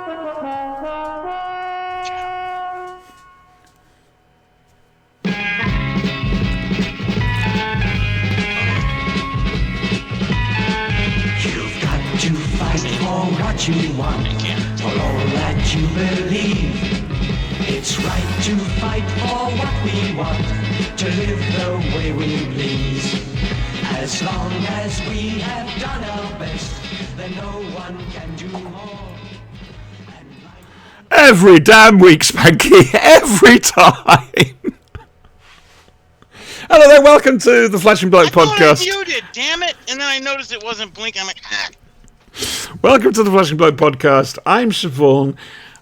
You've got to fight for what you want, for all that you believe. It's right to fight for what we want, to live the way we please. As long as we have done our best, then no one can do more. Every damn week, Spanky. Every time. Hello there, welcome to the Flashing Bloke podcast. I muted, damn it! And then I noticed it wasn't blinking. I'm like, Welcome to the Flashing Bloke podcast. I'm Siobhan.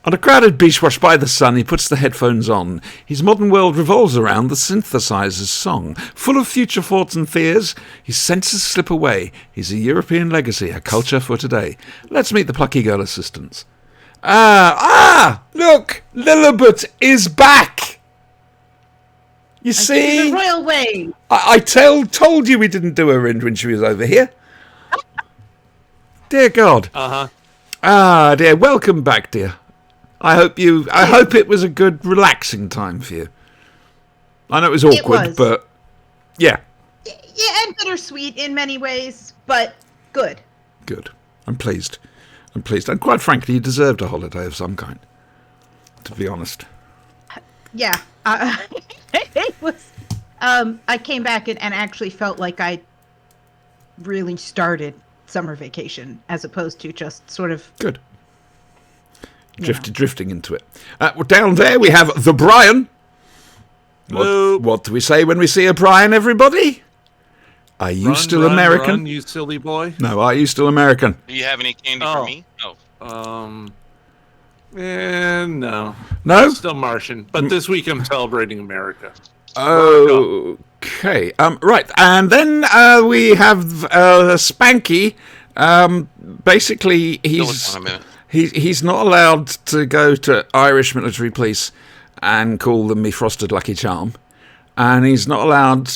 On a crowded beach washed by the sun, he puts the headphones on. His modern world revolves around the synthesizer's song. Full of future thoughts and fears, his senses slip away. He's a European legacy, a culture for today. Let's meet the plucky girl assistants. Look! Lillibut is back! You see? The royal way. I told you we didn't do her in when she was over here. Dear God. Ah, dear. Welcome back, dear. I hope it was a good, relaxing time for you. I know it was awkward, but yeah. Yeah, and bittersweet in many ways, but good. Good. I'm pleased. And quite frankly, you deserved a holiday of some kind, to be honest. Yeah. It was. I came back and actually felt like I really started summer vacation as opposed to just sort of. Good. Drifting into it. Well, down there we have the Brian. What do we say when we see a Brian, everybody? Are you still American? Run, you silly boy. No, are you still American? do you have any candy for me? No. No? Still Martian. But this week I'm celebrating America. Okay. Right. And then we have Spanky. Basically, he's not allowed to go to Irish military police and call them me frosted Lucky Charm. And he's not allowed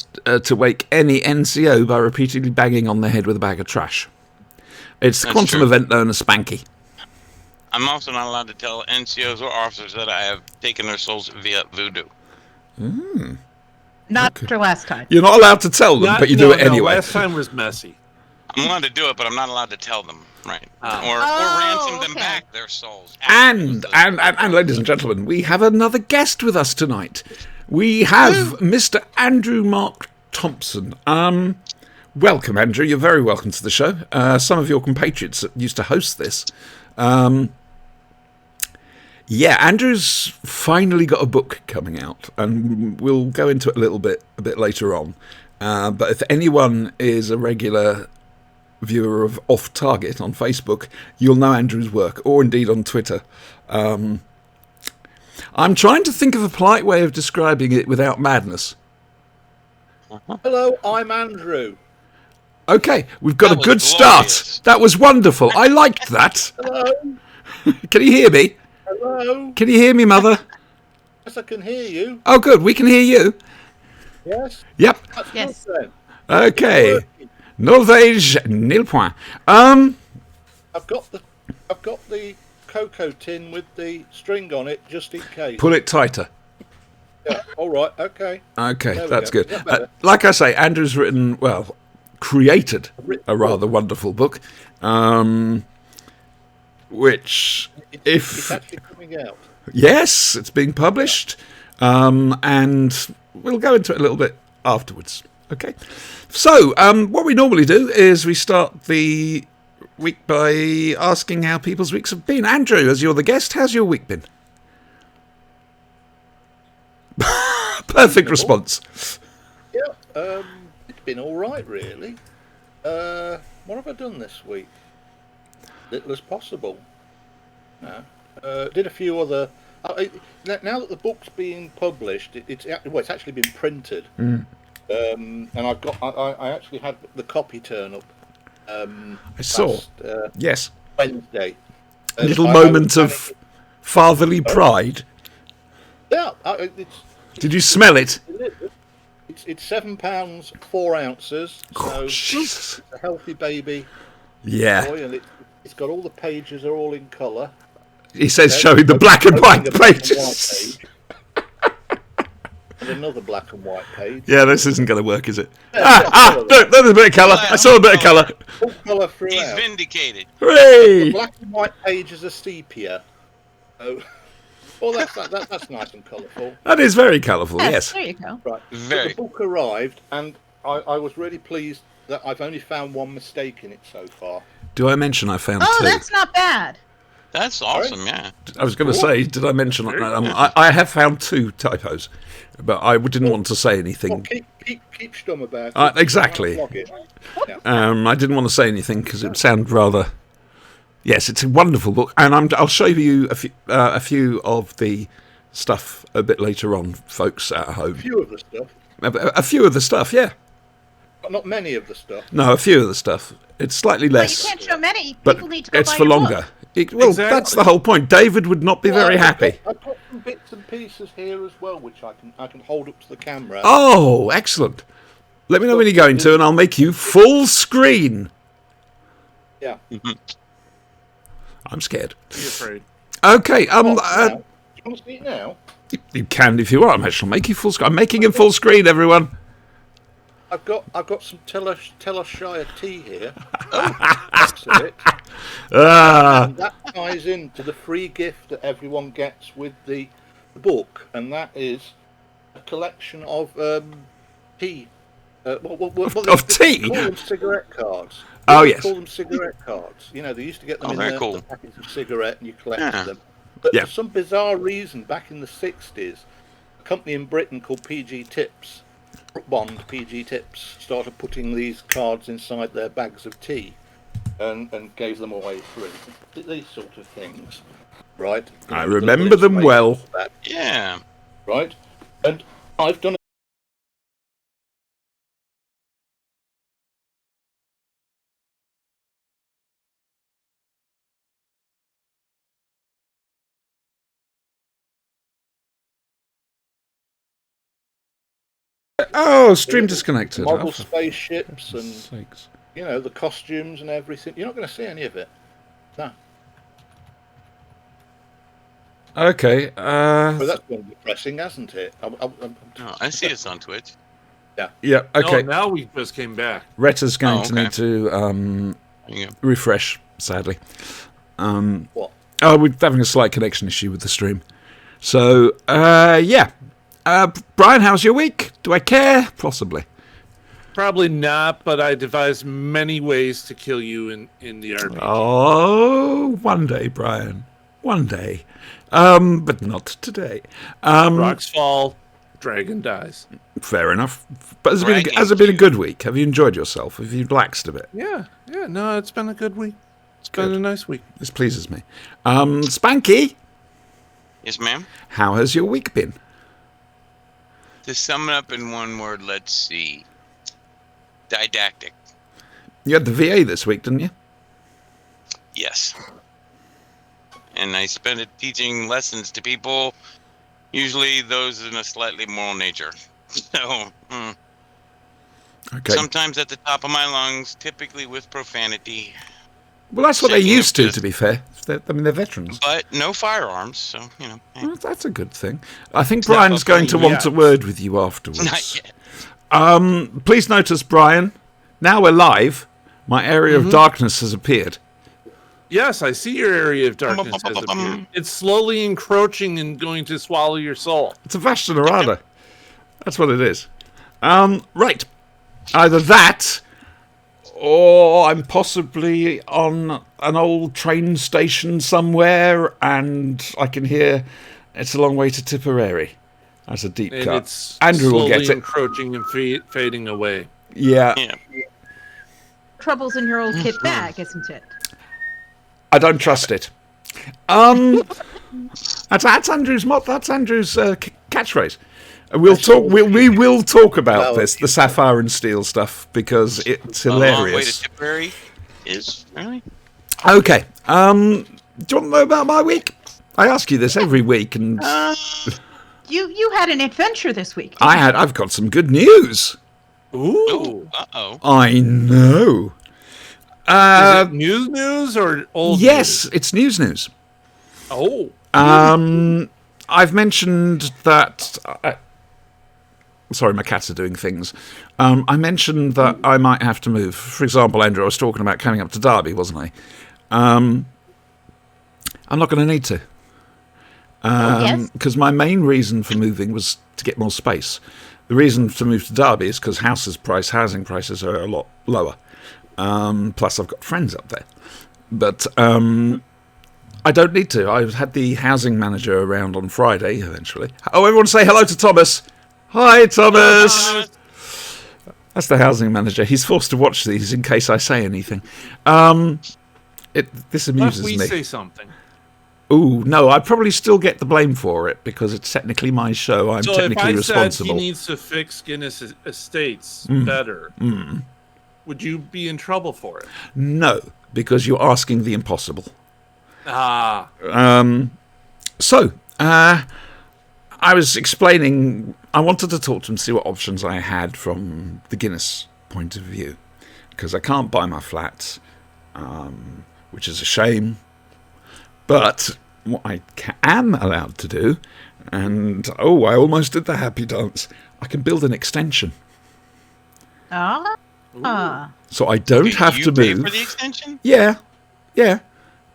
to wake any NCO by repeatedly banging on their head with a bag of trash. It's the quantum event known as Spanky. I'm also not allowed to tell NCOs or officers that I have taken their souls via voodoo. Not after last time. You're not allowed to tell them, but you do it anyway. Last time was messy. I'm allowed to do it, but I'm not allowed to tell them, right? Or ransom them back their souls. And ladies and gentlemen, we have another guest with us tonight. We have Mr. Andrew Mark Thompson. Welcome, Andrew. You're very welcome to the show. Some of your compatriots that used to host this. Andrew's finally got a book coming out, and we'll go into it a bit later on. But if anyone is a regular viewer of Off Target on Facebook, you'll know Andrew's work, or indeed on Twitter. I'm trying to think of a polite way of describing it without madness. Hello, I'm Andrew. Okay, we've got a good start. That was wonderful. I liked that. Hello. Can you hear me? Hello. Can you hear me, Mother? Yes, I can hear you. Oh, good. We can hear you. Yes. Yep. That's Yes. good then. Okay. Norvège, nil point. I've got the cocoa tin with the string on it just in case. Pull it tighter. Yeah. All right. Okay. Okay, There we that's go. good. Yeah, better. Like I say, Andrew's created a rather wonderful book, which, It's actually coming out. yes, it's being published, and we'll go into it a little bit afterwards. Okay, so what we normally do is we start the week by asking how people's weeks have been. Andrew, as you're the guest, how's your week been? Perfect response. Yeah. It's been all right, really. What have I done this week? Little as possible. No. Did a few other. Now that the book's being published, it's actually been printed. And I actually had the copy turn up. I saw. Yes. Wednesday. A little moment of fatherly pride. Yeah. Did you smell it? It's £7 4 ounces. So Jesus. it's a healthy baby Yeah. boy, and it's got all the pages are all in colour. He says, Okay. showing the black and white Opening a black and white pages. page. And another black and white page. Yeah, this isn't going to work, is it? Yeah, Look, there's a bit of colour. I saw a bit of colour. Full colour He's throughout. vindicated. The Hooray! black and white pages are sepia. Oh, well, that's nice and colourful. That is very colourful, yes. There you go. Right. Very. So the book arrived, and I was really pleased that I've only found one mistake in it so far. Do I mention I found Oh, two? that's not bad. That's awesome, yeah. I was going to say, did I mention... I have found 2 typos, but I didn't want to say Well, anything. keep stum about it. Exactly. Log it. Yeah. I didn't want to say anything because it would sound rather... Yes, it's a wonderful book, and I'll show you a few of the stuff a bit later on, folks at home. A few of the stuff, A few of the stuff, yeah. but not many of the stuff. No, a few of the stuff. It's slightly But you less, can't show many. but People need to go it's buy for your longer. book. Well, Exactly. that's the whole point. David would not be very happy. I've got some bits and pieces here as well, which I can hold up to the camera. Oh, excellent. Let me know when you're going to, and I'll make you full screen. Yeah. I'm scared. Be afraid. Okay, Now, do you want to see it now? you can if you want. I shall make you full screen. I'm making him full screen, everyone. I've got some Tellershire tea here. That's it. Ah, And that ties into the free gift that everyone gets with the book, and that is a collection of tea. Of tea? They call them cigarette cards. Oh, They yes. call them cigarette cards. You know, they used to get them Oh, in very the cool. packets of cigarette, and you collected Yeah. them. But Yeah. for some bizarre reason, back in the 60s, a company in Britain called PG Tips, Bond PG Tips, started putting these cards inside their bags of tea, and gave them away free. These sort of things, right? You I know, remember them little well. information about- Yeah. right? And I've done Oh, stream disconnected. model Oh, for spaceships and sakes. you know the costumes and everything. You're not going to see any of it. No, Okay. but that's been depressing, hasn't it? Oh, I see us on Twitch. Yeah. Okay. Oh, now we just came back. Retta's going Oh, to okay. need to There you go. refresh. Sadly. What? Oh, we're having a slight connection issue with the stream. So, yeah. Brian, how's your week? Do I care? Possibly. Probably not, but I devised many ways to kill you in the RPG. Oh, one day, Brian. One day. But not today. Rocks fall, dragon dies. Fair enough. But has Bragging it been a to- good week? Have you enjoyed yourself? Have you relaxed a bit? Yeah, no, it's been a good week. It's been a nice week. This pleases me. Spanky, Yes, ma'am. how has your week been? To sum it up in one word, let's see. Didactic. You had the VA this week, didn't you? Yes. And I spent it teaching lessons to people, usually those in a slightly moral nature. So, Okay. sometimes at the top of my lungs, typically with profanity, Well, that's what they Checking used if to be fair. They're veterans. but no firearms, so, you know. Well, that's a good thing. I think not Brian's a going to funny want a word with you afterwards. Not yet. Please notice, Brian, now we're live. My area of darkness has appeared. Yes, I see your area of darkness has appeared. It's slowly encroaching and going to swallow your soul. It's a Vashta Narada. That's what it is. Right. Either that, or I'm possibly on an old train station somewhere, and I can hear it's a long way to Tipperary. That's a deep And cut. it's Andrew will slowly get it. encroaching and fading away. Yeah. Yeah. Troubles in your old kit bag, isn't it? I don't trust it. That's Andrew's catchphrase. We will talk about Well, this, the sapphire and steel stuff, because it's A long way to hilarious. Tipperary is really. Okay. Do you want to know about my week? I ask you this every week, and You had an adventure this week. I've got some good news. Ooh. Uh-oh. I know. Is it news or old Yes, it's news. news? Oh, I've mentioned that. Sorry, my cats are doing things. I mentioned that I might have to move. For example, Andrew, I was talking about coming up to Derby, wasn't I? I'm not going to need to. Yes. Because my main reason for moving was to get more space. The reason to move to Derby is because housing prices are a lot lower. Plus, I've got friends up there. But I don't need to. I've had the housing manager around on Friday, eventually. Oh, everyone say hello to Thomas. Hi, Thomas. That's the housing manager. He's forced to watch these in case I say anything. This amuses we me. say something. Ooh, no, I probably still get the blame for it because it's technically my show. I'm So technically if I responsible. said he needs to fix Guinness Estates better, would you be in trouble for it? No, because you're asking the impossible. Ah, So, I was explaining, I wanted to talk to him, see what options I had from the Guinness point of view. Because I can't buy my flat, which is a shame. But what I am allowed to do, and I almost did the happy dance, I can build an extension. So I don't have you to pay move. for the extension? Yeah.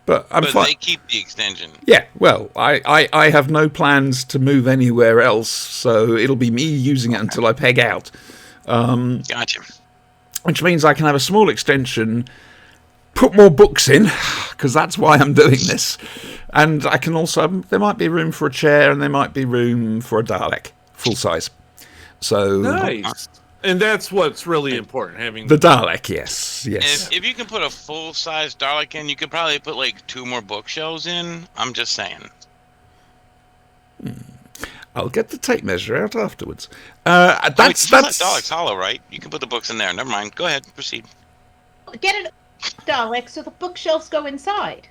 But I'm But fine. they keep the extension. Yeah, well, I have no plans to move anywhere else, so it'll be me using it until I peg out. Gotcha. Which means I can have a small extension, put more books in, because that's why I'm doing this. And I can also, there might be room for a chair and there might be room for a Dalek, full size. So nice. And that's what's really important, having the Dalek, yes. If you can put a full-size Dalek in, you could probably put like 2 more bookshelves in. I'm just saying. I'll get the tape measure out afterwards. That's Dalek's hollow, right? You can put the books in there. Never mind. Go ahead. Proceed. Get an Dalek so the bookshelves go inside.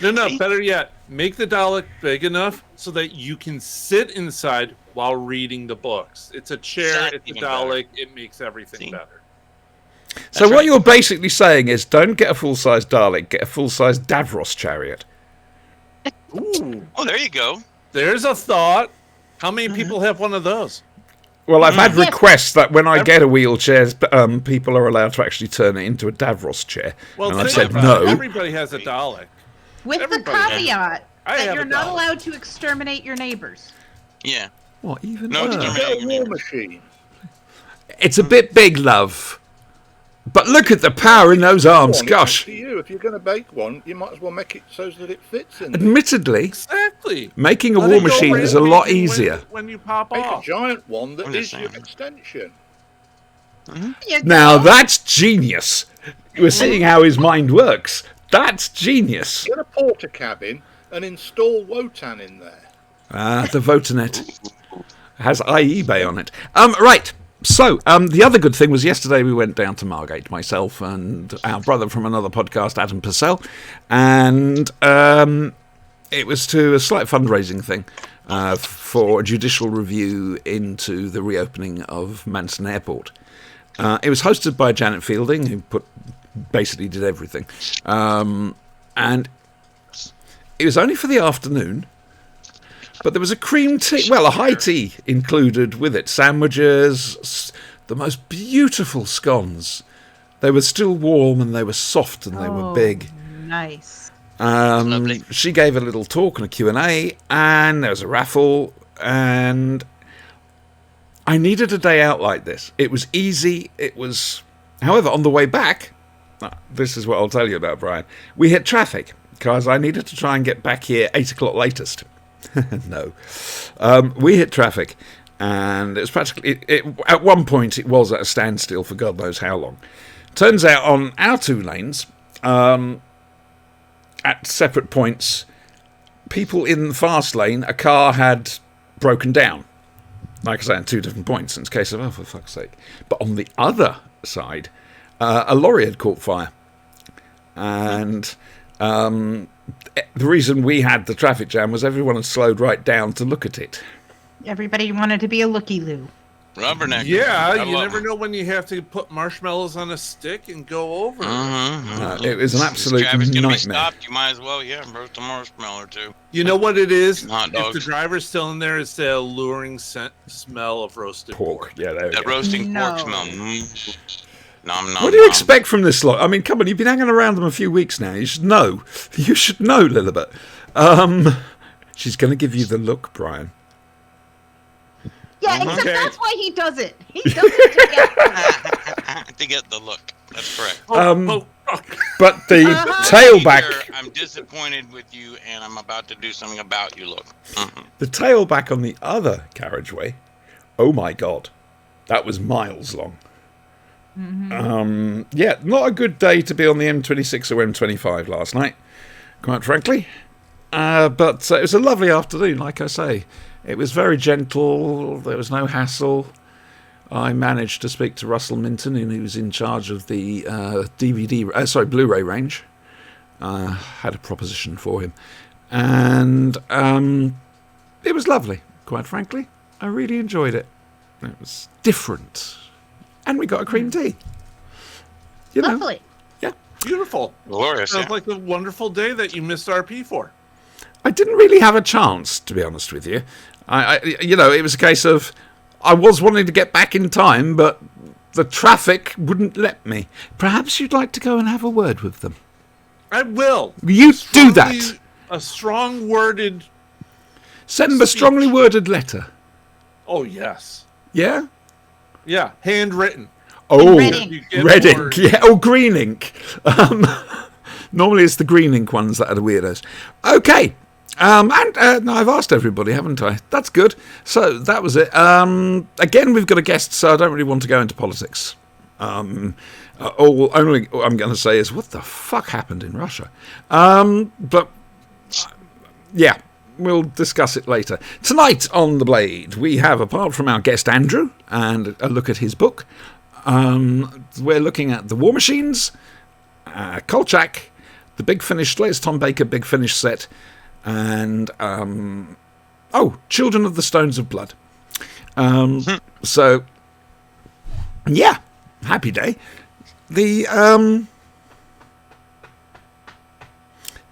No, better yet, make the Dalek big enough so that you can sit inside while reading the books. It's a chair, That's it's a even Dalek, better. it makes everything better. So what right. you're basically saying is don't get a full-size Dalek, get a full-size Davros chariot. Ooh, Oh, there you go. there's a thought. How many people have one of those? Well, I've had Yeah. requests that when I get a wheelchair, people are allowed to actually turn it into a Davros chair. Well, and I think said about it. no. Everybody has a Dalek. With the Everybody has- caveat I that have you're a not Dalek. allowed to exterminate your neighbors. Yeah. What even? No, worse? it's Get a war machine. It's a bit big, love. But look at the power in those arms. One, it's Gosh. up to you. If you're going to make one, you might as well make it so that it fits in. Admittedly, Exactly. making a Let war it go machine right is a in lot when- easier. When you pop Make a off. giant one that I'm is just your saying. extension. You Now go. that's genius. We're seeing how his mind works. That's genius. Get a porter cabin and install Wotan in there. The Votanet has iEBay on it. Right. So, the other good thing was yesterday we went down to Margate, myself and our brother from another podcast, Adam Purcell, and it was to a slight fundraising thing for a judicial review into the reopening of Manson Airport. It was hosted by Janet Fielding, who basically did everything, and it was only for the afternoon. But there was a cream tea, well, a high tea included with it. Sandwiches, the most beautiful scones. They were still warm and they were soft and they were big. Nice. Lovely. She gave a little talk and a Q&A, and there was a raffle, and I needed a day out like this. It was easy. It was, however, on the way back, this is what I'll tell you about, Brian. We hit traffic because I needed to try and get back here 8 o'clock latest. No. We hit traffic, and it was practically, at one point it was at a standstill for God knows how long. Turns out on our 2 lanes, at separate points, people in the fast lane, a car had broken down. Like I say, on 2 different points, in case of, oh, for fuck's sake. But on the other side, a lorry had caught fire. And the reason we had the traffic jam was everyone had slowed right down to look at it. Everybody wanted to be a looky-loo. Rubberneck. Yeah, I you love never them. know when you have to put marshmallows on a stick and go over. It was an absolute Travis gonna be nightmare. stopped. You might as well, roast a marshmallow or two. You know what it is? Hot If the dogs. driver's still in there, it's the alluring smell of roasted pork. Yeah, there we That go. roasting No. pork smell. Nom nom. What do you nom. expect from this lot? I mean, come on, you've been hanging around them a few weeks now. You should know. You should know, Lilibet. She's going to give you the look, Brian. Yeah, except Okay. that's why he does it. He does it to get To get the look. That's correct. Oh, But the Uh-huh. tailback, Peter, I'm disappointed with you, and I'm about to do something about you. Look. the tailback on the other carriageway, oh my God, that was miles long. Yeah, not a good day to be on the M26 or M25 last night, quite frankly. But it was a lovely afternoon, like I say. It was very gentle. There was no hassle. I managed to speak to Russell Minton, who was in charge of the Blu-ray range. Had a proposition for him, and it was lovely. Quite frankly, I really enjoyed it. It was different, and we got a cream tea. You know, lovely. yeah. beautiful. Glorious. Sounds Yeah. like a wonderful day that you missed RP for. I didn't really have a chance, to be honest with you. It was a case of I was wanting to get back in time, but the traffic wouldn't let me. Perhaps you'd like to go and have a word with them. I will. You do that. Strongly- A strong-worded. Send them a strongly worded letter. Oh yes. Yeah? Yeah, handwritten. Oh, red ink. You get red ink. words. Yeah, oh, green ink. Normally it's the green ink ones that are the weirdos. Okay. No, I've asked everybody, haven't I? That's good. So that was it. Again, we've got a guest, so I don't really want to go into politics. All I'm going to say is, what the fuck happened in Russia? Yeah, we'll discuss it later. Tonight on The Blade, we have, apart from our guest Andrew, and a look at his book, we're looking at The War Machines, Kolchak, the Big Finish, latest Tom Baker Big Finish set, and Children of the Stones of Blood. So yeah, happy day.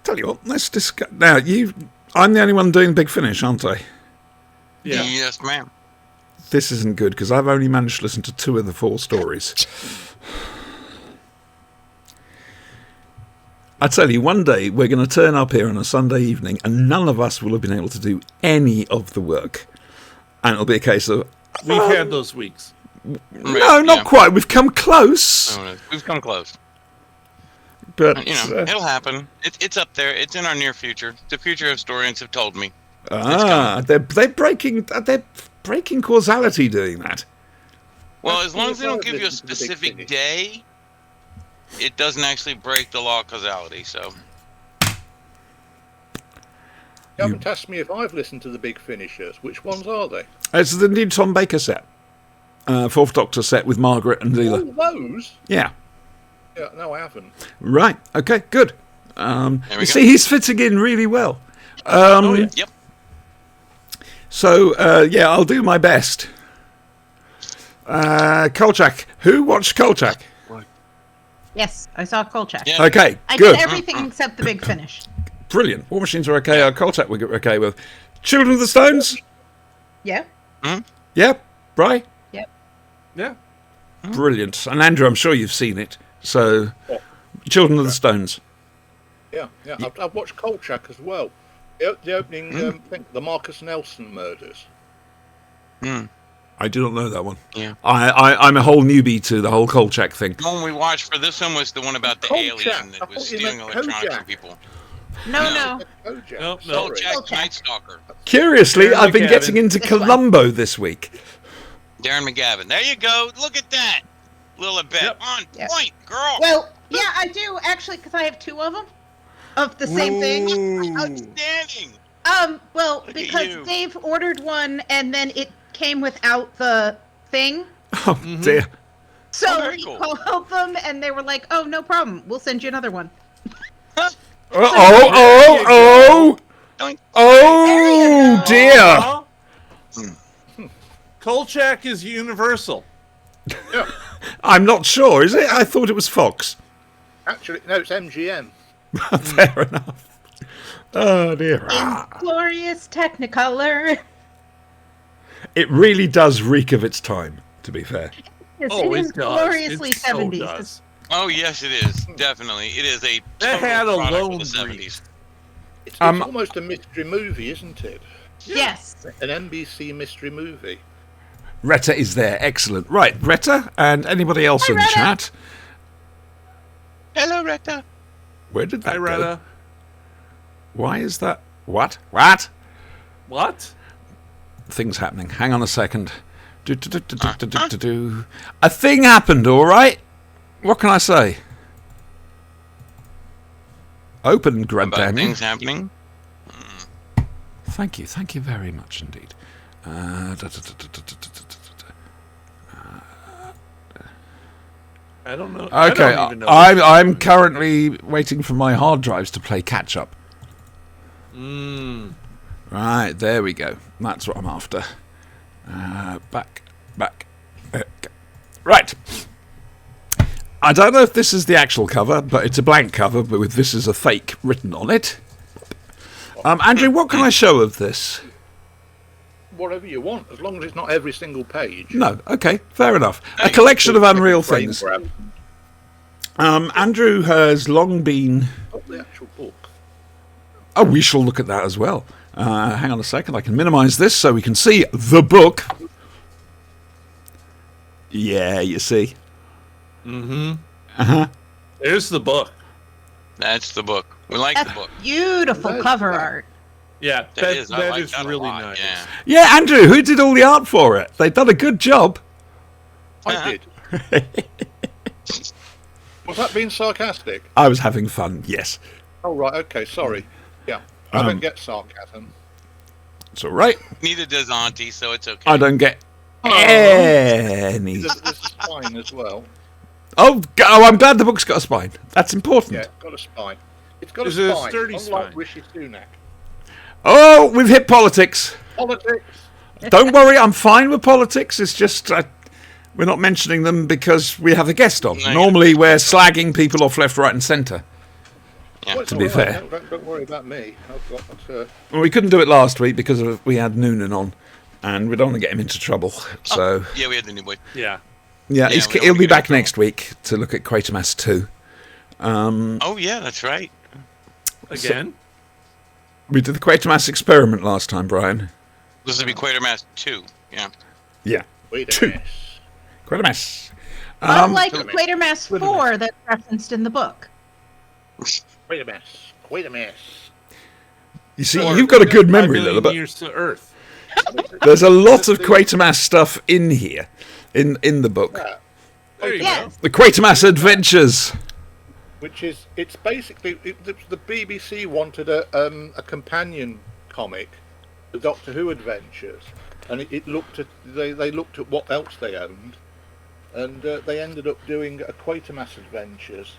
Tell you what, let's discuss now. I'm the only one doing Big Finish, aren't I? Yeah. Yes, ma'am. This isn't good because I've only managed to listen to 2 of the 4 stories. I tell you, one day we're going to turn up here on a Sunday evening and none of us will have been able to do any of the work. And it'll be a case of, We've had those weeks. no, not quite. We've come close. We've come close. But, It'll happen. It's up there. It's in our near future. The future historians have told me. they're breaking causality doing that. Well, as long as they don't give you a Listen to the Big specific Finish. day, it doesn't actually break the law of causality. So You haven't asked me if I've listened to the Big Finishers. Which ones are they? It's the new Tom Baker set. 4th Doctor set with Margaret and Leela. Oh, those? Yeah. Yeah, no, I haven't. Right. Okay, good. we You go. see, he's fitting in really well. Yep. So, I'll do my best. Kolchak. Who watched Kolchak? Yes, I saw Kolchak. Yeah. Okay, I good. did everything except the Big Finish. Brilliant. War Machines are okay. Kolchak we're okay with. Children of the Stones? Yeah. Yep. Bri? Yep. Yeah. Brilliant. And Andrew, I'm sure you've seen it. So, Children of the Stones. Yeah. I've watched Kolchak as well. The opening, I think, the Marcus Nelson murders. I do not know that one. Yeah. I'm a whole newbie to the whole Kolchak thing. The one we watched for this one was the one about the Kolchak. alien I that was thought you stealing meant electronics Kojak. from people. No. Kojak. No, Sorry. Jack Kolchak. Night Stalker. Curiously, Darren I've been McGavin. getting into This one. Columbo this week. Darren McGavin. There you go. Look at that. Lilibet. Yep. On Yep. point, girl. Well, yeah, I do actually, because I have 2 of them of the same thing. Outstanding. Well, Look at because you. Dave ordered one and then it came without the thing. Oh, dear. So Oh, very he cool. called them and they were like, "Oh, no problem. We'll send you another one." Oh, Doink. oh, dear. Kolchak is Universal. Yeah. I'm not sure, is it? I thought it was Fox. Actually, no, it's MGM. Fair enough. Oh, dear. Glorious Technicolor. It really does reek of its time, to be fair. Yes, Oh, it it is does. gloriously It so 70s. does. Oh yes, it is definitely. It is a That total had a product lone of the breeze. 70s. It's Um, almost a mystery movie, isn't it? Yes. An NBC mystery movie. Retta is there. Excellent. Right, Retta and anybody else Hi, in the Retta. chat. Hello, Retta. Where did that Hi, go? Retta. Why is that? What? What? What? Things happening. Hang on a second. Do. A thing happened, all right? What can I say? Open, About goddamn you. things happening. Thank you very much indeed. I don't know. I Okay, don't even know. I'm currently waiting for my hard drives to play catch up. Mm. Right, there we go. That's what I'm after. Back. Right. I don't know if this is the actual cover, but it's a blank cover, but with "this is a fake" written on it. Andrew, what can I show of this? Whatever you want, as long as it's not every single page. No, okay, fair enough. A collection of unreal Frame things. grab. Andrew has long been... Not the actual book. Oh, we shall look at that as well. Hang on a second, I can minimise this so we can see the book. Yeah, you see. Mm-hmm. Uh-huh. There's the book. That's the book. We like That's the book. beautiful That's cover that. art. Yeah, That that is. I like is that a really lot, nice. Yeah. Yeah, Andrew, who did all the art for it? They've done a good job. I Uh-huh. did. Was that being sarcastic? I was having fun, yes. Oh, right, okay, sorry. Yeah, I don't get sarcasm. It's all right. Neither does Auntie, so it's okay. I don't get any... There's a spine as well. Oh, I'm glad the book's got a spine. That's important. Yeah, it's got a spine. It's got Is a it a spine, sturdy unlike spine? Rishi Sunak. Oh, we've hit politics. Politics! Don't worry, I'm fine with politics. It's just we're not mentioning them because we have a guest on. No, Normally, we're slagging people off left, right, and centre. Yeah. Well, it's To be all right, fair. Don't worry about me. I've got... Well, we couldn't do it last week because we had Noonan on, and we don't want to get him into trouble. So, Yeah, we had the new boy. Yeah. yeah, we don't he'll wanna be get back into next week to look at Quatermass 2. Oh yeah, that's right. Again. We did the Quatermass experiment last time, Brian. This will be Quatermass 2. Yeah. Yeah, Wait a Two. minute. Quatermass. Unlike wait a minute. Quatermass 4 that's referenced in the book. Wait a minute. Wait a minute. You see, Or you've got a good 5 memory, million Lilibet. years to Earth. There's a lot of Quatermass stuff in here, in the book. There you Yes. The Quatermass Adventures. Which is, it's basically, the BBC wanted a companion comic, the Doctor Who Adventures, and it looked at, they looked at what else they owned, and they ended up doing a Quatermass Adventures.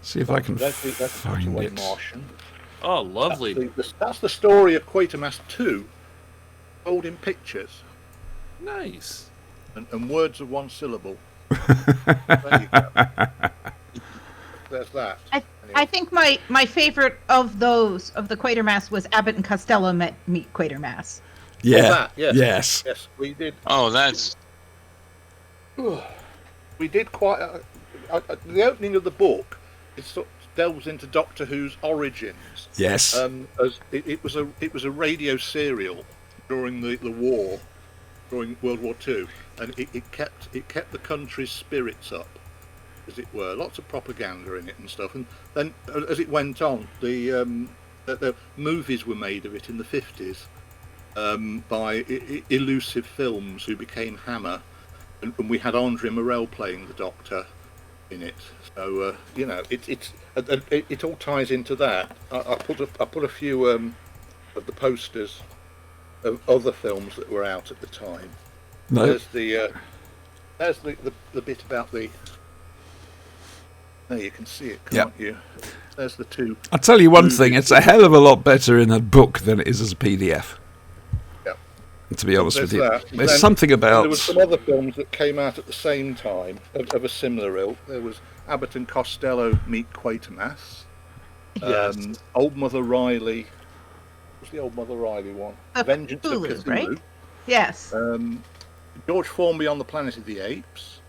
See if I can That's find Away it. Martian. Oh, lovely. That's the story of Quatermass 2, told in pictures, Nice. and words of one syllable. There you go. There's that. I think my favorite of those, of the Quatermass, was Abbott and Costello meet Quatermass. Yeah. that, yes. Yes. Yes, we did. Oh, that's We did quite. The opening of the book, it sort of delves into Doctor Who's origins. Yes. As it was a radio serial during the war, during World War II, and it kept the country's spirits up, as it were. Lots of propaganda in it and stuff. And then as it went on, the movies were made of it in the 50s by Elusive Films, who became Hammer, and we had Andre Morel playing the Doctor in it. So it all ties into that. I put a few of the posters of other films that were out at the time. No. There's the bit about the. There you can see it, can't you? There's the two. I'll tell you one thing, it's a hell of a lot better in a book than it is as a PDF. Yeah. to be honest with you. that. There's Then something about... There were some other films that came out at the same time of a similar ilk. There was Abbott and Costello meet Quatermass. Yes. Old Mother Riley. What's the Old Mother Riley one? Vengeance of Cthulhu, Cthulhu. right? Yes. George Formby on the Planet of the Apes.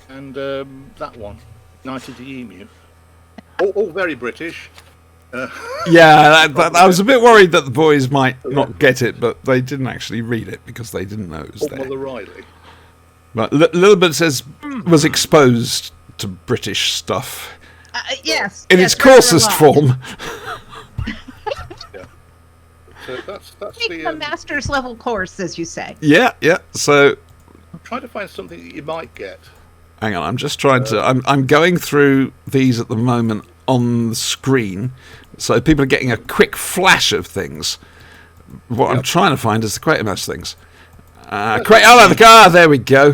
And that one, Night of the Emu. All very British. Yeah, I was a bit worried that the boys might not get it, but they didn't actually read it because they didn't know it was Old there. Mother Riley. But Little Bit says was exposed to British stuff Yes. in yes, its coarsest rather a lot. form. So that's Take the. the master's level course, as you say. Yeah. So I'm trying to find something that you might get. hang on, I'm just trying to. I'm going through these at the moment on the screen, so people are getting a quick flash of things. What I'm trying to find is the Quatermass things. There we go.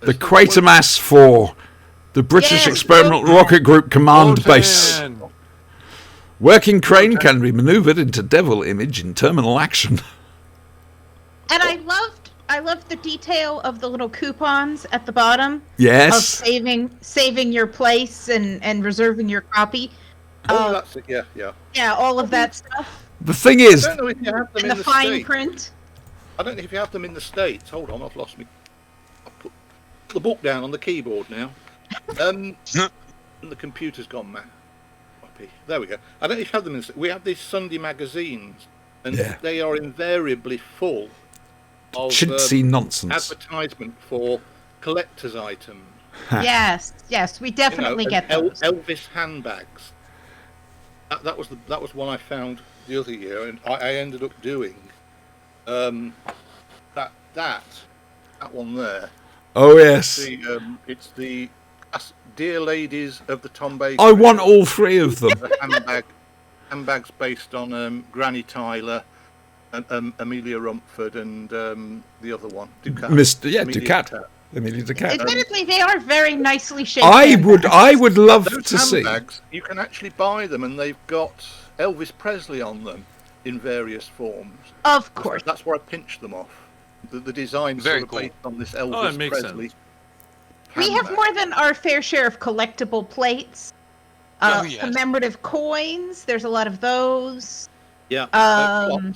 The Quatermass 4, the British Yes, Experimental Wotan. Rocket Group Command Base. Wotan. Working crane can be manoeuvred into devil image in terminal action. And I loved the detail of the little coupons at the bottom of Yes. saving your place and reserving your copy. That's it. Yeah. Yeah, all of that stuff. The thing I is, don't know if you have them And in the the fine States. print. I don't know if you have them in the States. Hold on, I've lost me. I'll put the book down on the keyboard now. And the computer's gone mad. There we go. I don't know if you have them in the States. We have these Sunday magazines, and Yeah. they are invariably full of chintzy nonsense. advertisement for collector's items. Yes, we definitely and get those. Elvis handbags. That was one I found the other year, and I ended up doing that one there. Oh yes, It's the Dear Ladies of the Tom Baker. I want all three of them. The handbags based on Granny Tyler, and Amelia Rumford, and the other one, Ducat. Amelia Ducat. Amelia Ducat. Admittedly, they are very nicely shaped. I would love Those to see. handbags, you can actually buy them, and they've got Elvis Presley on them in various forms. Of course. That's where I pinched them off. The design Very sort of cool. based on this that Elvis makes Presley. We have handbag. more than our fair share of collectible plates. Oh, yes. Commemorative coins. There's a lot of those. Yeah. Um,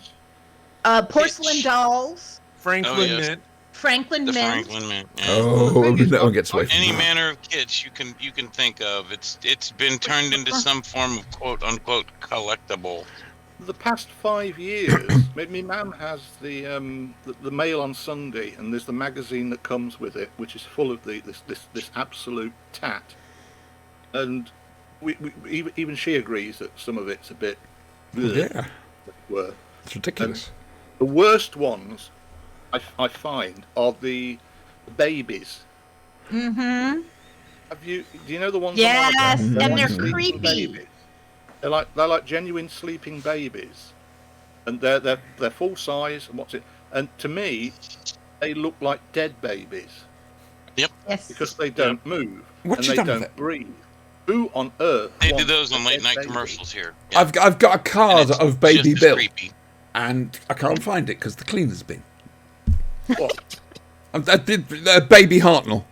clocks. Porcelain Kitsch. dolls. Franklin Oh, yes. Mint. Franklin The Mint. Franklin Mint. Yeah. Oh, no one gets away from Any that. manner of kitsch you can think of, it's been turned into some form of quote unquote collectible. The past 5 years, my mum has the Mail on Sunday, and there's the magazine that comes with it, which is full of this absolute tat. And even she agrees that some of it's a bit. Yeah, Were. it's ridiculous. The worst ones I find are the babies. Mm-hmm. Do you know the ones? Yes, I'm like? and they're sleeping creepy. babies. They're like genuine sleeping babies, and they're full size. And And to me, they look like dead babies Yes. because they don't move What and you they done with don't it? breathe. Who on earth? They do wants those on a late dead night baby? commercials here. Yeah. I've got a And card it's of Baby just as Bill, creepy. and I can't find it because the cleaner's been. What? Baby Hartnell.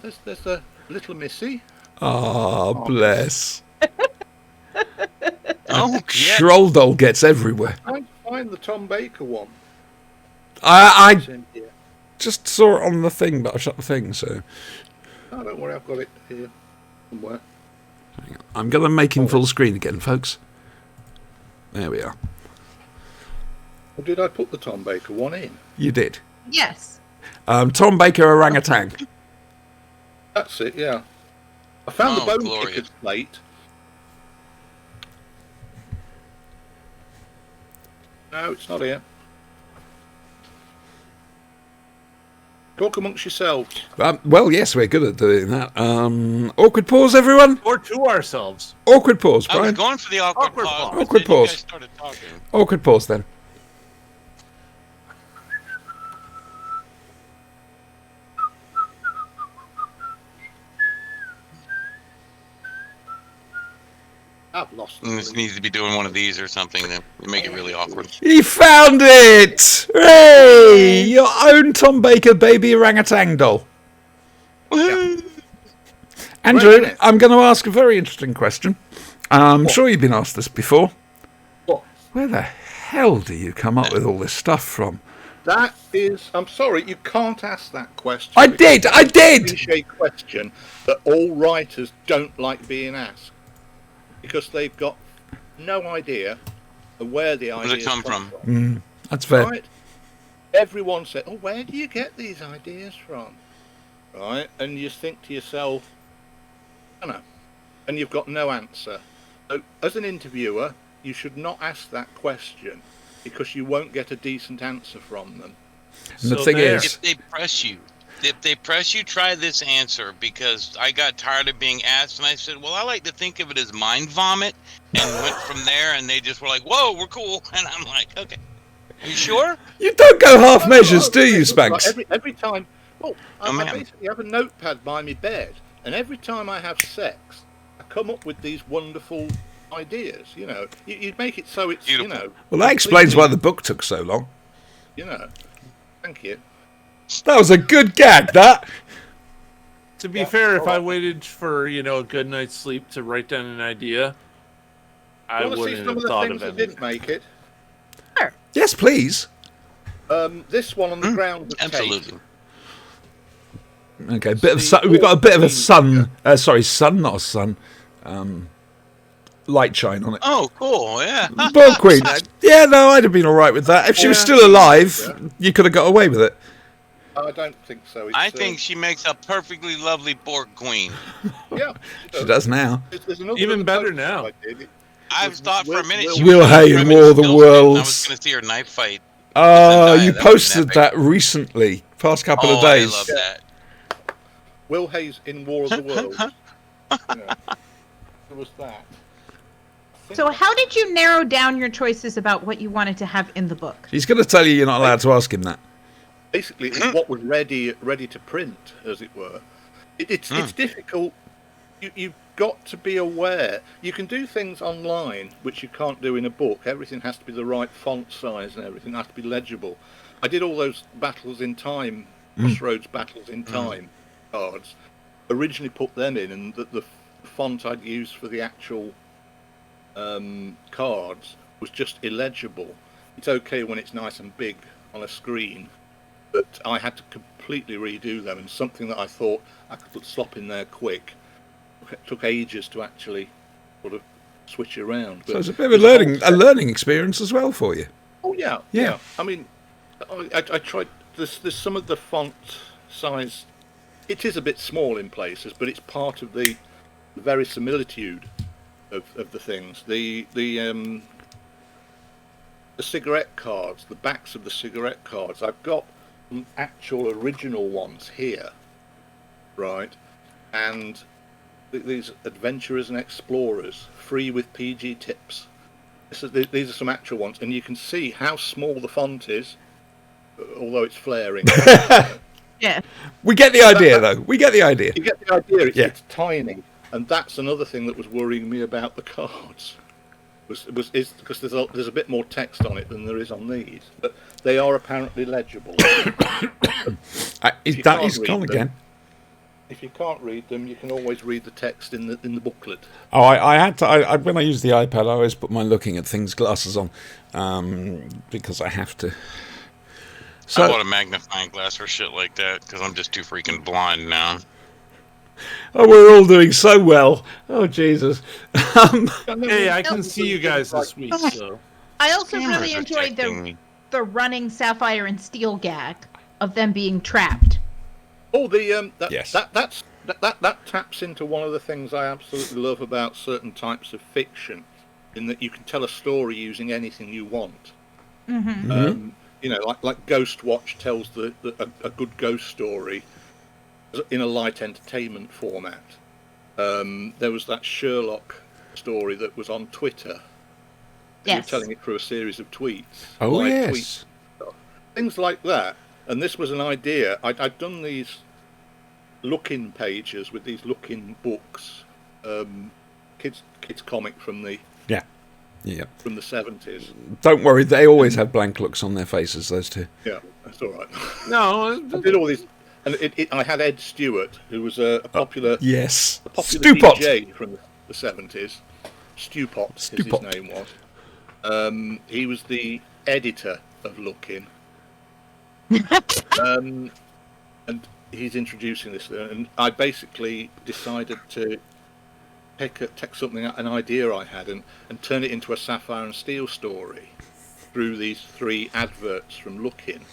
There's a little Missy. Ah, bless. Oh, yeah. Stroldol gets everywhere. Find the Tom Baker one. I It's in here. just saw it on the thing, but I shut the thing, so Oh, don't worry, I've got it here somewhere. I'm going to make him full screen again, folks. There we are. Or did I put the Tom Baker one in? You did. Yes. Tom Baker orangutan. That's it, yeah. I found Oh, the Bone glorious. Kickers plate. No, it's not here. Talk amongst yourselves. Well, yes, we're good at doing that. Awkward pause, everyone. Or to ourselves. Awkward pause, I was Brian. going for the awkward, Awkward pause. pause. but Awkward then pause. You guys started talking. Awkward pause, then. I've lost the This clue. needs to be doing one of these or something to make it really awkward. He found it! Hey! Your own Tom Baker baby orangutan doll. Andrew, Great, isn't it? I'm going to ask a very interesting question. I'm sure you've been asked this before. What? Where the hell do you come up with all this stuff from? That is, I'm sorry, you can't ask that question. I because did! it's I a did! Cliche question that all writers don't like being asked because they've got no idea of where the Where's it ideas come from? That's fair. Right? Everyone said, "Oh, where do you get these ideas from?" Right? And you think to yourself, "I know," and you've got no answer. So, as an interviewer, you should not ask that question because you won't get a decent answer from them. And the So thing there. is, If they press you, try this answer, because I got tired of being asked, and I said, well, I like to think of it as mind vomit, and went from there, and they just were like, whoa, we're cool. And I'm like, okay, are you sure? you don't go half measures, do you, Spanks? Every time, well, I ma'am. basically have a notepad by my bed, and every time I have sex, I come up with these wonderful ideas. You know, you make it so it's Beautiful. you know. Well, that explains why completely- the book took so long. You know, thank you. That was a good gag, that. To be fair, if I waited for a good night's sleep to write down an idea, I Want to see wouldn't some have of the thought things of that it. didn't make it? Yes, please. This one on the ground of Absolutely. Okay, bit of sun. We've got a bit of a sun. Sorry, sun, not a sun. Light shine on it. Oh, cool, yeah. Borg Queen. Yeah, no, I'd have been all right with that. If she was still alive, you could have got away with it. I don't think so. It's, I think she makes a perfectly lovely Borg queen. yeah, She does now. There's another Even little better post now. I did. I've thought for a minute she Will was Hay, gonna War of the Fremen Skills, and I Worlds. was going to see her knife fight. Oh, Zendaya, you that was posted epic. that recently, past couple Oh, of days. I love that. Will Hayes in War of the Worlds. Yeah. There was that. So how did you narrow down your choices about what you wanted to have in the book? He's going to tell you you're not allowed to ask him that. Basically, it's what was ready to print, as it were. It's difficult. You've got to be aware. You can do things online which you can't do in a book. Everything has to be the right font size and everything has to be legible. I did all those battles in time, Crossroads battles in time cards. Originally put them in, and the font I'd used for the actual cards was just illegible. It's okay when it's nice and big on a screen, but I had to completely redo them, and something that I thought I could slop in there quick took ages to actually sort of switch around. So it's a bit of a learning experience as well for you. Oh yeah, Yeah. yeah. I mean, I tried. There's some of the font size. It is a bit small in places, but it's part of the verisimilitude of the things. The cigarette cards, the backs of the cigarette cards. I've got some actual original ones here, right? And these adventurers and explorers, free with PG tips. These are some actual ones, and you can see how small the font is, although it's flaring. Yeah. We get the idea, though. We get the idea. You get the idea. It's, Yeah. it's tiny, and that's another thing that was worrying me about the cards. Is because there's a bit more text on it than there is on these, but they are apparently legible. He's you done. can't He's read gone them. again. If you can't read them, you can always read the text in the booklet. Oh, I had to. When I use the iPad, I always put my looking at things glasses on, because I have to. I So bought a magnifying glass for shit like that because I'm just too freaking blind now. oh, we're all doing so well. Oh Jesus. Hey, I can see you guys this week, so I also Cameras really are enjoyed checking me. the running Sapphire and Steel gag of them being trapped. Oh, Yes. that taps into one of the things I absolutely love about certain types of fiction, in that you can tell a story using anything you want. You know, like Ghostwatch tells a good ghost story in a light entertainment format. There was that Sherlock story that was on Twitter. You're Yes. telling it through a series of tweets. Oh live yes. tweets, things like that. And this was an idea. I'd done these look-in pages with these look-in books, kids comic from the Yeah. 70s. Don't worry, they always have blank looks on their faces, those two. Yeah, that's all right. No, I did all these, and I had Ed Stewart, who was a popular Yes. popular Stewpot. DJ from the 70s. Stewpot, as Stewpot. his name was. He was the editor of Lookin'. And he's introducing this, and I basically decided to take something, an idea I had, and turn it into a Sapphire and Steel story through these 3 adverts from Lookin'.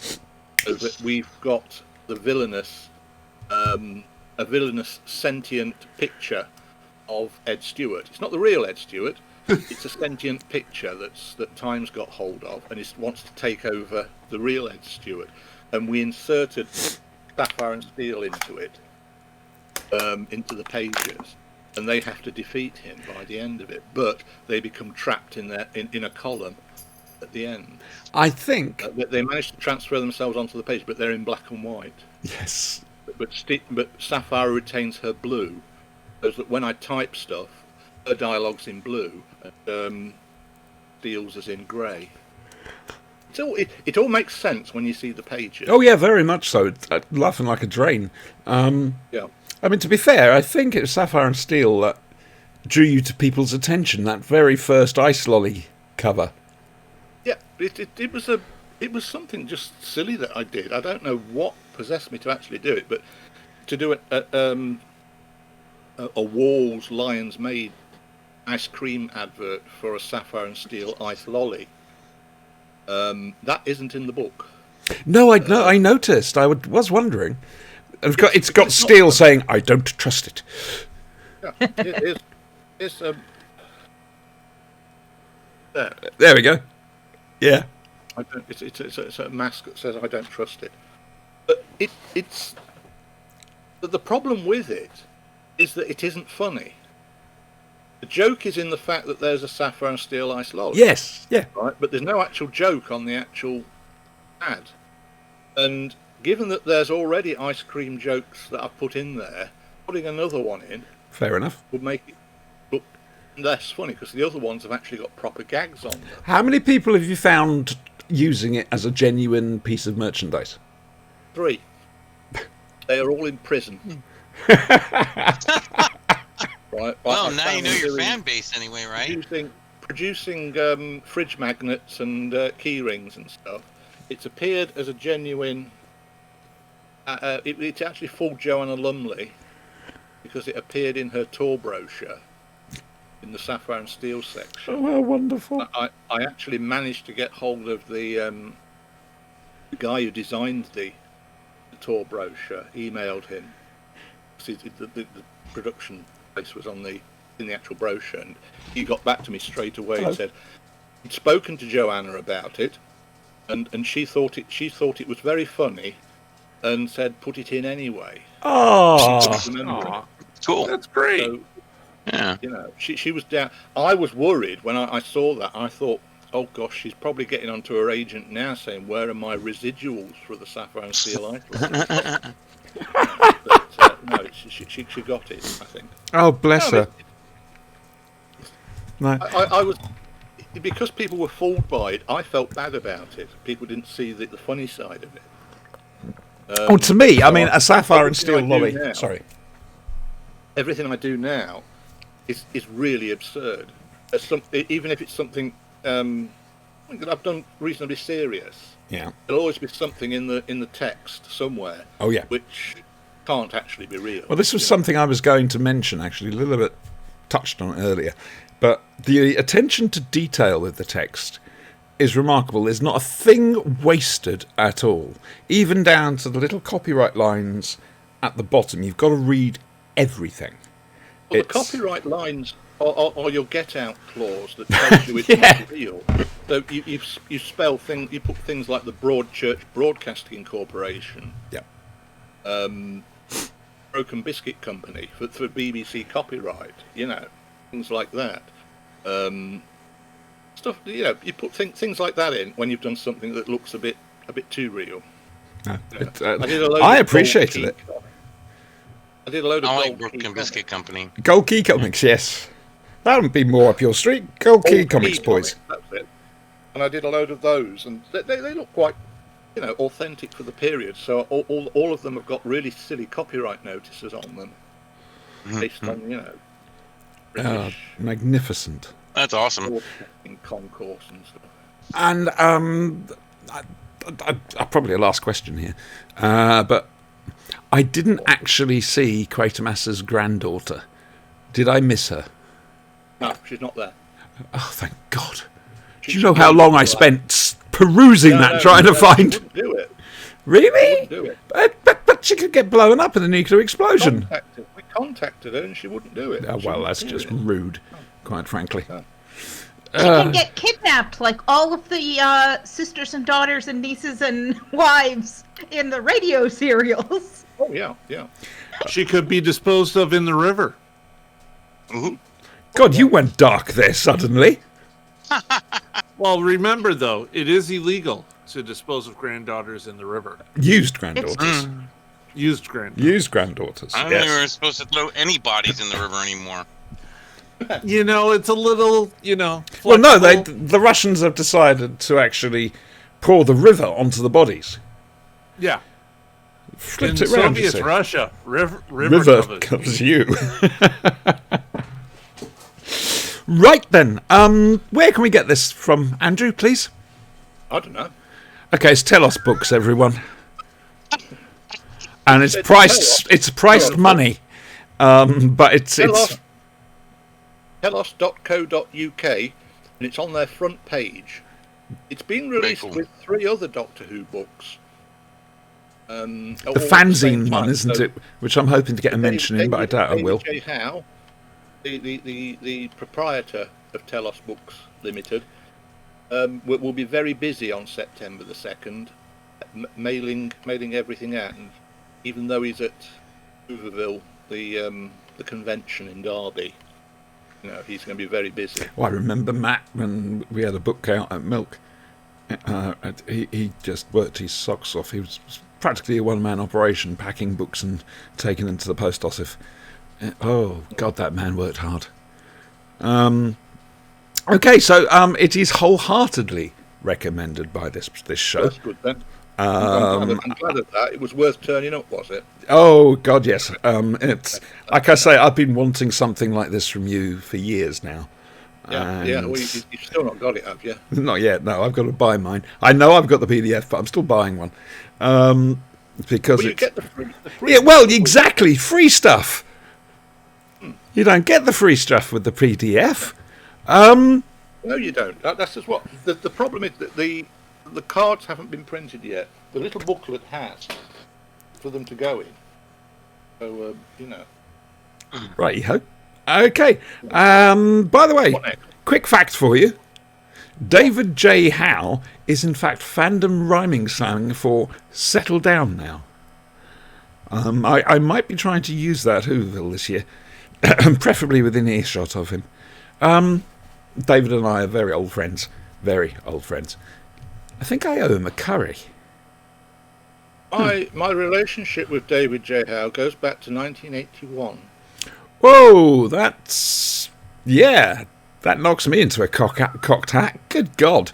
So that we've got the villainous, a villainous sentient picture of Ed Stewart. It's not the real Ed Stewart. It's a sentient picture that Times got hold of, and it wants to take over the real Ed Stewart. And we inserted Sapphire and Steel into it, into the pages, and they have to defeat him by the end of it. But they become trapped in a column at the end. I think... They manage to transfer themselves onto the page, but they're in black and white. Yes. But Sapphire retains her blue, so that when I type stuff, her dialogue's in blue, and Steel's is in grey. So it all makes sense when you see the pages. Oh, yeah, very much so. Laughing like a drain. Yeah. I mean, to be fair, I think it was Sapphire and Steel that drew you to people's attention, that very first Ice Lolly cover. Yeah, it was something just silly that I did. I don't know what possessed me to actually do it, but to do a Walls Lions Made ice cream advert for a Sapphire and Steel Ice Lolly. That isn't in the book. No, I noticed. I was wondering. It's got Steel saying, "I don't trust it." Yeah, it is. It's there. There we go. Yeah. It's a mask that says, "I don't trust it." But the problem with it is that it isn't funny. The joke is in the fact that there's a Sapphire and Steel Ice Lolly. Yes. Yeah. Right, but there's no actual joke on the actual ad. And given that there's already ice cream jokes that I've put in there, putting another one in Fair enough. would make it look less funny, because the other ones have actually got proper gags on them. How many people have you found using it as a genuine piece of merchandise? 3. They are all in prison. Right. Well, I now you found know them your doing- fan base anyway, right? producing fridge magnets and key rings and stuff. It's appeared as a genuine. It's actually fooled Joanna Lumley, because it appeared in her tour brochure in the Sapphire and Steel section. Oh, well, wonderful. I actually managed to get hold of the guy who designed the tour brochure. Emailed him. The production place was in the actual brochure, and he got back to me straight away. Hello. And said he'd spoken to Joanna about it, and she thought it was very funny, and said put it in anyway. Oh. Aw, Cool. that's great. So, Yeah. you know, she was down. I was worried when I saw that. I thought, oh gosh, she's probably getting onto her agent now, saying, where are my residuals for the Sapphire and Steel Ice? But no, she got it, I think. Oh, bless No, I her. No. I was, because people were fooled by it, I felt bad about it. People didn't see the funny side of it. Oh, to me, I mean, so a Sapphire and everything Steel I do lolly. now- Sorry. Everything I do now is really absurd. Even if it's something that I've done reasonably serious, Yeah. there'll always be something in the text somewhere Oh, yeah. which can't actually be real. Well, this was something I was going to mention, actually, a little bit touched on it earlier. But the attention to detail with the text is remarkable. There's not a thing wasted at all, even down to the little copyright lines at the bottom. You've got to read everything. Well, the It's- copyright lines are your get-out clause that tells you it's Yeah. not real. So you spell things, you put things like the Broadchurch Broadcasting Corporation, Yeah. Broken Biscuit Company for BBC copyright, you know, things like that. Stuff, you know, you put things like that in when you've done something that looks a bit too real. No, I did a load I of appreciated Gold it. Key- I did a load of I like Gold Key Broken Biscuit Company. Gold Key Comics, yes. That'll be more up your street. Go Key Comics, boys. That's it. And I did a load of those, and they look quite, authentic for the period. So all of them have got really silly copyright notices on them, based on British Magnificent. That's awesome. in concourse and stuff. And I probably a last question here, but I didn't actually see Quatermass's granddaughter. Did I miss her? No, she's not there. Oh, thank God. Do you know how long I spent perusing that, trying to find... She wouldn't do it. Really? Do it. But she could get blown up in a nuclear explosion. We contacted her and she wouldn't do it. Oh, She well, wouldn't that's do just it. rude, quite frankly. She can get kidnapped like all of the sisters and daughters and nieces and wives in the radio serials. Oh yeah, yeah. She could be disposed of in the river. Ooh. God, you went dark there suddenly. Well, remember, though, it is illegal to dispose of granddaughters in the river. Used granddaughters. Used granddaughters. Used granddaughters. I don't think we Yes. were supposed to throw any bodies in the river anymore. It's a little, Well, no, flexible. the Russians have decided to actually pour the river onto the bodies. Yeah. Flipped In it round, you Soviet see. Russia, river River covers covers you. Right then, where can we get this from, Andrew, please? I don't know. Okay, it's Telos Books, everyone, and it's priced. It's priced money, but it's Telos.co.uk, and it's on their front page. It's been released cool. with 3 other Doctor Who books. the all at the same fanzine one, time. isn't So it? Which I'm hoping to get a mention in, but I doubt I will. David J. Howe, the proprietor of Telos Books Limited, will be very busy on September the 2nd, mailing everything out. And even though he's at Hooverville, the convention in Derby, he's going to be very busy. Well, I remember Matt when we had a book out at Milk. He just worked his socks off. He was practically a one-man operation, packing books and taking them to the post office. Oh God, that man worked hard. Okay, so it is wholeheartedly recommended by this show. That's good then. I'm glad of that. It was worth turning up, was it? Oh God, yes. It's like I say, I've been wanting something like this from you for years now. Yeah, yeah. Well, you've still not got it, have you? Not yet. No, I've got to buy mine. I know I've got the PDF, but I'm still buying one because Well, you it's get the free yeah. Well, exactly, free stuff. You don't get the free stuff with the PDF. No, you don't. That's just what the problem is. That the cards haven't been printed yet. The little booklet has for them to go in. So Righty-ho. Okay. By the way, What next? quick fact for you. David J. Howe is in fact fandom rhyming slang for settle down now. I might be trying to use that Whoville this year, preferably within earshot of him. David and I are very old friends. Very old friends. I think I owe him a curry. My relationship with David J. Howe goes back to 1981. Whoa, that's... Yeah, that knocks me into a cocked hat. Good God.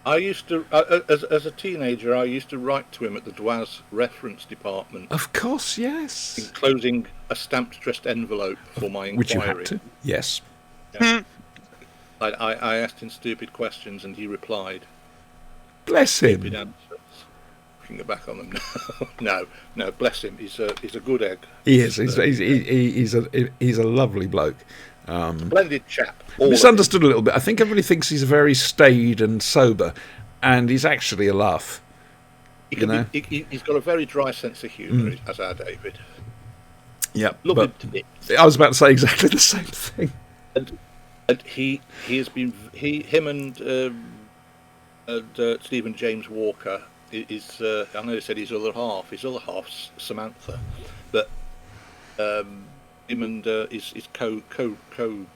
I used to, as a teenager, I used to write to him at the Dwaz reference department, Of course, yes. enclosing a stamped addressed envelope for my inquiry. Which you had to. Yes. I asked him stupid questions and he replied. Bless Stupid him. answers. Looking back on them now. No, bless him. He's a good egg. He is. He's a lovely bloke. Splendid chap. All of Misunderstood a little bit. I think everybody thinks he's very staid and sober, and he's actually a laugh. him. you know. He's got a very dry sense of humour, as our David. Yep. Love but him to bits. I was about to say exactly the same thing. And he has been him and Stephen James Walker is I know he said his other half's Samantha, but him and his co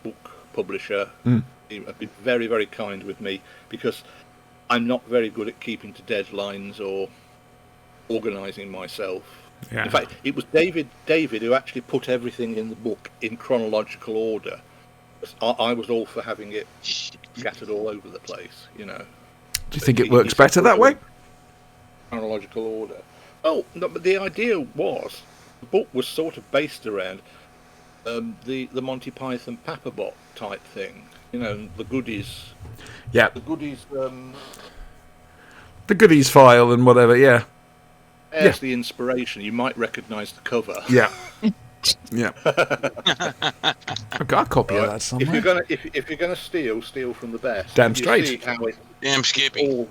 book publisher have been very, very kind with me, because I'm not very good at keeping to deadlines or organising myself. Yeah. In fact, it was David who actually put everything in the book in chronological order. I was all for having it scattered all over the place, you know. Do you think it works better that way? Chronological order. Oh, no, but the idea was, the book was sort of based around the Monty Python Papabot type thing, you know, the goodies. Yeah. The goodies. The goodies file and whatever. Yeah. There's the inspiration. You might recognise the cover. Yeah. Yeah. I've got a copy of that somewhere. If you're gonna steal from the best. Damn You straight. see how it Damn Skippy. all,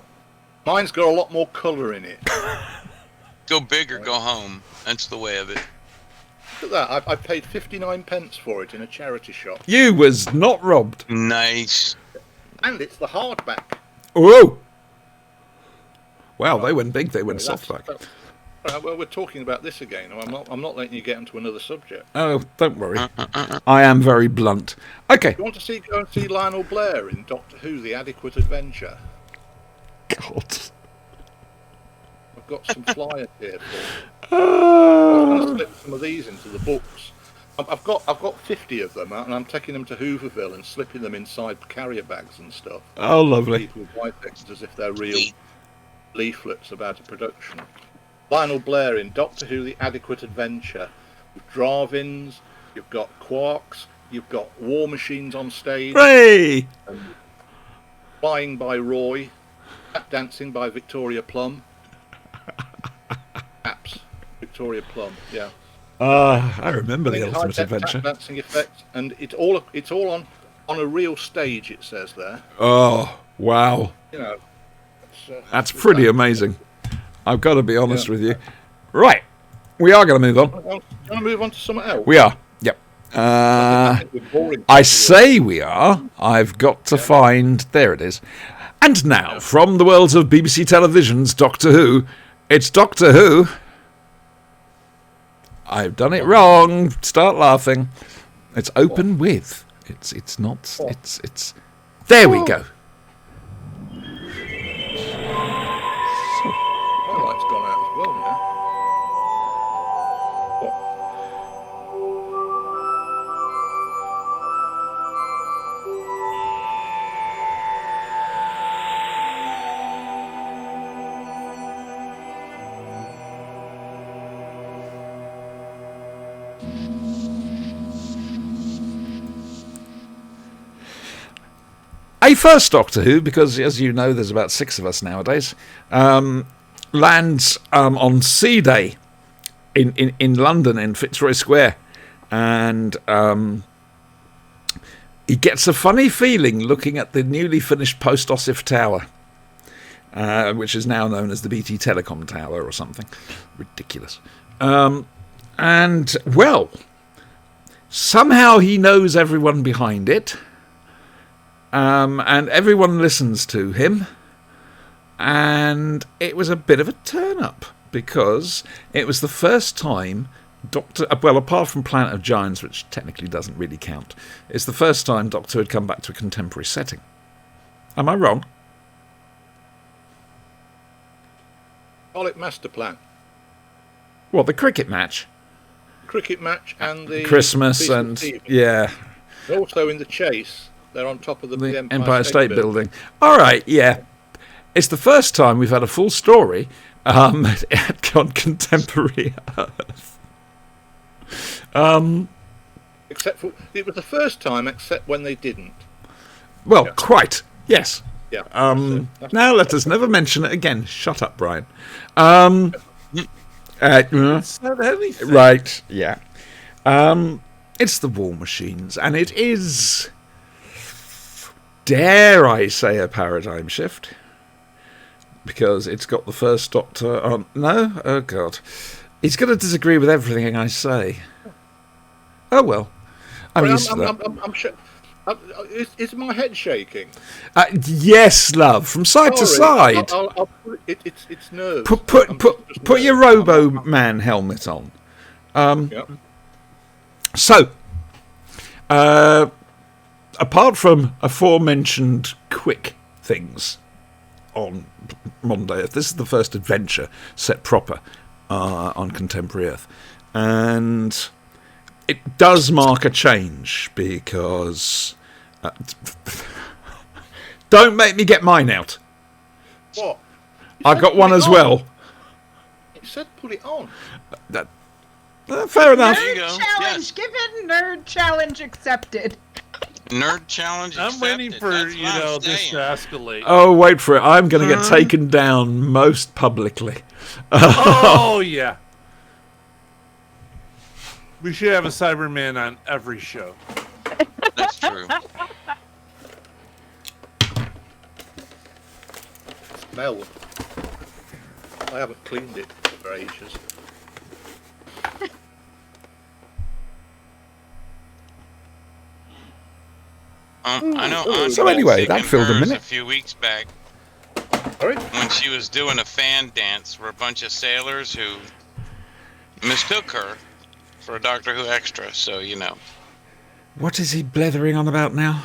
mine's got a lot more colour in it. Go big or go home. That's the way of it. Look at that. I paid 59 pence for it in a charity shop, You was not robbed. Nice. and it's the hardback. Whoa. Wow, they went big. They went That's- softback. well, we're talking about this again. I'm not letting you get into another subject. Oh, don't worry. I am very blunt. Okay. You want to go and see Lionel Blair in Doctor Who: The Adequate Adventure? God. I've got some flyers here for you. I'm going to slip some of these into the books. I've got 50 of them, and I'm taking them to Hooverville and slipping them inside carrier bags and stuff. Oh, lovely. People with white texts as if they're real leaflets about a production. Lionel Blair in Doctor Who: The Adequate Adventure. With Dravins, you've got Quarks, you've got War Machines on stage, Hooray! Flying by Roy, Tap Dancing by Victoria Plum. Apps, Victoria Plum, yeah. I remember the Ultimate High-tech Adventure. Tap dancing effects, and it's all on a real stage. It says there, Oh, wow. you know. That's pretty amazing. I've got to be honest with you. Right. We are going to move on. Do you want to move on to something else? We are. Yep. I say we are. I've got to find... There it is. And now, from the worlds of BBC Television's Doctor Who, it's Doctor Who. I've done it wrong. Start laughing. It's open with. It's not... It's... There we go. My light's gone out as well now. A first Doctor Who, because as you know, there's about 6 of us nowadays, lands on C Day in London, in Fitzroy Square, and he gets a funny feeling looking at the newly finished Post Ossif Tower, which is now known as the BT Telecom Tower or something ridiculous. And well, somehow he knows everyone behind it. And everyone listens to him, and it was a bit of a turn-up, because it was the first time well, apart from Planet of Giants, which technically doesn't really count, it's the first time Doctor Who had come back to a contemporary setting. Am I wrong? Pollock Master Plan. What, the cricket match? Cricket match and the Christmas Christmas and... evening. Yeah. Also in the chase, they're on top of the Empire State Building. All right, yeah. It's the first time we've had a full story on contemporary Earth. Except for it was the first time, except when they didn't. Well, quite. Yes. Yeah. Now let us never mention it again. Shut up, Brian. Said anything. Right. Yeah. It's the War Machines, and it is, dare I say, a paradigm shift, because it's got the first Doctor on. No? Oh, God. He's going to disagree with everything I say. Oh, well. I'm used to that. I'm sure. Is my head shaking? Yes, love, from side to Sorry, side. I'll put it's nerves. Put your Robo Man helmet on. Yep. So, apart from aforementioned quick things on modern day Earth, this is the first adventure set proper on contemporary Earth. And it does mark a change, because Don't make me get mine out. What? I've got one as well. It said put it on. Fair enough. There you Nerd go. challenge Yes. given. Nerd challenge accepted. Nerd challenge. I'm waiting accepted. for That's what I'm this to saying. escalate. Oh, wait for it. I'm going to get taken down most publicly. Oh yeah. We should have a Cyberman on every show. That's true. Smell. I haven't cleaned it for ages. I know. So Andre anyway, was that taking filled a hers minute. A few weeks back, Sorry? when she was doing a fan dance for a bunch of sailors who mistook her for a Doctor Who extra. So you know. What is he blethering on about now?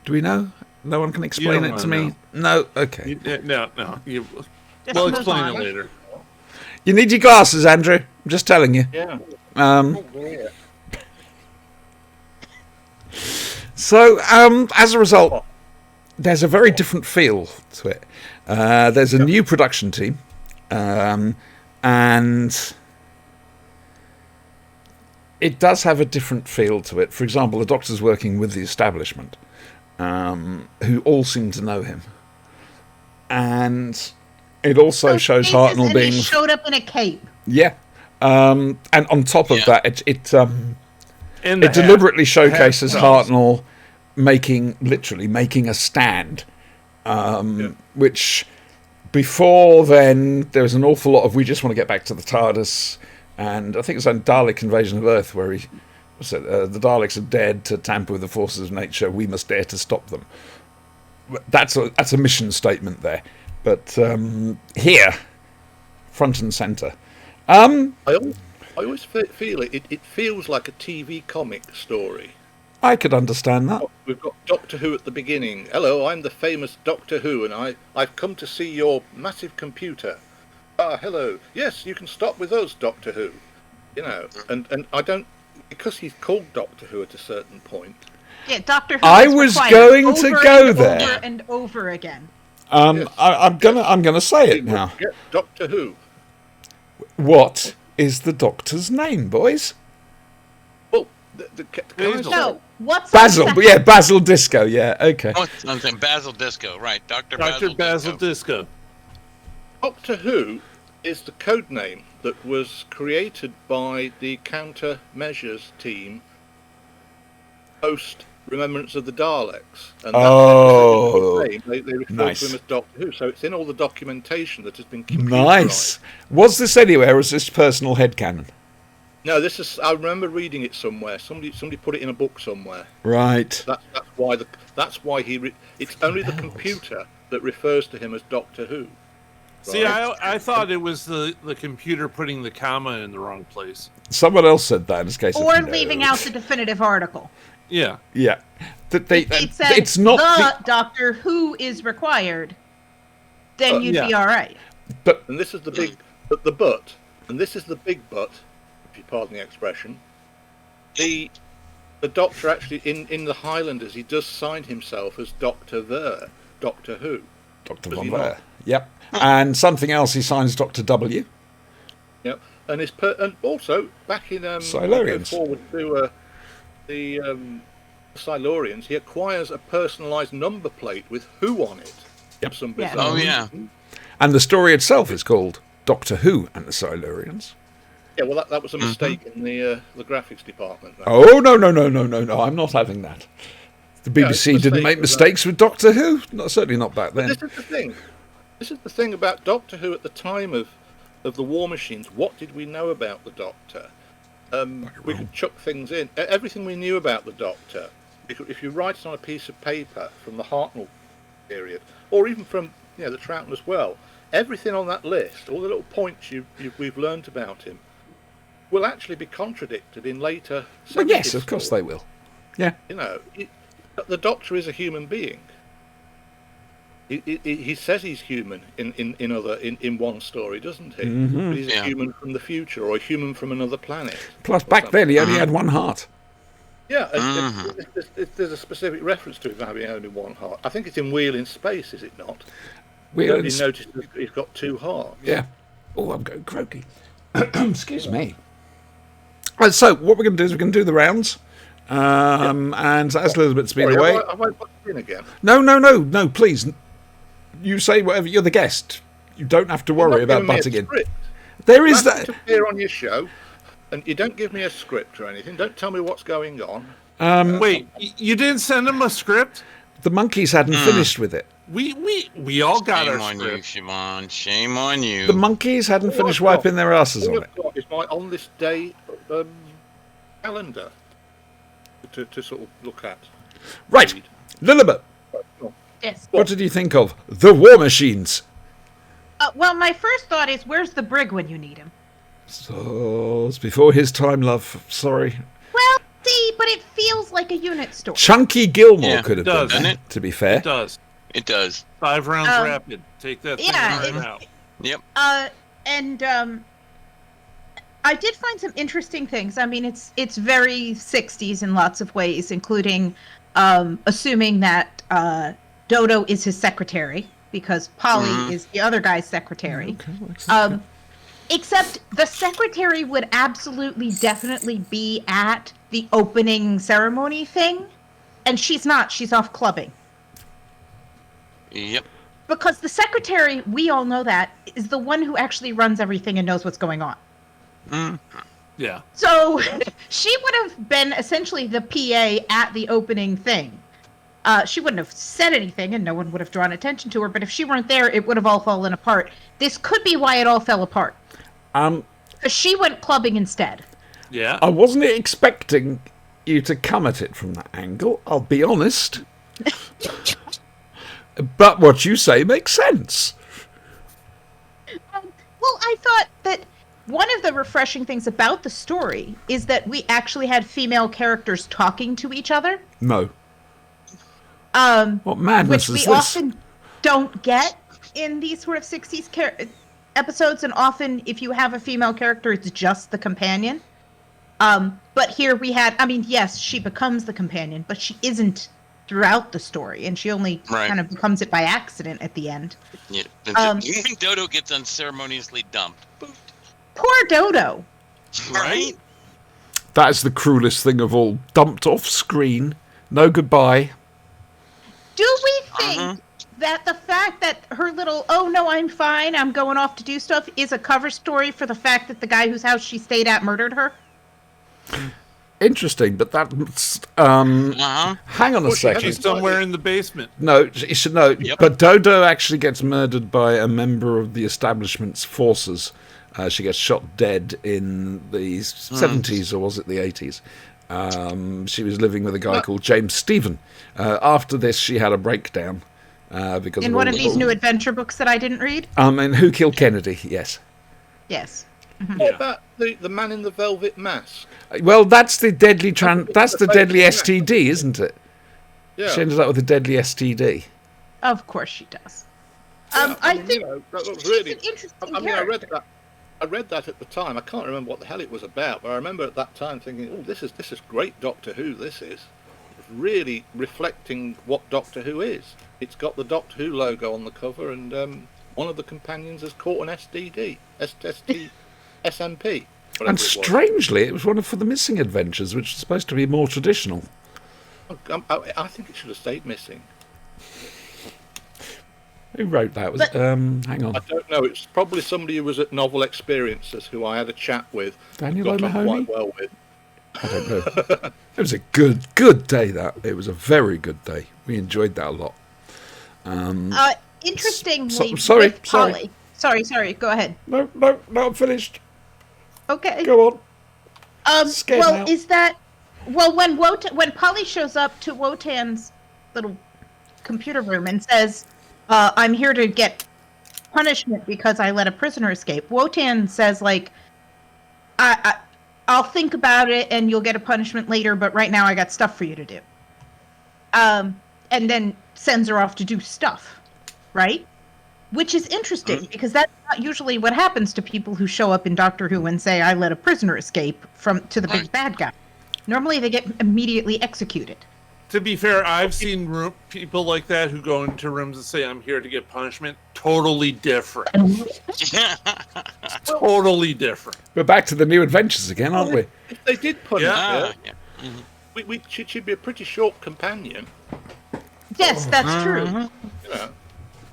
Do we know? No one can explain don't it to wanna me? No? Okay. No. Just We'll move explain on. it later. You need your glasses, Andrew. I'm just telling you. Yeah. Yeah. So, as a result, there's a very different feel to it. There's a new production team, and it does have a different feel to it. For example, the Doctor's working with the establishment, who all seem to know him. And it also shows Faces, Hartnell and being... he showed up in a cape. Yeah. And on top of Yeah. that, it And the hat. deliberately showcases The hat. Hartnell making a stand, which before then there was an awful lot of we just want to get back to the TARDIS, and I think it was on Dalek Invasion of Earth where he said the Daleks are dared to tamper with the forces of nature, we must dare to stop them. That's a mission statement there, but here, front and centre. I always feel it. It feels like a TV comic story. I could understand that. We've got Doctor Who at the beginning. Hello, I'm the famous Doctor Who, and I've come to see your massive computer. Ah, hello. Yes, you can stop with us, Doctor Who. You know, and I don't, because he's called Doctor Who at a certain point. Yeah, Doctor Who. I is was required going to over go and there. over and over again. Yes. I'm gonna say it now. Yeah, Doctor Who. What is the Doctor's name, boys? Well, the guys. No, what's Basil. on But yeah, Basil Disco. Yeah, okay. I'm saying Basil Disco, right? Dr. Dr. Basil Disco. Disco. Doctor Who is the code name that was created by the countermeasures team post Remembrance of the Daleks. And Oh, that's they refer nice. to him as Doctor Who, so it's in all the documentation that has been computerized. Nice. Was this anywhere, or is this personal headcanon? No, this is. I remember reading it somewhere. Somebody put it in a book somewhere. Right. That's why it's only the computer that refers to him as Doctor Who. See, Right. I thought it was the computer putting the comma in the wrong place. Someone else said that in this case. Or leaving out the definitive article. Yeah. Yeah. If it said it's not. the Doctor Who is required, then you'd be yeah. all right. And this is the big, the but, and this is the big but, if you pardon the expression. The Doctor actually in the Highlanders, he does sign himself as Doctor Doctor Who. Dr. Was Von he Leer. not? Yep. And something else, he signs Dr. W. Yep. And and also back in Silurians. go forward to the Silurians, he acquires a personalised number plate with Who on it. Yep. For some Yeah. bizarre Oh, yeah. reason. And the story itself is called Doctor Who and the Silurians. Yeah, well, that was a mistake in the graphics department. That. Oh, no. I'm not having that. The Yeah, BBC it's a didn't mistake make with mistakes with Doctor Who. Certainly not back then. This is the thing. This is the thing about Doctor Who at the time of the War Machines. What did we know about the Doctor? We could chuck things in. Everything we knew about the Doctor, if you write it on a piece of paper from the Hartnell period, or even from the Troughton as well, everything on that list, all the little points we've learnt about him, will actually be contradicted in later. Well, yes, 70s of course stories. they will. Yeah. The Doctor is a human being. He says he's human in one story, doesn't he? Mm-hmm. But he's a Yeah. human from the future or a human from another planet. Plus, or back then, he only something. had one heart. Yeah, there's a specific reference to him having only one heart. I think it's in Wheel in Space, is it not? You notice he's got two hearts. Yeah. Oh, I'm going croaky. Excuse me. Right, so what we're going to do is we're going to do the rounds. And as Elizabeth's been away... Have I put it in again? No, please. You say whatever. You're the guest. You don't have to worry about butting in. There is that... to appear on your show, and you don't give me a script or anything. Don't tell me what's going on. Wait, you didn't send him a script? The monkeys hadn't finished with it. We all got our Shame on you, script. Siobhan. Shame on you. The monkeys hadn't finished wiping their asses on it. It's my on this day calendar to sort of look at. Right. Lilibet, Yes. what did you think of The War Machines? Well, my first thought is, where's the brig when you need him? So, it's before his time, love. Sorry. Well, see, but it feels like a unit story. Chunky Gilmore Yeah, could have does, done doesn't it, to be fair. It does. It does. 5 rounds rapid. Take that thing yeah, right out. Yep. And I did find some interesting things. I mean, it's very 60s in lots of ways, including assuming that Dodo is his secretary, because Polly is the other guy's secretary. Okay. Except the secretary would absolutely, definitely be at the opening ceremony thing, and she's not. She's off clubbing. Yep. Because the secretary, we all know that, is the one who actually runs everything and knows what's going on. Yeah. So she would have been essentially the PA at the opening thing. She wouldn't have said anything and no one would have drawn attention to her, but if she weren't there, it would have all fallen apart. This could be why it all fell apart. Because she went clubbing instead. Yeah. I wasn't expecting you to come at it from that angle, I'll be honest. But what you say makes sense. Well, I thought that one of the refreshing things about the story is that we actually had female characters talking to each other. No. What Which madness we is this? often don't get in these sort of 60s episodes, and often if you have a female character, it's just the companion. But here we had, I mean, yes, she becomes the companion, but she isn't throughout the story, and she only kind of becomes it by accident at the end. Yeah. Even Dodo gets unceremoniously dumped. Poor Dodo. Right? That is the cruelest thing of all. Dumped off screen. No goodbye. Do we think that the fact that her little, oh no, I'm fine, I'm going off to do stuff, is a cover story for the fact that the guy whose house she stayed at murdered her? Interesting, but that's hang on a second. She's somewhere in the basement. No, you should know. Yep. But Dodo actually gets murdered by a member of the establishment's forces. She gets shot dead in the 70s, or was it the 80s? She was living with a guy called James Stephen. After this, she had a breakdown because In one of these new adventure books that I didn't read? and Who Killed Kennedy? Yes. Yes. What about the man in the velvet mask? Well, that's the deadly that's the deadly STD, isn't it? Yeah. She ended up with a deadly STD. Of course she does. Yeah, I mean, think you know, that was she's really an interesting I mean, I read character. that. I read that at the time. I can't remember what the hell it was about, but I remember at that time thinking, "Oh, this is great Doctor Who. This is it's really reflecting what Doctor Who is. It's got the Doctor Who logo on the cover, and one of the companions has caught an STD, SMP. And strangely, it was one for the Missing Adventures, which is supposed to be more traditional. I think it should have stayed missing. Who wrote that? Was it, hang on. I don't know. It's probably somebody who was at Novel Experiences who I had a chat with. Daniel got on O'Mahony? quite well with. I don't know. It was a good day, that. It was a very good day. We enjoyed that a lot. Interestingly, sorry. with Polly. Sorry, go ahead. No, I'm finished. Okay. Go on. Scared well, now. is that when Polly shows up to Wotan's little computer room and says, "I'm here to get punishment because I let a prisoner escape," Wotan says, like, "I'll think about it and you'll get a punishment later, but right now I got stuff for you to do." And then sends her off to do stuff, right? Which is interesting because that's not usually what happens to people who show up in Doctor Who and say, "I let a prisoner escape to the big bad guy." Normally they get immediately executed. To be fair, I've seen people like that who go into rooms and say, "I'm here to get punishment." Totally different. Totally different. We're back to the New Adventures again, aren't we? If they did punish her, Yeah. she'd be a pretty short companion. Yes, that's true. You know,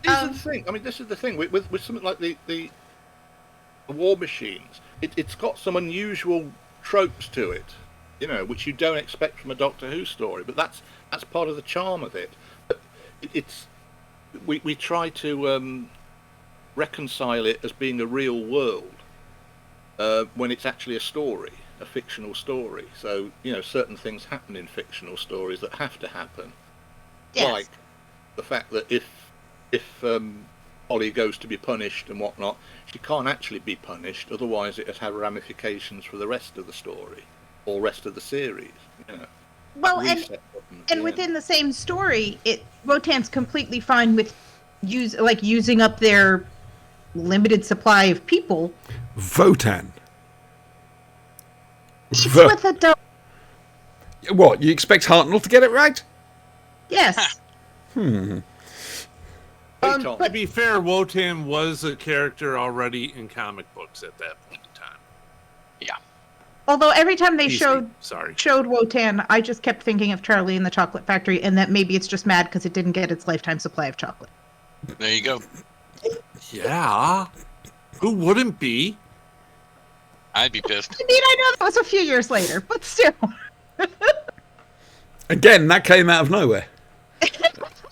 this is the thing. I mean, this is the thing with something like the War Machines. It's got some unusual tropes to it, you know, which you don't expect from a Doctor Who story. But that's part of the charm of it. But we try to reconcile it as being a real world when it's actually a story, a fictional story. So you know, certain things happen in fictional stories that have to happen. Yes. Like the fact that if Polly goes to be punished and whatnot, she can't actually be punished, otherwise it would have ramifications for the rest of the story or rest of the series. You know. Well, Reset buttons, and yeah. within the same story, Wotan's completely fine with using up their limited supply of people. Votan. It's with a double. What, you expect Hartnell to get it right? Yes. Hey, Tom. To be fair, Wotan was a character already in comic books at that point in time. Yeah. Although every time they Sorry. showed Wotan, I just kept thinking of Charlie and the Chocolate Factory, and that maybe it's just mad because it didn't get its lifetime supply of chocolate. There you go. Yeah. Who wouldn't be? I'd be pissed. I mean, I know that was a few years later, but still. Again, that came out of nowhere.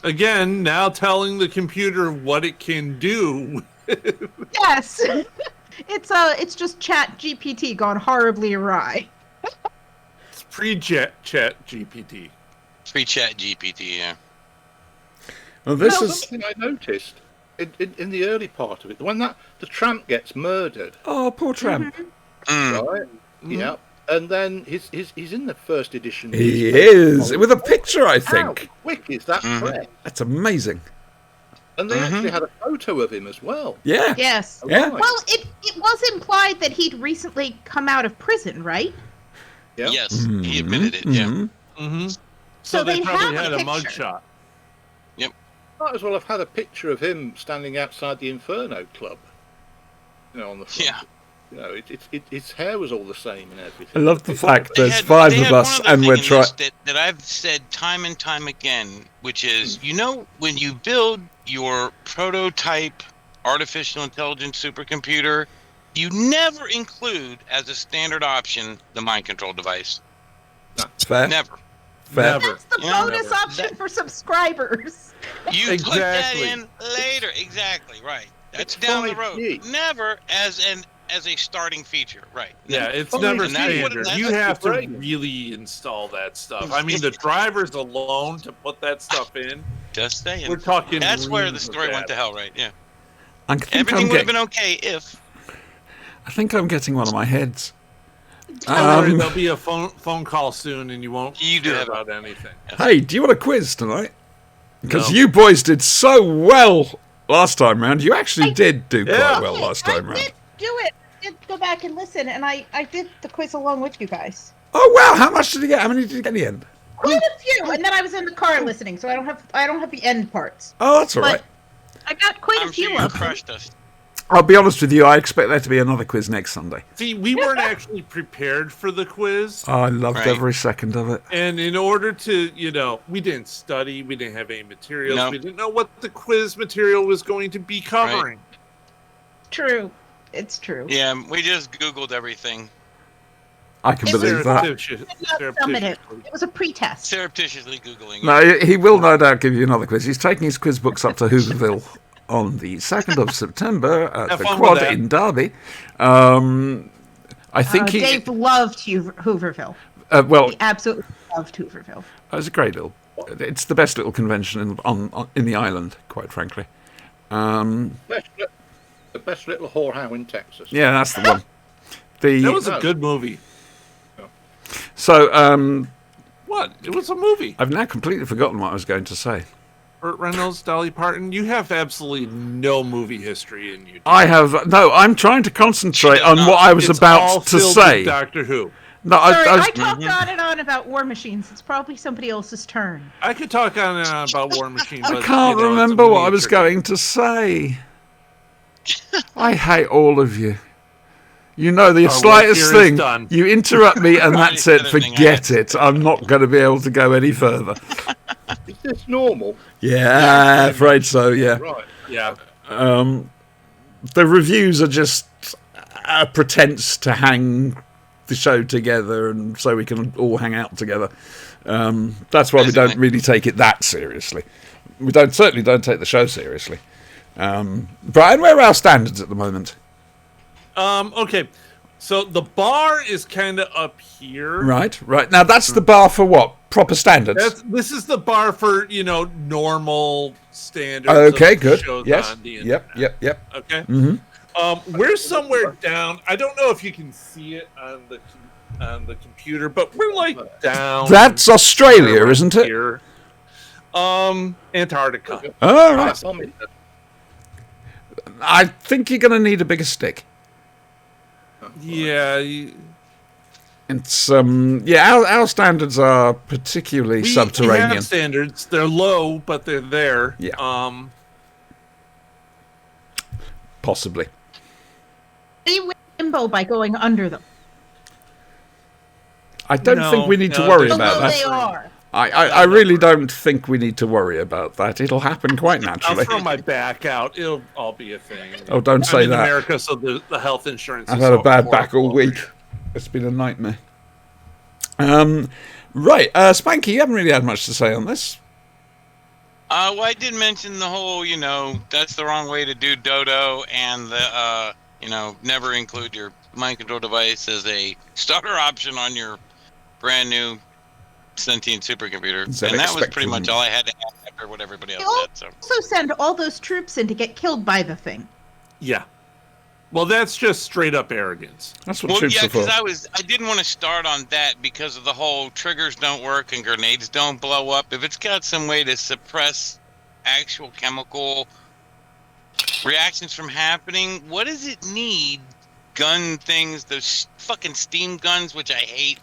Again, now telling the computer what it can do. Yes. It's just Chat GPT gone horribly awry. It's pre-chat GPT. Free chat GPT, yeah. Well, this Now, is... something I noticed in the early part of it, when the tramp gets murdered, Oh, poor tramp. right? Yeah, and then he's in the first edition. He newspaper. is. With a picture, I How think. quick is that press? That's amazing. And they actually had a photo of him as well. Yeah. Yes. Yeah. Right. Well, it was implied that he'd recently come out of prison, right? Yeah. Yes, he admitted it, yeah. Mhm. Mm-hmm. So they they probably have had a a picture. mugshot. Might as well have had a picture of him standing outside the Inferno Club. You know, on the front. Yeah. You know, his hair was all the same and I everything. love the fact They there's had- five they of had us one other and thing we're in trying... this that I've said time and time again, which is, you know, when you build your prototype artificial intelligence supercomputer, you never include as a standard option the mind control device. Fair. Never. Fair. Never. That's the Yeah. bonus Never. option for subscribers. You put Exactly. that in later. Exactly, right. That's down the road. 5G. Never as a starting feature, right. Yeah, it's Oh, never and that's what- standard. that's You what have to brain- really install that stuff. I mean, the drivers alone to put that stuff in. Just saying. We're talking. That's where the reams of story went that. to hell, right? Yeah. I think Everything I'm would have getting... been okay if. I think I'm getting one of my heads. Don't worry, Um, there'll be a phone call soon, and you won't You do care have a- about anything. Hey, do you want a quiz tonight? Because No. you boys did so well last time round. You actually did do Yeah. quite well last time I round. did do it. I did go back and listen, and I did the quiz along with you guys. Oh wow! How much did you get? How many did you get in the end? Quite a few, and then I was in the car listening, so I don't have the end parts. Oh, that's all But right. I got quite I'm a few sure you of them. crushed us. I'll be honest with you. I expect there to be another quiz next Sunday. See, we weren't actually prepared for the quiz, Oh, I loved Right. every second of it. and in order to, we didn't study, we didn't have any materials, No. we didn't know what the quiz material was going to be covering. True, it's true. Yeah, we just Googled everything I can It was believe that. Not summative. It was a pretest. surreptitiously Googling. No, he will no doubt give you another quiz. He's taking his quiz books up to Hooverville on the 2nd of September at Have the fun Quad with that. in Derby. I think he... Dave loved Hooverville. well, He absolutely loved Hooverville. it was a great little... It's the best little convention in the island, quite frankly. The best little whorehound in Texas. Yeah, that's the one. That was No. a good movie. So, What? It was a movie. I've now completely forgotten what I was going to say. Burt Reynolds, Dolly Parton, you have absolutely no movie history in you. I'm trying to concentrate on what I was It's all about to filled say. with Doctor Who. No, Sorry, I was, I talked on and on about War Machines. It's probably somebody else's turn. I could talk on and on about War Machine, but I can't you know, it's a remember what I was miniature. going to say. I hate all of you. You know, the Our work slightest here is thing, done. you interrupt me and that's Said it. everything I Forget had it. I'm not going to be able to go any further. Is this normal? Yeah, I'm afraid so, yeah. Right. Yeah. The reviews are just a pretense to hang the show together and so we can all hang out together. That's why we don't really take it that seriously. We certainly don't take the show seriously. Brian, where are our standards at the moment? Okay. So the bar is kind of up here. Right. Now that's the bar for what? Proper standards. This is the bar for, normal standards. Okay, of good. shows Yes. on the internet. Yep. Okay. Mm-hmm. We're somewhere down. I don't know if you can see it on the computer, but we're like down. That's Australia, isn't it? Here. Antarctica. All right. Tell me that. I think you're going to need a bigger stick. Yeah. It's our standards are particularly We subterranean. have standards. They're low, but they're there. Yeah. Possibly. They win limbo by going under them. I don't No, think we need to no, worry there's about Although that. they are. I really don't think we need to worry about that. It'll happen quite I'll naturally. throw my back out. It'll all be a thing. Oh, don't say I'm in that. America, so the health insurance. I've is had a so bad back all horrible. week. It's been a nightmare. Right, Spanky, you haven't really had much to say on this. Well, I did mention the whole, that's the wrong way to do Dodo, and the, never include your mind control device as a starter option on your brand new sentient supercomputer. ZX And that was pretty Spectrum. much all I had to add after what everybody They else said. So. also send all those troops in to get killed by the thing. Yeah. Well, that's just straight up arrogance. That's what Well, troops yeah, are for. because I didn't want to start on that because of the whole triggers don't work and grenades don't blow up. If it's got some way to suppress actual chemical reactions from happening, what does it need gun things, those fucking steam guns, which I hate,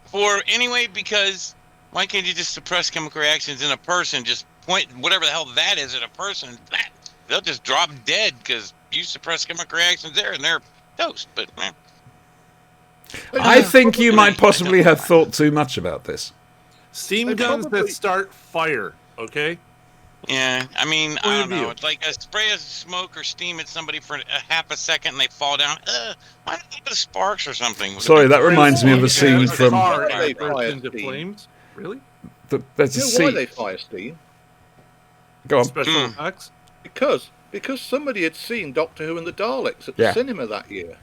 for anyway? Because why can't you just suppress chemical reactions in a person? Just point whatever the hell that is at a person. They'll just drop dead because you suppress chemical reactions there and they're toast. But I think you might I possibly don't- have thought too much about this. Steam They guns probably- that start fire, okay? yeah, I mean, I don't Point of know. view. It's like a spray of smoke or steam at somebody for a half a second and they fall down. Why not give it sparks or something? Sorry, that reminds me of a scene Yeah, from. car Why they that burst fire into steam? flames. Really? There's a You know why scene. they fire steam? Go on. Special Mm. effects? Because somebody had seen Doctor Who and the Daleks at Yeah. the cinema that year.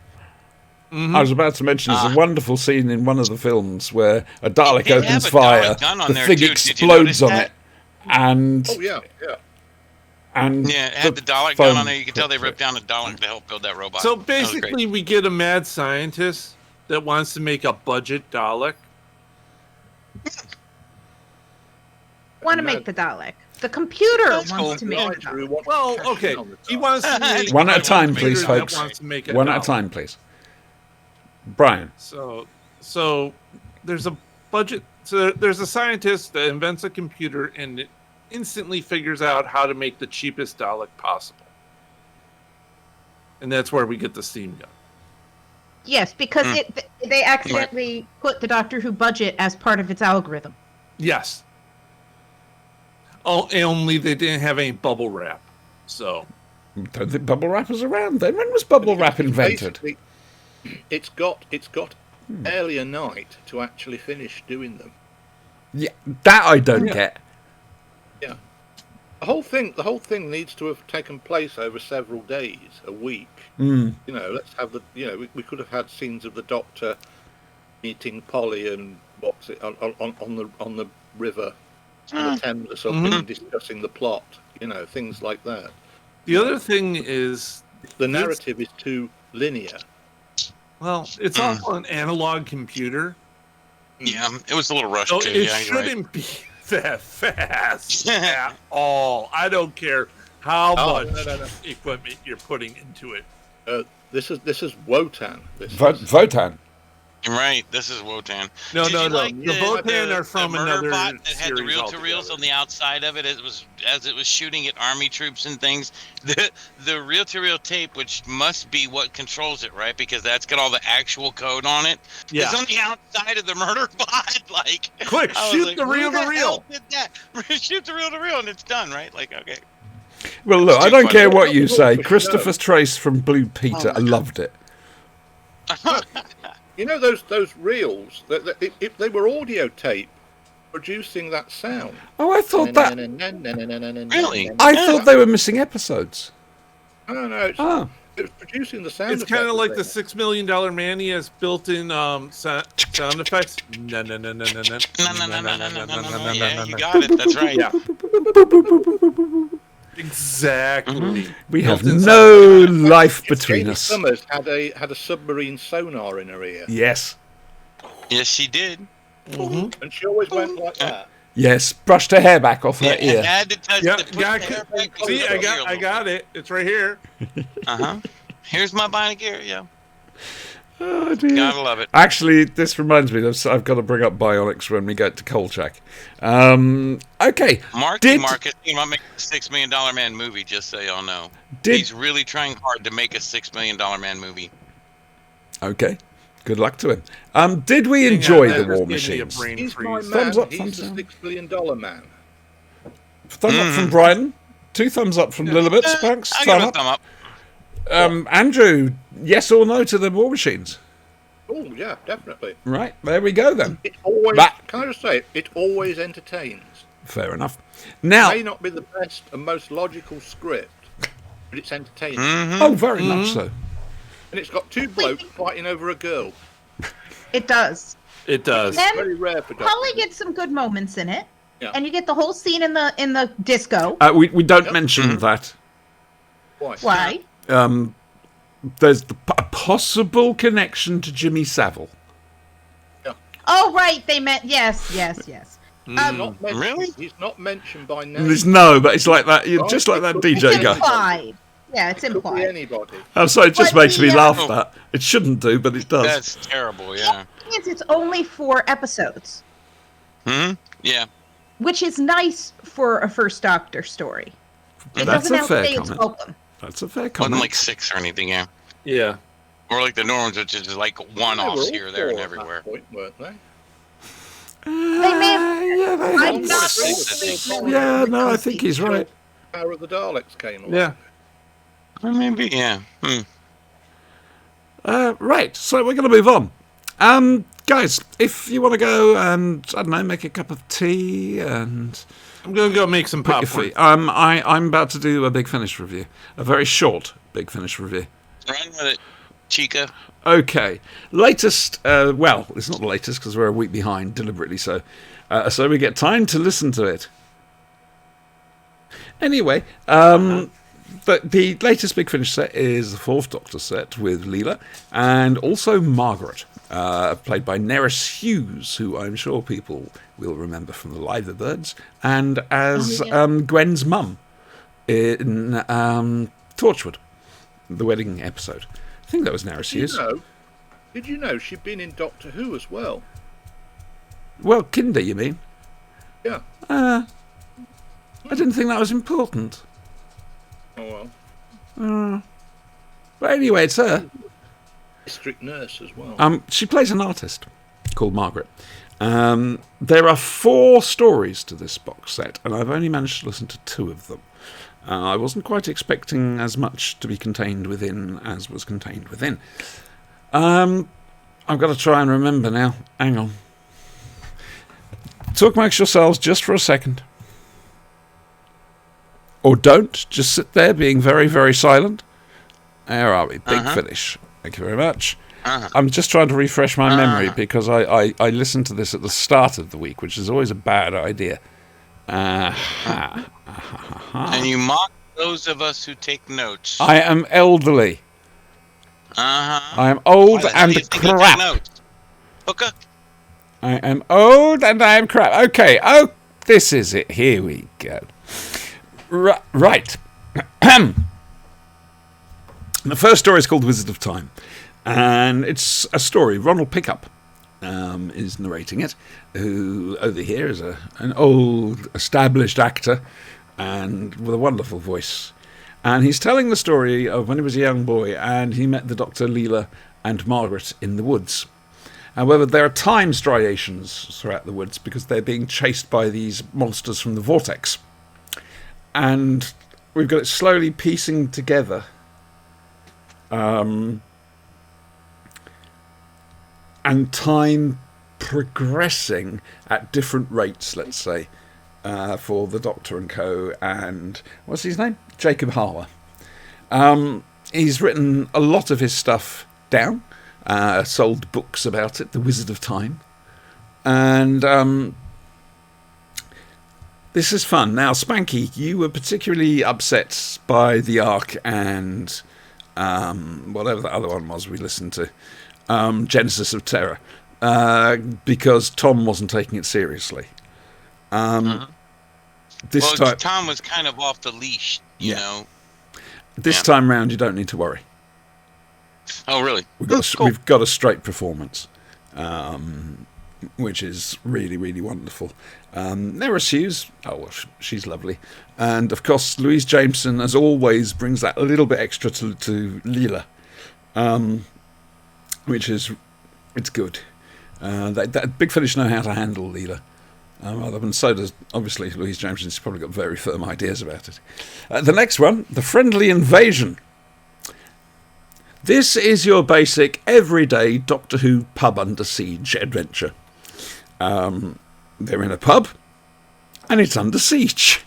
Mhm. I was about to mention there's a wonderful scene in one of the films where a Dalek did have opens a fire, Dalek gun on the there, thing too. Did you explodes notice on that? it, and Oh yeah. Yeah, it had the Dalek foam gun on there. You could tell they clips ripped down the Dalek to help build that robot. So That was great. basically, we get a mad scientist that wants to make a budget Dalek. Want to make the Dalek. The computer That's wants cool. to make the Dalek. Well, okay. He wants to make One at a a time, computer please, that folks. wants to make a One at a Dalek. time, please. Brian. So there's a budget. So there's a scientist that invents a computer and it instantly figures out how to make the cheapest Dalek possible. And that's where we get the steam gun. Yes, because they accidentally put the Doctor Who budget as part of its algorithm. Yes. Oh, only they didn't have any bubble wrap. So Don't think bubble wrap was around then. When was bubble wrap invented? Basically, it's got barely a night to actually finish doing them. Yeah, that I don't get. Yeah. The whole thing needs to have taken place over several days, a week. Mm. Let's have we could have had scenes of the Doctor meeting Polly and on the river, on the Thames or something, and discussing the plot. Things like that. the other thing is, The narrative is too linear. well, it's also an analog computer. Yeah, it was a little rushed So too. it Yeah, you're right. shouldn't be that fast at all. I don't care how Oh, much no. equipment you're putting into it. This is Wotan. This is, Votan. Right, this is Wotan. No, Did no, you no. like The Wotan are from murder another bot that had the series reel-to-reels altogether. on the outside of it as it was shooting at army troops and things. The reel-to-reel tape, which must be what controls it, right? Because that's got all the actual code on it. Yeah. It's on the outside of the murder bot. Like, Quick, I was shoot like, the who reel-to-reel. hell did that? Shoot the reel-to-reel, and it's done, right? Like, okay. Well, look, It's I too don't funny. care what you Oh, say. no. Christopher Trace from Blue Peter, Oh my I loved it. You know those reels? They were audio tape producing that sound. Oh, I thought that. Really? I thought they were missing episodes. No, no. Oh. It was producing the sound. It's kind of effect like the thing. $6 Million Man. He has built-in sound effects. No. No. Yeah, you got it. That's right. Yeah. Exactly. We have Built-in no life between Jane us. Summers had a submarine sonar in her ear, Yes. Yes, she did. and she always went like that. Yes. Brushed her hair back off her Yeah, ear. had to touch Yeah, the push got, the hair back on see, the I got it. It's right here. Here's my binary. Yeah, Oh, dear. gotta love it. Actually, this reminds me, I've got to bring up Bionics when we get to Kolchak. Okay. Marky Mark is thinking about making a $6 Million Man movie. Just so y'all know, he's really trying hard to make a $6 Million Man movie. Okay. Good luck to him. Did we Hang enjoy on, the that War just gave me a Machines? brain He's freeze. my man. Thumbs up, He's thumbs the down. $6 billion man. Thumb up from Brighton. 2 thumbs up from Lilibet. Thanks. I give Thumb a up. thumb up. Andrew, yes or no to the War Machines? Oh yeah, definitely. Right, there we go then. It always. But- Can I just say it always entertains. Fair enough. Now, It may not be the best and most logical script, but it's entertaining. oh, very much so. And it's got two blokes fighting over a girl. It does. It does. And Very rare for Holly Doctor Who. gets some good moments in it, Yeah. and you get the whole scene in the disco. We don't Yep. mention that. Why? Why? There's a possible connection to Jimmy Savile. Oh, right. They meant yes. Not mentioned. Really? He's not mentioned by name. There's no, but it's like that, just like that It's DJ guy. implied. Yeah, it's Could be implied. anybody. I'm sorry, it just But makes me the, laugh. That it shouldn't do, but it does. That's terrible. Yeah. It's only 4 episodes, Yeah. which is nice for a first Doctor story. It That's doesn't a fair outstay its comment. welcome. That's a fair Wasn't comment. like 6 or anything. Yeah. Yeah. Or like the Normans, which is like They were one-offs all here, there, and 4 at that everywhere. point, weren't they? They may have, Yeah, they I'm have. not six. Yeah, no, I think he's right. Power of the Daleks came along. Yeah. Or maybe, yeah. Right, so we're going to move on. Guys, if you want to go and, I don't know, make a cup of tea and I'm going to go make some put your popcorn. feet. I'm about to do a Big Finish review. A very short Big Finish review. Run with it, Chica. Okay, latest, well, it's not the latest because we're a week behind, deliberately so. So we get time to listen to it. Anyway, the latest Big Finish set is the 4th Doctor set with Leela and also Margaret, played by Neris Hughes, who I'm sure people will remember from the Liverbirds, and as Gwen's mum in Torchwood, the wedding episode. I think that was Neris Hughes. Did you know she'd been in Doctor Who as well? Well, Kinder, you mean? Yeah. I didn't think that was important. Oh well. But anyway, it's her. District nurse as well. She plays an artist called Margaret. There are 4 stories to this box set, and I've only managed to listen to 2 of them. I wasn't quite expecting as much to be contained within as was contained within. I've got to try and remember now. Hang on. Talk amongst yourselves just for a second. Or don't. Just sit there being very, very silent. There are we. Big Finish. Thank you very much. I'm just trying to refresh my memory because I listened to this at the start of the week, which is always a bad idea. And you mock those of us who take notes. I am elderly. Uh-huh. I am old How and do you think you take crap. notes? Hooker? I am old and I am crap. Okay, oh, this is it. Here we go. Right. The first story is called Wizard of Time. And it's a story. Ronald Pickup is narrating it, who over here is an old established actor and with a wonderful voice. And he's telling the story of when he was a young boy and he met the Dr. Leela and Margaret in the woods. However, there are time striations throughout the woods because they're being chased by these monsters from the vortex. And we've got it slowly piecing together. And time progressing at different rates, let's say, for the Doctor and Co. And what's his name? Jacob Harwer. He's written a lot of his stuff down, sold books about it, The Wizard of Time. And this is fun. Now, Spanky, you were particularly upset by the Ark and whatever the other one was we listened to, Genesis of Terror, because Tom wasn't taking it seriously. This time, Tom was kind of off the leash, you know. This time round, you don't need to worry. Oh, really? We've got a straight performance, which is really, really wonderful. Neris Hughes, she's lovely. And, of course, Louise Jameson, as always, brings that a little bit extra to Leela, which is, it's good. That Big Finish know how to handle Leela. And so does, obviously, Louise Jameson. She's probably got very firm ideas about it. The next one, The Friendly Invasion. This is your basic, everyday Doctor Who pub under siege adventure. They're in a pub, and it's under siege.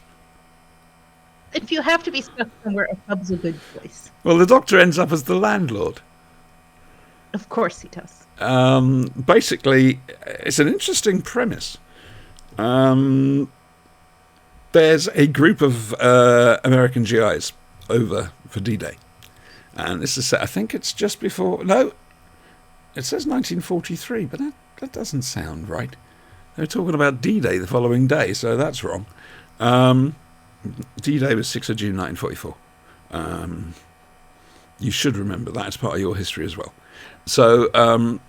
If you have to be stuck somewhere, a pub's a good place. Well, the Doctor ends up as the landlord. Of course he does. Basically, it's an interesting premise. There's a group of American GIs over for D-Day. And this is set, I think it's just before... No, it says 1943, but that doesn't sound right. They're talking about D-Day the following day, so that's wrong. D-Day was 6th of June 1944. You should remember that as part of your history as well. So,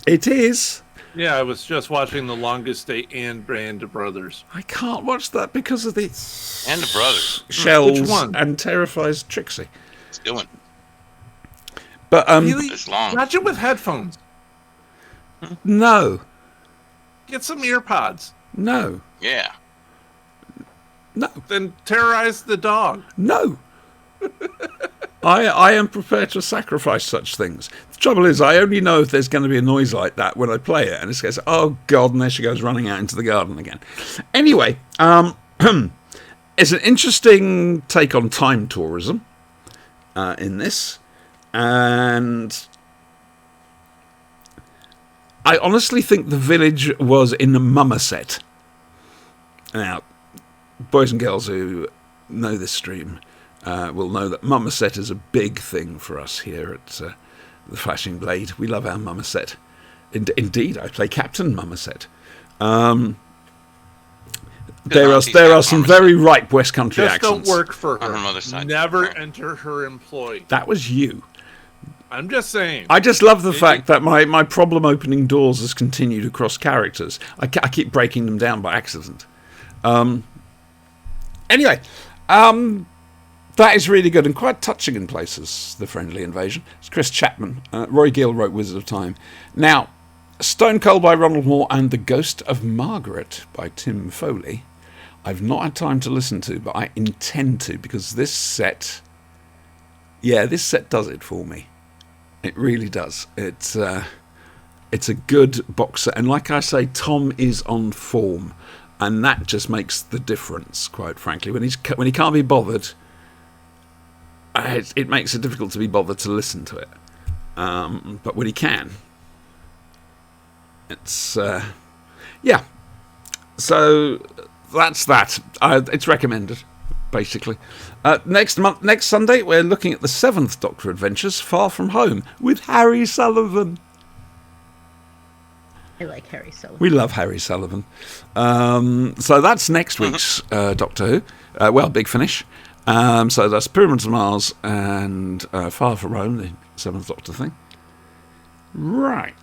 it is... Yeah, I was just watching The Longest Day and Band of Brothers. I can't watch that because of the... And the Brothers. Shells Which one? and terrifies Trixie. It's going. But, Really? It's long. Watch it with headphones. No. Get some ear pods. No. Yeah. No. Then terrorize the dog. No. I am prepared to sacrifice such things. The trouble is, I only know if there's going to be a noise like that when I play it, and it goes, oh God, and there she goes running out into the garden again. Anyway, it's an interesting take on time tourism in this, and I honestly think the village was in the Mummerset. Now, boys and girls who know this stream will know that Mummerset is a big thing for us here at the Flashing Blade. We love our Mummerset. Indeed, I play Captain Mummerset. There are some very ripe West Country Just accents. don't work for On her. her mother's side. Never enter her employ. That was you. I'm just saying. I just love the fact that my problem opening doors has continued across characters. I keep breaking them down by accident. Anyway, that is really good and quite touching in places, The Friendly Invasion. It's Chris Chapman. Roy Gill wrote Wizard of Time. Now, Stone Cold by Ronald Moore and The Ghost of Margaret by Tim Foley. I've not had time to listen to, but I intend to, because this set does it for me. It really does. It's a good box set. And like I say, Tom is on form. And that just makes the difference, quite frankly. When he can't be bothered, it makes it difficult to be bothered to listen to it. But when he can, it's yeah. So that's that. It's recommended, basically. Next Sunday, we're looking at the 7th Doctor Adventures, Far From Home, with Harry Sullivan. I like Harry Sullivan. We love Harry Sullivan. So that's next week's Doctor Who. Big Finish. So that's Pyramids of Mars and Far From Home, the 7th Doctor thing. Right.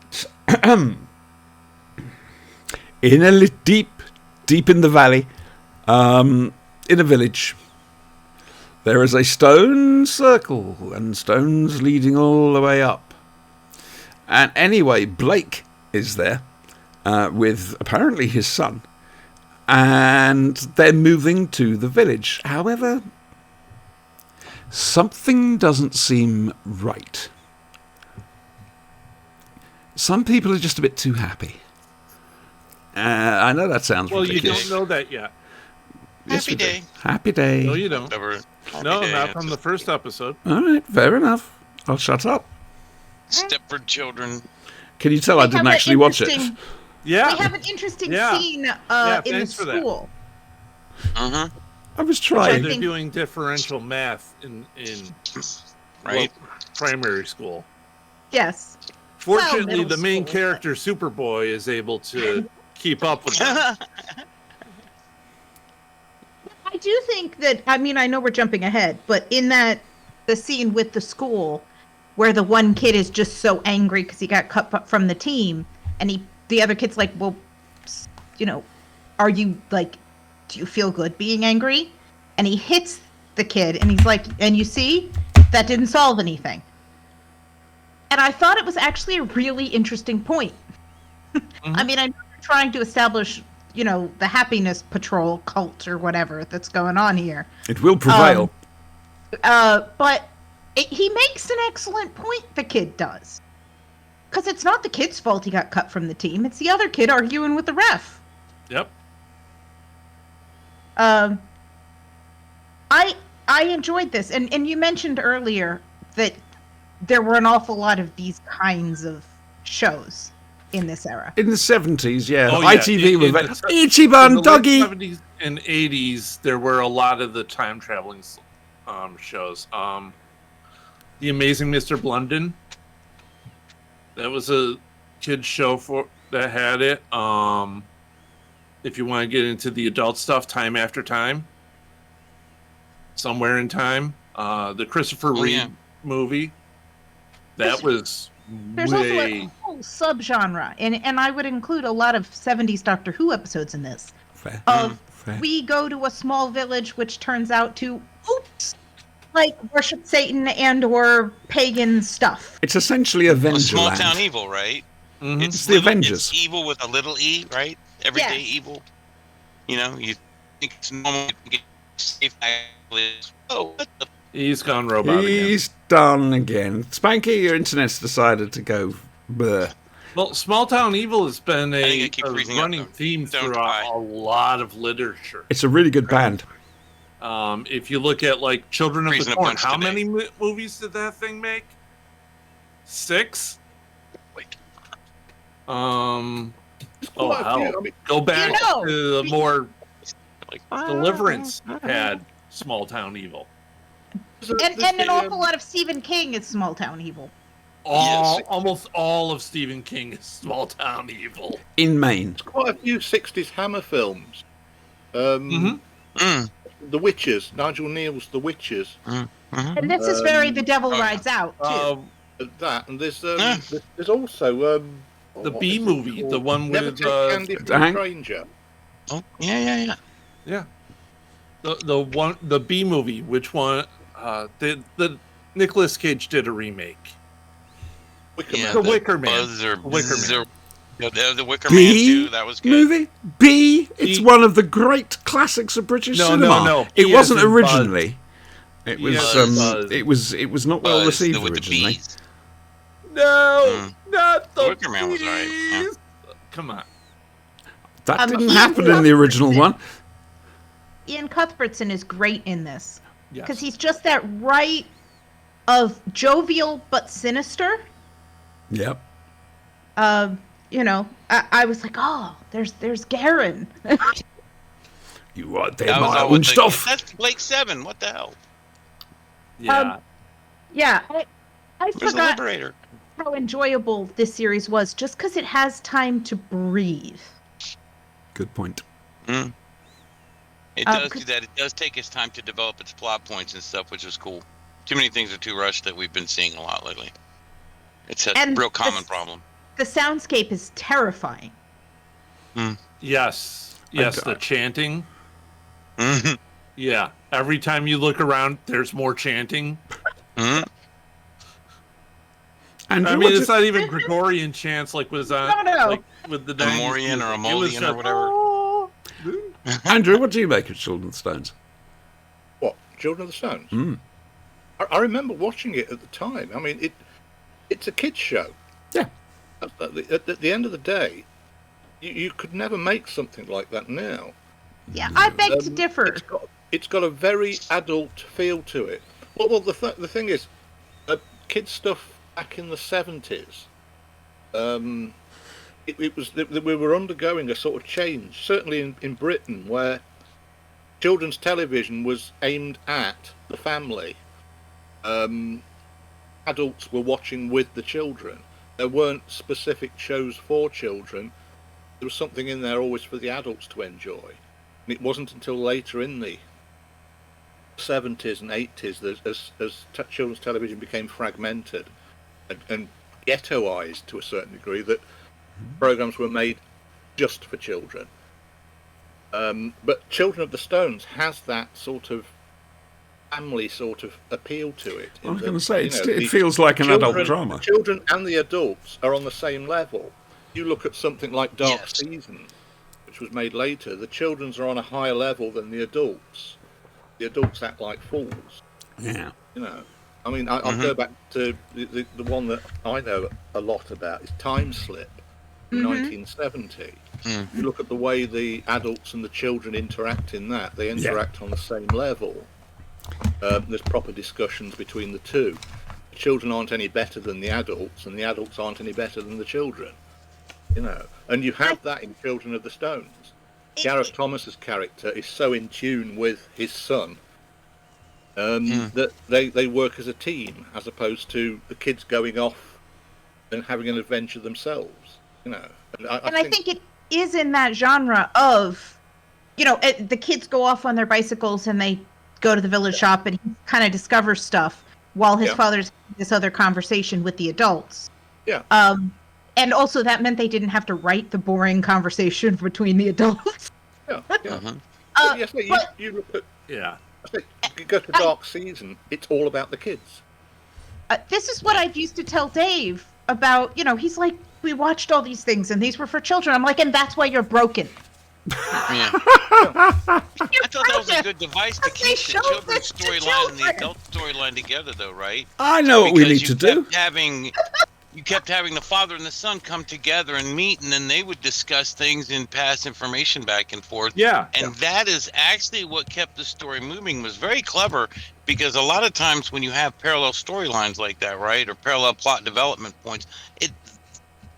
Deep in the valley, in a village, there is a stone circle and stones leading all the way up. And anyway, Blake is there with apparently his son, and they're moving to the village. However, something doesn't seem right. Some people are just a bit too happy. I know that sounds ridiculous. You don't know that yet. Happy day. Happy day. No, you don't. Whatever. No, Happy day. not from the first episode. All right, fair enough. I'll shut up. Stepford children. Can you tell I didn't actually watch it? Yeah. We have an interesting Yeah. scene in the thanks for that. school. Uh-huh. I was Where trying. they're doing differential math in Right. primary school. Yes. Fortunately, middle the main school, character, Superboy, is able to keep up with them. I do think that, I mean, I know we're jumping ahead, but in the scene with the school where the one kid is just so angry because he got cut from the team, and the other kid's like, well, are you, like, do you feel good being angry? And he hits the kid, and he's like, and you see, that didn't solve anything. And I thought it was actually a really interesting point. I mean, I'm trying to establish, the happiness patrol cult or whatever that's going on here. It will prevail. But he makes an excellent point, the kid does. Because it's not the kid's fault he got cut from the team. It's the other kid arguing with the ref. Yep. I enjoyed this. And you mentioned earlier that there were an awful lot of these kinds of shows in this era. In the 70s, yeah. Oh, the yeah. ITV In was the like, se- in Ichiban the Doggy! late 70s and 80s, there were a lot of the time traveling shows. The Amazing Mr. Blunden. That was a kid's show that had it. If you want to get into the adult stuff, Time After Time. Somewhere in Time. The Christopher Reeve movie. That was There's also a whole subgenre, and I would include a lot of 70s Doctor Who episodes in this. Fair. Fair. We go to a small village which turns out to, like worship Satan and or pagan stuff. It's essentially Well, small Avengerland. town evil, right? Mhm. It's the Avengers. It's evil with a little e, right? Everyday Yes. evil. You think it's normal to get safe. Oh, what the? He's gone robot again. He's done again. Spanky, your internet's decided to go bleh. Well, Small Town Evil has been I think a I keep freezing up, running though. theme Don't throughout cry. a lot of literature. It's a really good band. If you look at like Children of Freezing the a Corn, bunch how today. many movies did that thing make? 6. Oh Quite a hell! few. I mean, Go back know, to the more Like, Deliverance had Small Town Evil. And an awful lot of Stephen King is small town evil. Yes. Almost all of Stephen King is Small Town Evil. In Maine. quite a few 60s Hammer films. The Witches, Nigel Neal's The Witches. And this is very The Devil Rides Out, too. That, and there's also The what B is it movie, called? the one Never with Take Candy from a Hank? Stranger. Oh, yeah. Yeah. The B movie, which one? The Nicolas Cage did a remake. Wicker Yeah, Man. The Wicker Man. Buzz or Wicker Man. The Wicker Man B too. That was good. movie? B. It's B. one of the great classics of British No, cinema. no. It B wasn't as in Buzz. originally. It was Buzz. it was not well Buzz, received with the originally. bees. No, not the Wicker Man was alright, yeah. bees. Come on. That didn't Ian happen in the original one. Ian Cuthbertson is great in this. Because Yes. he's just that right of jovial but sinister. Yep. I was like, oh, there's Garen. You are there, That was my all own with the- stuff. That's Blake 7. What the hell? Yeah. Yeah, I Where's the forgot Liberator? how enjoyable this series was just because it has time to breathe. Good point. It does 'cause- do that. It does take its time to develop its plot points and stuff, which is cool. Too many things are too rushed that we've been seeing a lot lately. It's a And real common the- problem. The soundscape is terrifying. Yes, the chanting. Mm-hmm. Yeah, every time you look around, there's more chanting. Mm-hmm. Andrew, I mean, what's it's not even Gregorian chants like was on No. like with the A 90s Morian or a music. It was Molian or just- whatever. Oh, Andrew, what do you make of Children of the Stones? What? Children of the Stones? Mm. I remember watching it at the time. I mean, it's a kids' show. Yeah. At the end of the day, you could never make something like that now. yeah, I beg to differ. It's got a very adult feel to it. Well, the thing is, kids stuff back in the 70s, we were undergoing a sort of change, certainly in Britain, where children's television was aimed at the family. Adults were watching with the children. There weren't specific shows for children. There was something in there always for the adults to enjoy. And it wasn't until later in the 70s and 80s that as children's television became fragmented and ghettoized to a certain degree, that programs were made just for children. But Children of the Stones has that sort of family sort of appeal to it. I was going to say, it feels like an adult drama. The children and the adults are on the same level. You look at something like Dark Season, which was made later, the children's are on a higher level than the adults. The adults act like fools. Yeah. You know, I mean, I'll go back to the one that I know a lot about is Time Slip from 1970. You look at the way the adults and the children interact in that; they interact on the same level. There's proper discussions between the two. The children aren't any better than the adults, and the adults aren't any better than the children. You know, and you have that in Children of the Stones. Gareth Thomas's character is so in tune with his son that they work as a team, as opposed to the kids going off and having an adventure themselves. You know, and I think it is in that genre of, the kids go off on their bicycles and they go to the village shop and he kind of discovers stuff while his father's having this other conversation with the adults. Yeah. And also that meant they didn't have to write the boring conversation between the adults. Yeah. You look at I think you go to Dark Season, it's all about the kids. This is what I used to tell Dave about, he's like, we watched all these things and these were for children. I'm like, and that's why you're broken. Yeah. I thought that was a good device to keep the children's storyline and the adult storyline together, though, right? I know what we need to do. You kept having the father and the son come together and meet, and then they would discuss things and pass information back and forth. Yeah. And that is actually what kept the story moving. Was very clever, because a lot of times when you have parallel storylines like that, right, or parallel plot development points,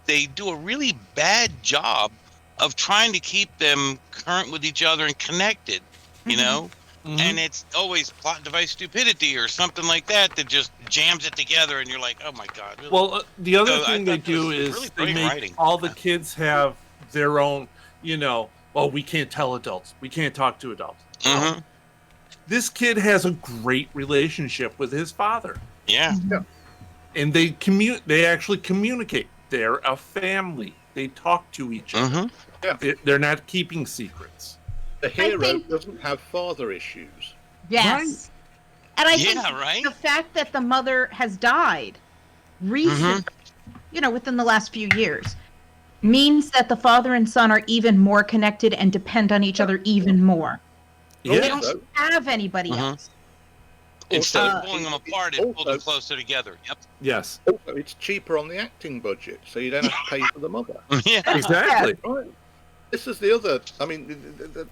they do a really bad job of trying to keep them current with each other and connected, you know? And it's always plot device stupidity or something like that just jams it together, and you're like, oh my god. Really? Well, the other thing they do is really they great make writing. all the kids have their own, well, we can't tell adults. We can't talk to adults. Mhm. This kid has a great relationship with his father. Yeah. And they actually communicate. They're a family. They talk to each other. They're not keeping secrets. The hero doesn't have father issues. Yes. Right. And I Yeah, think the fact that the mother has died recently, within the last few years, means that the father and son are even more connected and depend on each other even more. Yeah. They don't have anybody else. Instead of pulling them apart, it pulled them closer together. Yep. Yes. Also, it's cheaper on the acting budget, so you don't have to pay for the mother. Yeah. Exactly. Right. This is the other. I mean,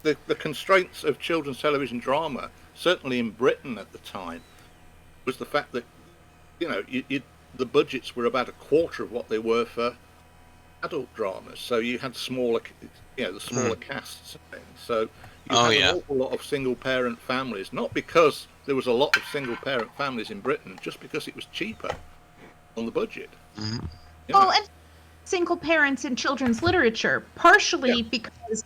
the constraints of children's television drama, certainly in Britain at the time, was the fact that the budgets were about a quarter of what they were for adult dramas. So you had smaller, the smaller casts and things. So you had an awful lot of single-parent families, not because there was a lot of single-parent families in Britain, just because it was cheaper on the budget. Well, and single parents in children's literature, partially because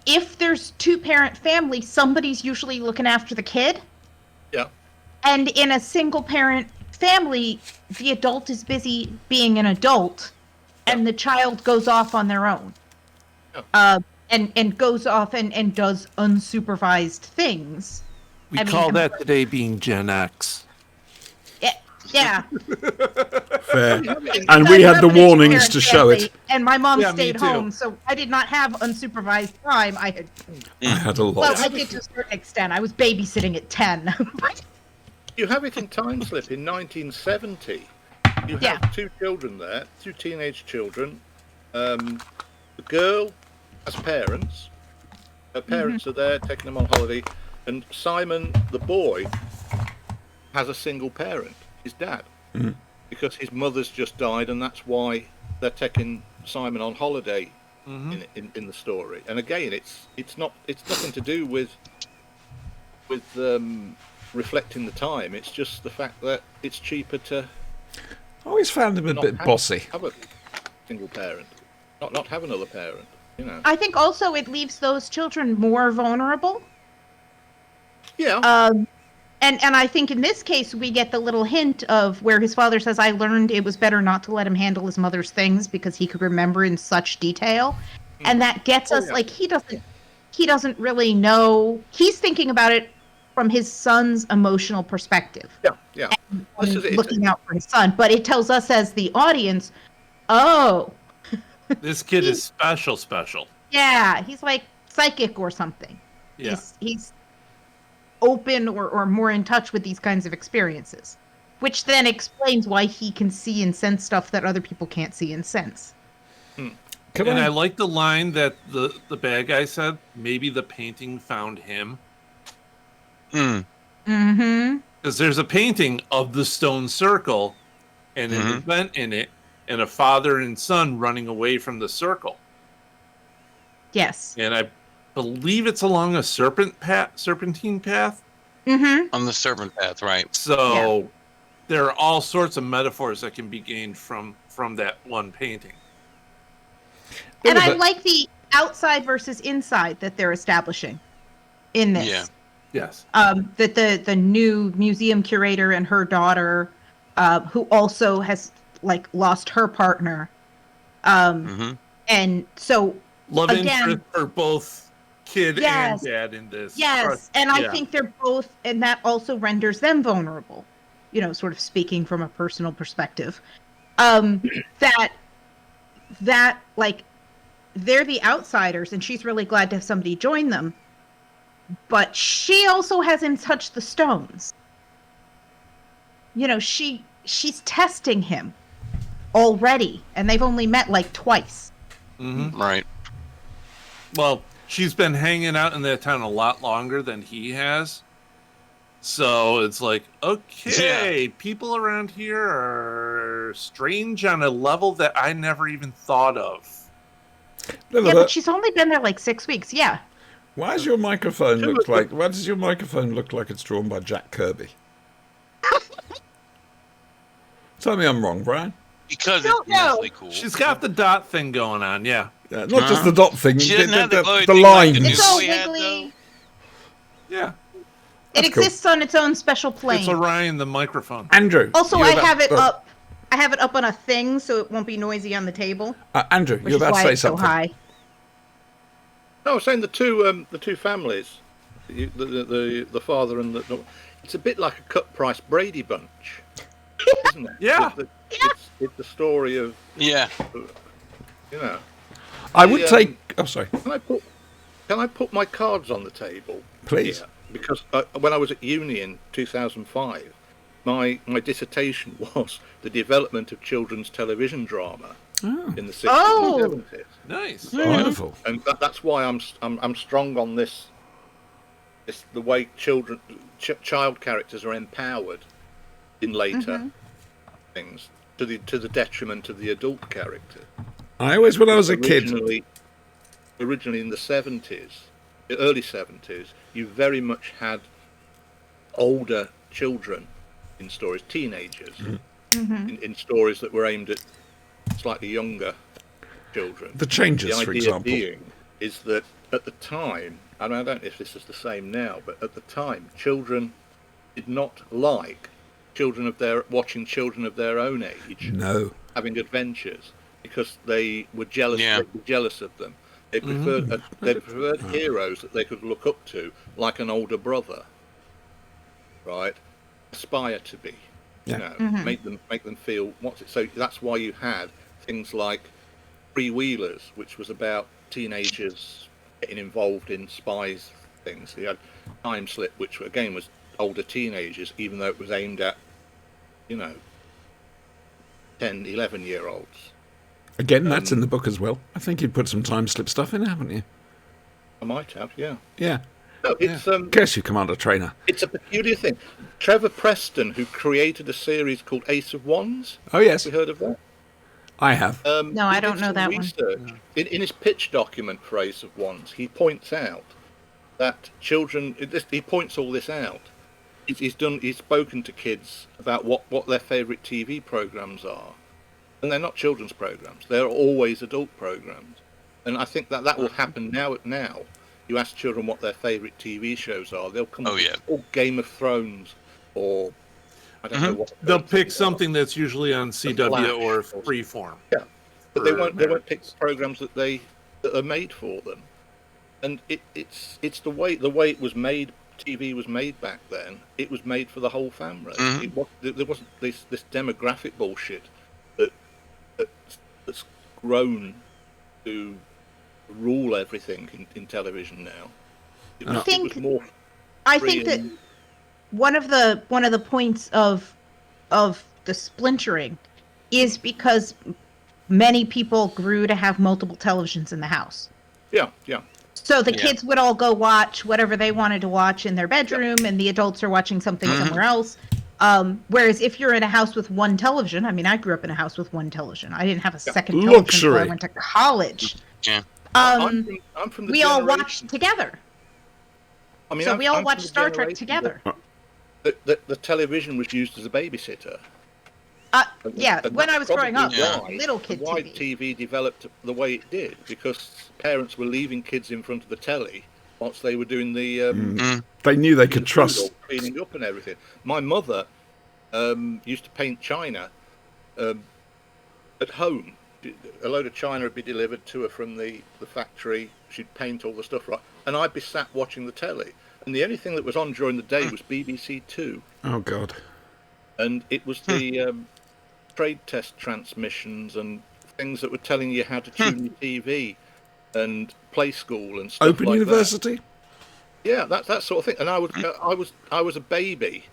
if there's two-parent family, somebody's usually looking after the kid. Yeah. And in a single-parent family, the adult is busy being an adult, and the child goes off on their own. And goes off and does unsupervised things. We I mean, call that today being Gen X. Yeah. Fair. And we had the warnings to show it. And my mom Yeah, me stayed too. home, so I did not have unsupervised time. I had a lot. Well, I did to a certain extent. I was babysitting at 10. You have it in Time Slip in 1970. You have Yeah. two children there, two teenage children. The girl has parents. Her parents are there taking them on holiday. And Simon, the boy, has a single parent, his dad. Because his mother's just died, and that's why they're taking Simon on holiday in the story. And again, it's nothing to do with reflecting the time. It's just the fact that it's cheaper to I always found him a not bit bossy. have a single parent, not have another parent. You know. I think also it leaves those children more vulnerable. Yeah. And I think in this case we get the little hint of where his father says, "I learned it was better not to let him handle his mother's things because he could remember in such detail," and that gets us like he doesn't really know. He's thinking about it from his son's emotional perspective. Yeah. And This is it. looking out for his son, but it tells us as the audience, oh, This kid is special. yeah, he's like psychic or something. Yeah. He's open or more in touch with these kinds of experiences, which then explains why he can see and sense stuff that other people can't see and sense. And I like the line that the bad guy said, maybe the painting found him. Mm-hmm. Because there's a painting of the stone circle and an event in it, and a father and son running away from the circle. Yes. And I believe it's along a serpentine path. Mm-hmm. On the serpent path, right? So there are all sorts of metaphors that can be gained from that one painting. And I like the outside versus inside that they're establishing in this. Yeah. Yes. That the new museum curator and her daughter, who also has like lost her partner, and so Love again, interest for both kid Yes. and dad in this. yes, and I Yeah. think they're both, and that also renders them vulnerable. You know, sort of speaking from a personal perspective, that like they're the outsiders, and she's really glad to have somebody join them. But she also hasn't touched the stones. You know, she's testing him already, and they've only met like twice. Right. Well, she's been hanging out in that town a lot longer than he has. So it's like, okay, people around here are strange on a level that I never even thought of. Yeah, but she's only been there like 6 weeks. Yeah. Why does your microphone look like it's drawn by Jack Kirby? Tell me I'm wrong, Brian. Because Don't it's immensely know. cool. She's got the dot thing going on, yeah. Yeah, not just the dot thing, She doesn't have the glowy the thing like the lines. It's all we had, wiggly. Yeah. It That's cool. exists on its own special plane. It's Orion, the microphone. Andrew. Also, you're I about- have it oh, up. I have it up on a thing, so it won't be noisy on the table. Andrew, Which you're is about why to say it's so something. high. No, I was saying the two families, the father and the. It's a bit like a cut price Brady Bunch, isn't it? Yeah. It's the story of, Yeah. you know. I would The, take. Oh, sorry. Can I put my cards on the table? Please. Here? Because when I was at uni in 2005, my dissertation was the development of children's television drama in the 60s Oh. and 70s. Nice. Wonderful. And that's why I'm strong on this. It's the way child characters are empowered in later things to the detriment of the adult character. I always, when I was a kid, Originally in the 70s, the early 70s, you very much had older children in stories, teenagers, in stories that were aimed at slightly younger children. The Changes, The for idea example. being is that at the time, and I don't know if this is the same now, but at the time, children did not like watching children of their own age No. having adventures because they were jealous. Yeah. They were jealous of them. They preferred heroes that they could look up to, like an older brother. Right, aspire to be. Yeah. Make them feel what's it. So that's why you had things like Freewheelers, which was about teenagers getting involved in spies things. You had Time Slip, which again was older teenagers, even though it was aimed at 10, 11-year-olds. Again, that's in the book as well. I think you put some time slip stuff in, haven't you? I might have, yeah. Yeah. No, it's Guess you, Commander Trainer. it's a peculiar thing. Trevor Preston, who created a series called Ace of Wands. Oh, yes. Have you heard of that? I have. No, I He don't did know some that one. research. In his pitch document for Ace of Wands, he points out that children. He points all this out. He's spoken to kids about what their favourite TV programs are, and they're not children's programs. They're always adult programs, and I think that will happen now. You ask children what their favourite TV shows are, they'll come. Oh, yeah. Or Game of Thrones, or I don't know what. They'll pick something that's usually on CW or Freeform. Yeah, but they for won't pick programs that are made for them, and it's the way it was made. TV was made back then. It was made for the whole family. There wasn't this demographic bullshit that's grown to rule everything in television now. I think it was more I free think that and- one of the points of the splintering is because many people grew to have multiple televisions in the house. yeah. So the Yeah. kids would all go watch whatever they wanted to watch in their bedroom, and the adults are watching something somewhere else. Whereas if you're in a house with one television, I mean, I grew up in a house with one television. I didn't have a second television until I Luxury. went to college. Yeah. I'm from the We all generation- watched together. I mean, So I'm- we all I'm from watched the Star Trek generation together. that the television was used as a babysitter. Yeah, And when that's I was growing up, probably why- little kid why TV. TV developed the way it did, because parents were leaving kids in front of the telly whilst they were doing the They knew they could the food trust. or cleaning up and everything. My mother used to paint china at home. A load of china would be delivered to her from the factory. She'd paint all the stuff right, and I'd be sat watching the telly. And the only thing that was on during the day was BBC Two, Oh, God. and it was the trade test transmissions and things that were telling you how to tune your TV and play school and stuff Open like University? that. Yeah, that sort of thing. And I was a baby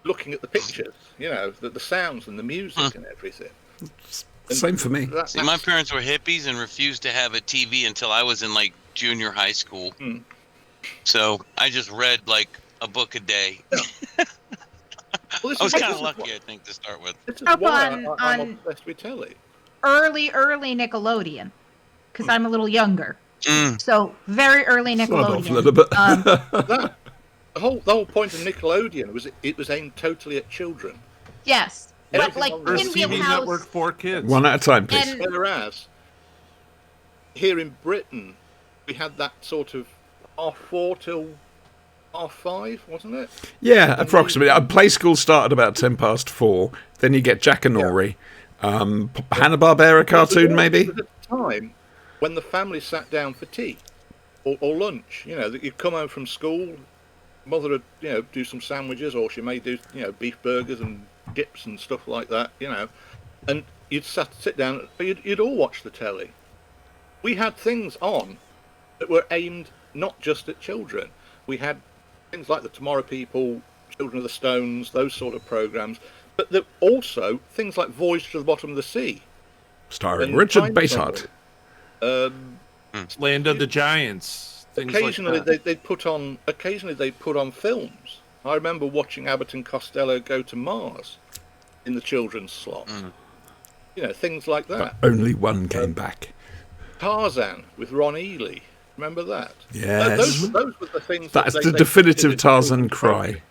looking at the pictures, the sounds and the music and everything. And Same for me. See, my parents were hippies and refused to have a TV until I was in like junior high school. So I just read like a book a day. Well, I was kind of lucky, I think, to start with. This is Up why on- I'm on- obsessed with telly. Early Nickelodeon, because I'm a little younger. Mm. So very early Sort of, Nickelodeon. a little bit. That the whole point of Nickelodeon was it was aimed totally at children. Yes, but Everything like on First in TV Wheelhouse, network for kids. One at a time, please. And- Whereas here in Britain, we had that sort of 4:30 till 5:30, wasn't it? Yeah, approximately. Play school started about 4:10. Then you get Jack and Nori. Hanna-Barbera cartoon, maybe? There was a time when the family sat down for tea or lunch. That you'd come home from school, mother would, do some sandwiches, or she may do, beef burgers and dips and stuff like that, and you'd sit down, but you'd all watch the telly. We had things on that were aimed not just at children. We had things like the Tomorrow People, Children of the Stones, those sort of programs, but there also things like Voyage to the Bottom of the Sea. Starring and Richard Time Basehart. Travel. Land of the Giants. Things Occasionally, like that. they'd put on films. I remember watching Abbott and Costello go to Mars in the children's slot. Things like that. But only one came back. Tarzan with Ron Ely. Remember that? Yes. Those were the things. That's that the they definitive considered Tarzan children's cry. programming.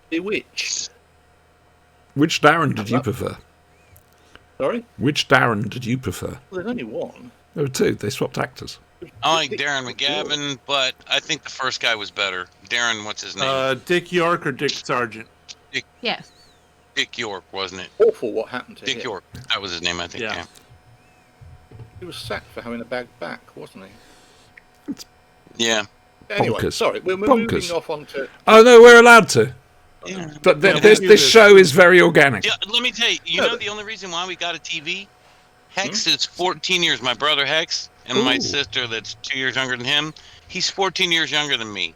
Bewitched. Which Darren did you prefer? Sorry? Which Darren did you prefer? Well, there's only one. There were two. They swapped actors. I like Darren McGavin, but I think the first guy was better. Darren, what's his name? Dick York or Dick Sargent? Yes. Dick York, wasn't it? Awful what happened to Dick him. York. That was his name, I think. Yeah. Yeah. He was sacked for having a bad back, wasn't he? Yeah. Anyway, Bonkers. sorry, we're Bonkers. moving off onto... Oh no, we're allowed to. Yeah. But Yeah, this show is very organic. Yeah, let me tell you. You know the only reason why we got a TV? Hex is 14 years. My brother Hex and my Ooh. sister, that's 2 years younger than him. He's 14 years younger than me.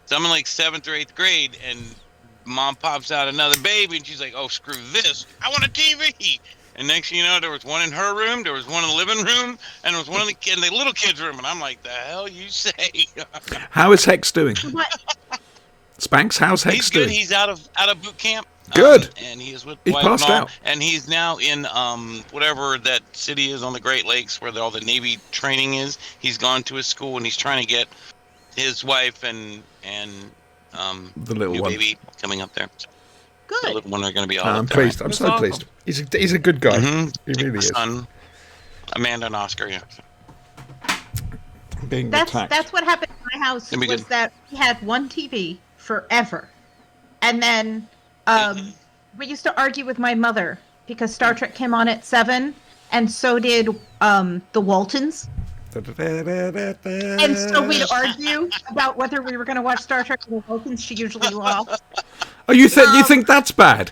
So I'm in like 7th or 8th grade, and Mom pops out another baby, and she's like, "Oh, screw this! I want a TV." And next thing you know, there was one in her room, there was one in the living room, and there was one in the little kid's room. And I'm like, "The hell you say?" How is Hex doing? What? Spanks, how's Hex He's good. doing? He's out of boot camp. Good. And he is with He wife passed and all, out. and he's now in whatever that city is on the Great Lakes where all the Navy training is. He's gone to his school and he's trying to get his wife and The little new one. baby coming up there. The Good. little one are going to be all I'm up there. pleased. I'm That's so awesome. pleased. He's a good guy. Mhm. He really is. Son, Amanda and Oscar. Yeah. Being That's attacked. what happened in my house That'd be was good. that we had one TV forever, and then we used to argue with my mother because Star Trek came on at 7, and so did the Waltons, and so we'd argue about whether we were going to watch Star Trek or the Waltons. She usually lost. Oh, you think that's bad?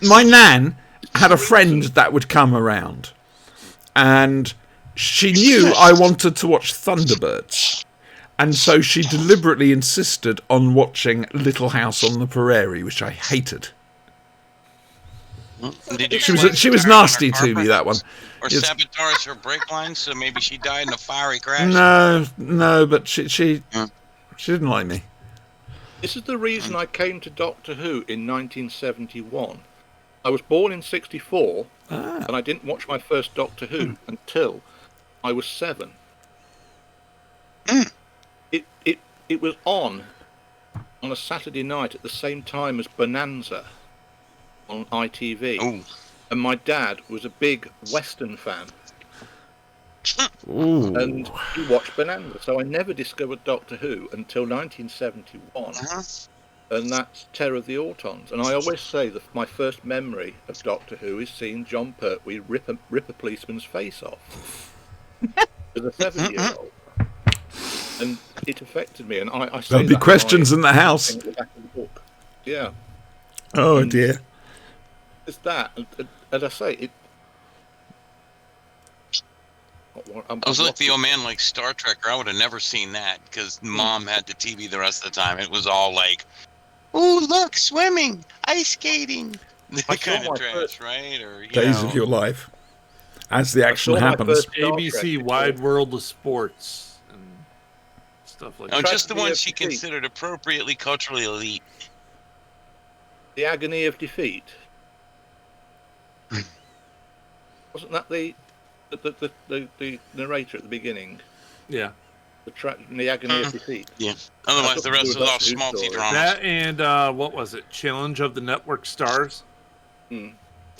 My nan had a friend that would come around, and she knew I wanted to watch Thunderbirds, and so she deliberately insisted on watching Little House on the Prairie, which I hated. Did you She explain was to her on her nasty to me, carpet? that one. Or It's- sabotage her brake lines, so maybe she died in a fiery crash. No, but she Hmm. didn't like me. This is the reason I came to Doctor Who in 1971. I was born in 64, and I didn't watch my first Doctor Who until I was 7. It was on a Saturday night at the same time as Bonanza on ITV. Ooh. And my dad was a big Western fan, Ooh. and he watched Bonanza. So I never discovered Doctor Who until 1971. Uh-huh. And that's Terror of the Autons. And I always say that my first memory of Doctor Who is seeing John Pertwee rip a policeman's face off as a 7-year-old. And it affected me. And I say There'll be that questions in the house. in the back of the book. Yeah, Oh dear. it's that. And as I say, it. I was like the old man, like Star Trek, or I would have never seen that because Mom had the TV the rest of the time. It was all like, "Oh, look, swimming, ice skating," I that saw kind of my trash, first- right? Or you Days know, of your life. As the action saw my happens. first- Star ABC Trek Wide before. World of Sports and stuff like no, that. just the Tragedy ones of she Defeat. considered appropriately culturally elite. The Agony of Defeat. Wasn't that the narrator at the beginning? Yeah. The Agony of Defeat. Yeah. Otherwise, the rest That's was all what we were about to schmaltzy do, dramas. That and what was it? Challenge of the Network Stars. Hmm.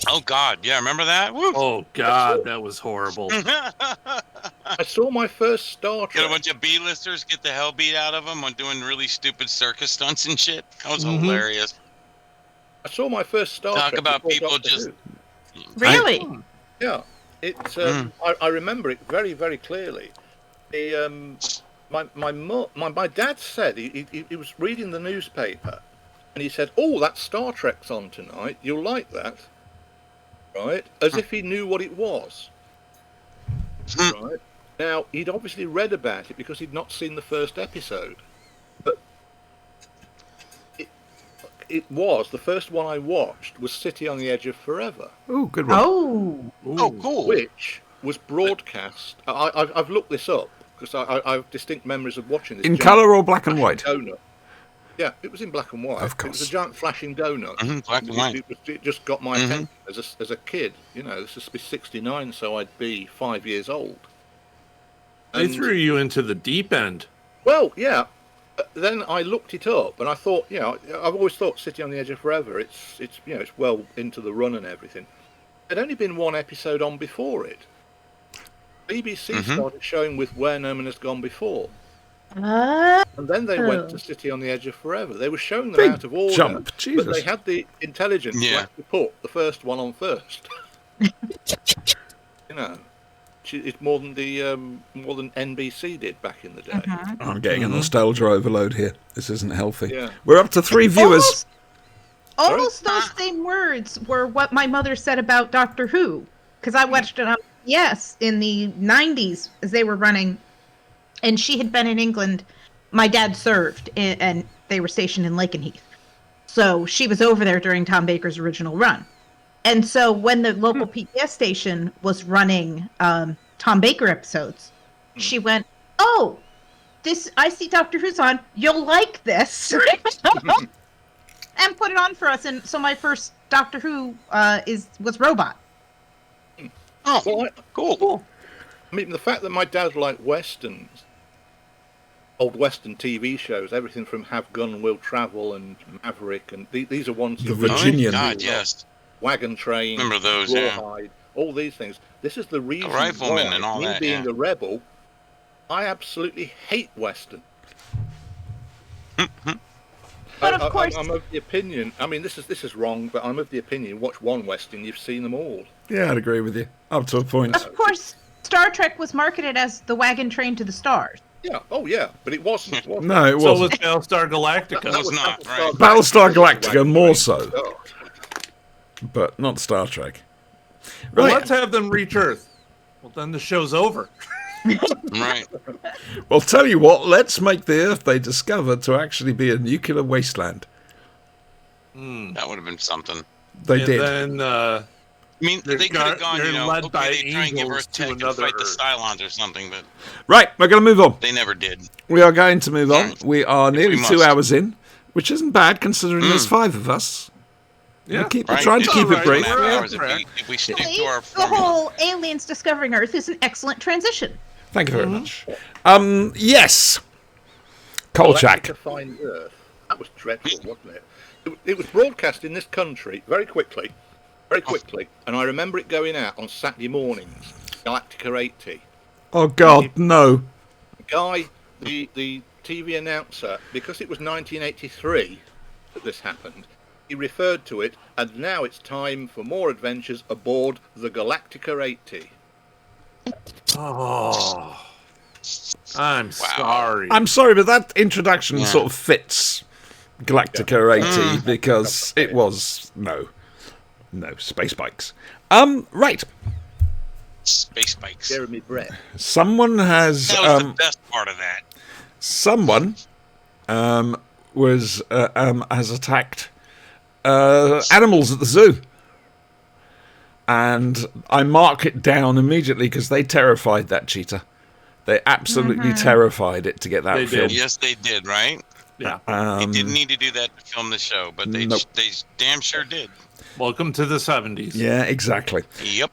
Oh God, yeah, remember that? Woo! Oh God, that was horrible. I saw my first Star Get a Trek. bunch of B-listers get the hell beat out of them on doing really stupid circus stunts and shit. That was Mhm. hilarious. I saw my first Star Talk Trek. about before people Doctor just- Who. Really? Yeah, it's. I remember it very, very clearly. My dad said he was reading the newspaper, and he said, "Oh, that Star Trek's on tonight. You'll like that." Right, as if he knew what it was. Right. Now he'd obviously read about it because he'd not seen the first episode, but it was the first one I watched was City on the Edge of Forever, Oh, good one. Oh. Oh, cool. which was broadcast. I've looked this up because I have distinct memories of watching this. In giant colour or black and white? flashing donut. Yeah, it was in black and white. Of It was course. a giant flashing donut. Black and white. It just got my Mhm. attention as a kid. You know, this is 69, so I'd be 5 years old. They And- threw you into the deep end. Well, yeah. Then I looked it up, and I thought, you know, I've always thought City on the Edge of Forever. It's you know, it's well into the run and everything. There'd only been one episode on before it. BBC started showing with Where No Man Has Gone Before, And then they went to City on the Edge of Forever. They were showing them Big out of order, jump, but Jesus. they had the intelligence to Yeah. actually put the first one on first. You know, it's more than NBC did back in the day. I'm getting a nostalgia overload here. This isn't healthy. Yeah. We're up to 3 viewers. Almost those same words were what my mother said about Doctor Who, because I watched it on PBS in the 90s as they were running, and she had been in England. My dad served, and they were stationed in Lakenheath. So she was over there during Tom Baker's original run. And so when the local PBS station was running Tom Baker episodes, she went, "Oh, I see Doctor Who's on. You'll like this." And put it on for us. And so my first Doctor Who was Robot. Oh, Well, cool. I mean, the fact that my dad liked westerns, old western TV shows, everything from Have Gun Will Travel and Maverick, and these are ones The that we- Virginian. Oh, God, yes. Wagon Train, Remember those, yeah. Rawhide, all these things. This is the reason Rifleman why, and all me that, being yeah. a rebel, I absolutely hate western. But of course- I'm of the opinion. I mean, this is wrong, but I'm of the opinion. Watch one western, you've seen them all. Yeah, I'd agree with you. Up to a point. Of course, Star Trek was marketed as the wagon train to the stars. Yeah. Oh, yeah. But it wasn't. wasn't No, it So wasn't. was Battlestar Galactica. That was not, right. Battlestar Galactica more so, Oh, but not Star Trek. Well, Right. let's have them reach Earth. Well, then the show's over. Right. Well, tell you what, let's make the Earth they discovered to actually be a nuclear wasteland. That would have been something. They uh, did. Then I mean, They're they could have gone, they're led by okay, they try and give angels Earth to tech and another fight the Earth. Cylons or something, but Right, we're going to move on. they never did. We are going to move on. Right. We are nearly we 2 must. hours in, which isn't bad considering there's 5 of us. yeah, We're Right. trying to It's keep all it right. brief. 2.5 We're hours on track. if we stick See, to our the formula. whole aliens discovering Earth is an excellent transition. Thank you very much. Yes. Kolchak. To find Earth. That was dreadful, wasn't it? It was broadcast in this country very quickly, and I remember it going out on Saturday mornings. Galactica 80. Oh, God, no. Guy, the TV announcer, because it was 1983 that this happened, he referred to it, and now it's time for more adventures aboard the Galactica 80. Oh, I'm sorry. I'm sorry, but that introduction Yeah. sort of fits Galactica 80 because it was no space bikes. Right. Space bikes. Jeremy Brett. Someone has That was the best part of that. someone has attacked animals at the zoo, and I mark it down immediately because they terrified that cheetah. They absolutely terrified it to get that They film. did. Yes, they did, right? yeah. They didn't need to do that to film the show, but they Nope. they damn sure did. Welcome to the 70s. Yeah, exactly. Yep.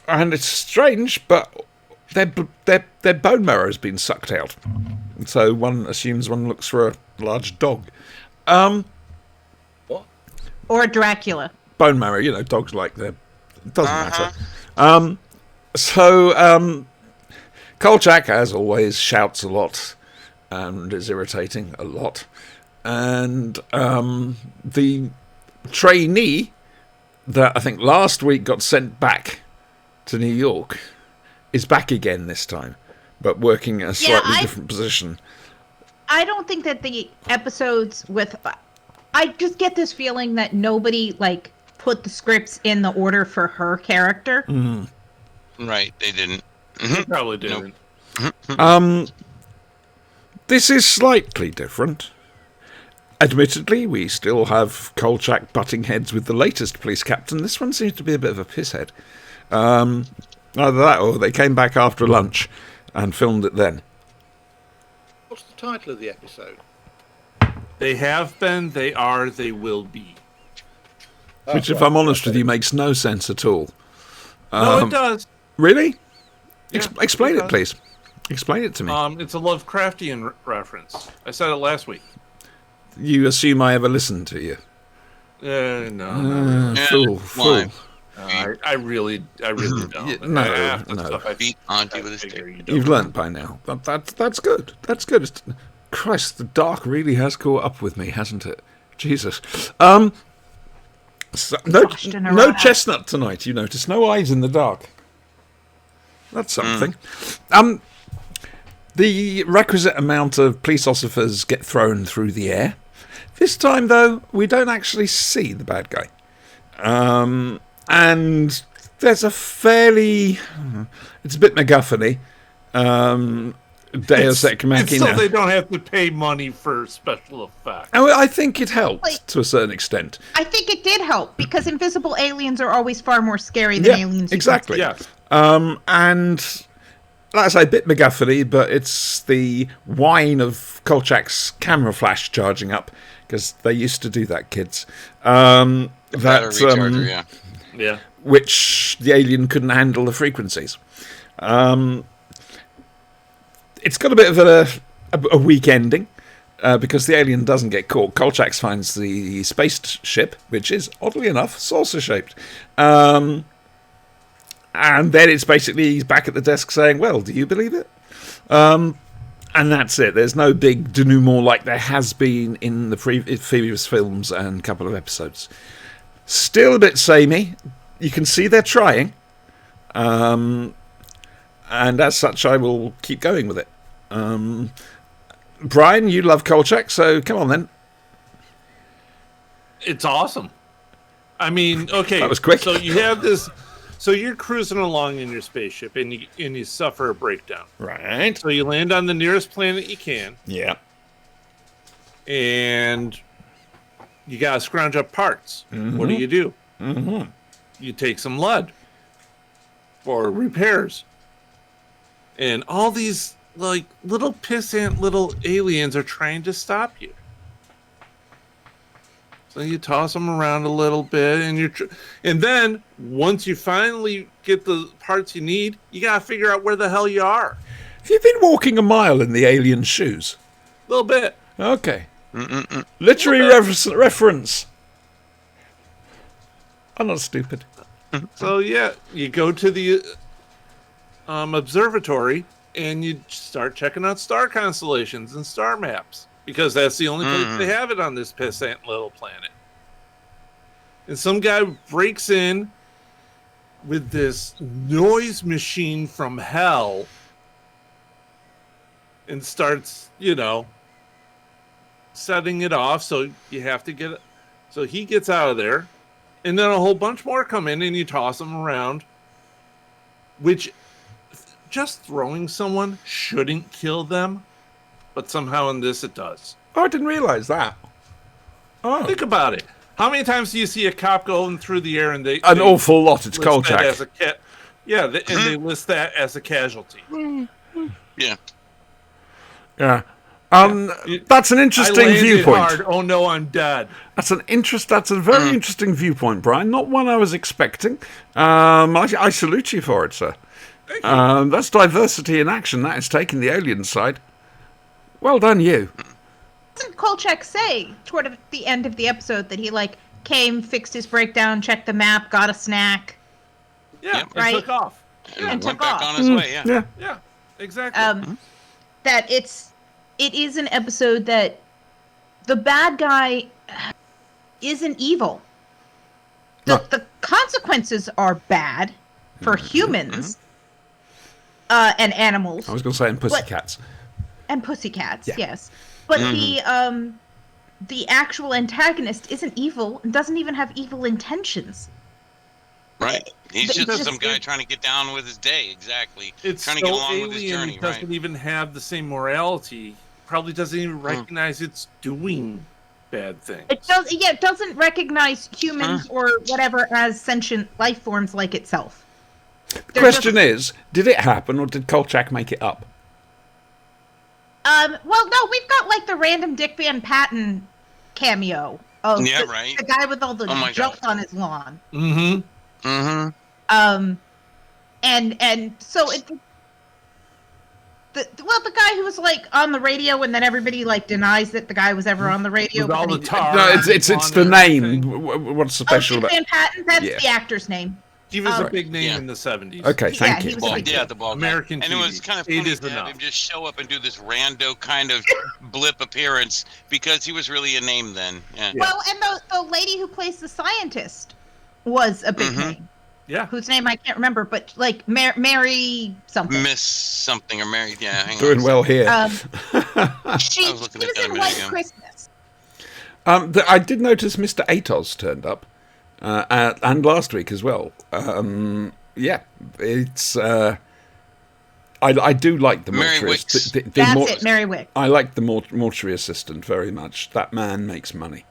And it's strange, but their bone marrow has been sucked out, and so one assumes one looks for a large dog. What? Or Dracula. Bone marrow, dogs like their. It doesn't Uh-huh. matter. Kolchak, as always, shouts a lot and is irritating a lot. And the trainee that I think last week got sent back to New York is back again this time, but working in a slightly different position. I don't think that the episodes with... I just get this feeling that nobody, put the scripts in the order for her character. Right, they didn't. They probably didn't. This is slightly different. Admittedly, we still have Kolchak butting heads with the latest police captain. This one seems to be a bit of a pisshead. Either that or they came back after lunch and filmed it then. What's the title of the episode? They have been, they are, they will be. Which, if I'm honest with you, makes no sense at all. No, it does. Really? Yeah, Explain it, does. please. Explain it to me. It's a Lovecraftian reference. I said it last week. You assume I ever listened to you. No. Yeah, Fool. why? I really don't. No, Half the no. stuff I Beat Auntie I with a figure stick. you don't. You've learnt by now. That's good. That's good. Christ, the dark really has caught up with me, hasn't it? Jesus. So, Flushed in a no run. chestnut tonight, you notice. No eyes in the dark. That's something. The requisite amount of police officers get thrown through the air. This time, though, we don't actually see the bad guy. And there's a fairly... It's a bit MacGuffin-y. Deus Ex It's Machina. so they don't have to pay money for special effects. I think it helped Wait. to a certain extent. I think it did help because invisible aliens are always far more scary than aliens. you can exactly. see. Yes. And like I say, a bit MacGuffin-y, but it's the whine of Kolchak's camera flash charging up, because they used to do that, kids. Battery That recharger, yeah. Yeah. which the alien couldn't handle the frequencies. It's got a bit of a weak ending. Because the alien doesn't get caught. Kolchak finds the spaceship, which is, oddly enough, saucer-shaped. And then it's basically, he's back at the desk saying, well, do you believe it? And that's it. There's no big denouement like there has been in the previous films and a couple of episodes. Still a bit samey. You can see they're trying. And as such, I will keep going with it. Brian, you love Kolchak, so come on then. It's awesome. I mean, okay. That was quick. So you have this. So you're cruising along in your spaceship, and you suffer a breakdown. Right. So you land on the nearest planet you can, Yeah. and you gotta scrounge up parts. What do you do? Mm-hmm. You take some lead for repairs, and all these like little pissant little aliens are trying to stop you. So you toss them around a little bit, and and then once you finally get the parts you need, you gotta figure out where the hell you are. Have you been walking a mile in the alien shoes? A little bit. Okay. Literary reference. I'm not stupid. So yeah, you go to the observatory and you start checking out star constellations and star maps, because that's the only place they have it on this pissant little planet. And some guy breaks in with this noise machine from hell and starts, setting it off. So you have to get it. So he gets out of there, and then a whole bunch more come in, and you toss them around, which just throwing someone shouldn't kill them, but somehow in this it does. Oh, I didn't realise that. Oh. Think about it. How many times do you see a cop going through the air and An awful lot. It's list that as Kolchak. and they list that as a casualty. Yeah. Yeah. That's an I interesting landed viewpoint. hard. Oh no, I'm dead. That's a very interesting viewpoint, Brian. Not one I was expecting. I salute you for it, sir. Thank you. That's diversity in action. That is taking the alien side. Well done, you. Doesn't Kolchak say toward the end of the episode that he came, fixed his breakdown, checked the map, got a snack? Yeah, Yep. and Right. took off. And Went took back off. on his way, yeah. Yeah. Yeah, exactly. That it is an episode that the bad guy isn't evil. The consequences are bad for humans and animals. I was going to say, and pussycats. And pussycats, Yeah. yes. But the actual antagonist isn't evil and doesn't even have evil intentions. Right. He's But just it's some just- guy trying to get down with his day, exactly. It's trying to so get along alien, with his it journey, doesn't right? even have the same morality. Probably doesn't even recognize it's doing bad things. It doesn't recognize humans or whatever as sentient life forms like itself. The question is, did it happen or did Kolchak make it up? Well, no, we've got the random Dick Van Patten cameo of Yeah, the, right. the guy with all the Oh my junk God. on his lawn. Mm-hmm. Mm-hmm. And so the guy who was on the radio and then everybody denies that the guy was ever on the radio. With but all then the he- tar. No, it's on the and name. everything. What's special Dick about Van Patten, that's Yeah. the actor's name. He was a Um, big name Yeah. in the 70s. Okay, Yeah, thank he you. was a Ball, big yeah, deal. the ball American guy. And it was TV. kind of It funny is to have enough. him just show up and do this rando kind of blip appearance because he was really a name then. Yeah. Well, and the lady who plays the scientist was a big Mhm. name, Yeah. whose name I can't remember, but like Mary something. Miss something or married. Yeah, hang on. Doing well here. She I was looking at was that a in minute White ago. Christmas. I did notice Mr. Atos turned up, and last week as well. Yeah, it's. I do like the Mary mortuarist. Wicks. That's it, Mary Wick. I like the mortuary assistant very much. That man makes money.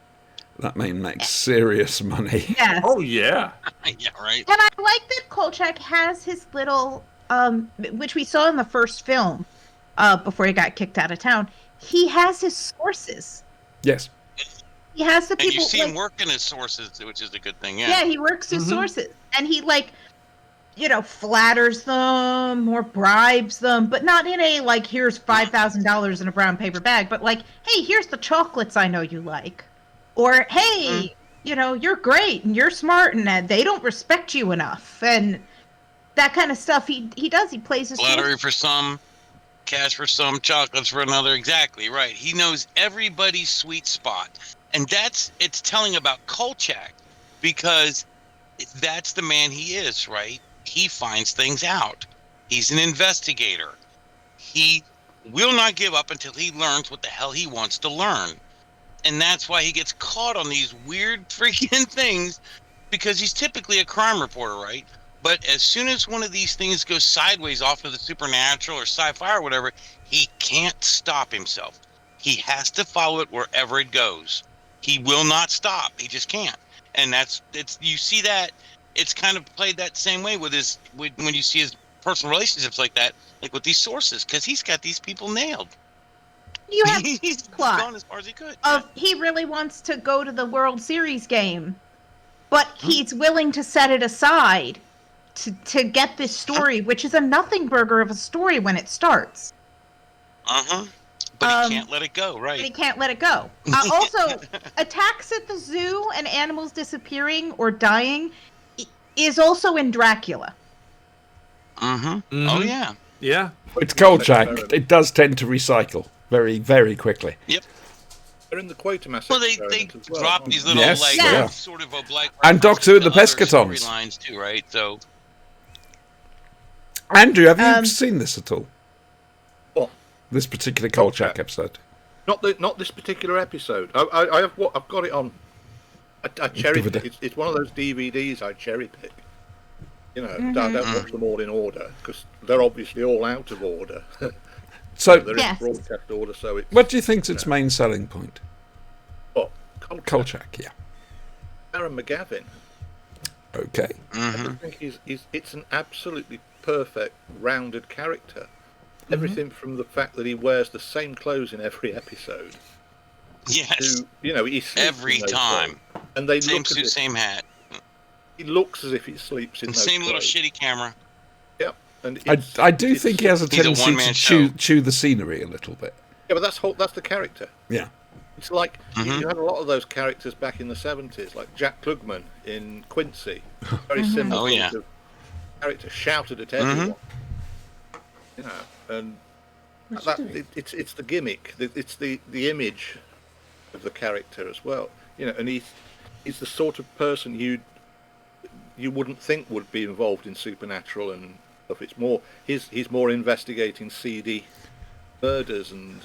That man makes serious money. Yes. Oh, yeah. Yeah, right. And I like that Kolchak has his little, which we saw in the first film, before he got kicked out of town. He has his sources. Yes. He has the And people. you see him like, working his sources, which is a good thing. Yeah. yeah, he works his sources, and he flatters them or bribes them, but not in a like, here's $5,000 in a brown paper bag, but like, hey, here's the chocolates I know you like, or hey, you're great and you're smart and they don't respect you enough, and that kind of stuff. He does. He plays his Flattery for some, cash for some, chocolates for another. Exactly right. He knows everybody's sweet spot, and it's telling about Kolchak because that's the man he is, right? He finds things out. He's an investigator. He will not give up until he learns what the hell he wants to learn. And that's why he gets caught on these weird freaking things, because he's typically a crime reporter, right? But as soon as one of these things goes sideways off of the supernatural or sci-fi or whatever, he can't stop himself. He has to follow it wherever it goes. He will not stop. He just can't. And you see that. It's kind of played that same way with when you see his personal relationships like that, like with these sources, because he's got these people nailed. You have He's plot gone as far as he could. he really wants to go to the World Series game, but he's willing to set it aside to get this story, which is a nothing burger of a story when it starts. But he can't let it go, right? But he can't let it go. Also, attacks at the zoo and animals disappearing or dying is also in Dracula. Oh yeah. Yeah. It's Kolchak. It does tend to recycle very, very quickly. Yep. They're in the Quatermass Well, they experiment as well, drop aren't these they? little Yes, yeah. sort of oblique And Doctor and the references to other Pescatons. storylines too, right? So Andrew, have you seen this at all? What? This particular Kolchak episode? Not this particular episode. I've got it on. I cherry pick. It's one of those DVDs I cherry pick. I don't watch them all in order because they're obviously all out of order. So, They're in broadcast order, so it's. what do you think's its main selling point? What? Kolchak, yeah. Aaron McGavin. Okay. I think it's an absolutely perfect, rounded character. Everything from the fact that he wears the same clothes in every episode. yes, To, he sleeps every in those time, clothes. And they same look suit, as if same hat, he looks as if he sleeps in and those same little clothes. shitty camera. Yep. And I do think he has a He's a tendency to one-man show. chew the scenery a little bit. Yeah, but that's the character. Yeah. It's like you had a lot of those characters back in the 70s, like Jack Klugman in Quincy. Very similar Oh, yeah. sort of character, shouted at everyone. And it's the gimmick, it's the image of the character as well. And he's the sort of person you wouldn't think would be involved in supernatural and stuff. It's more he's more investigating seedy murders and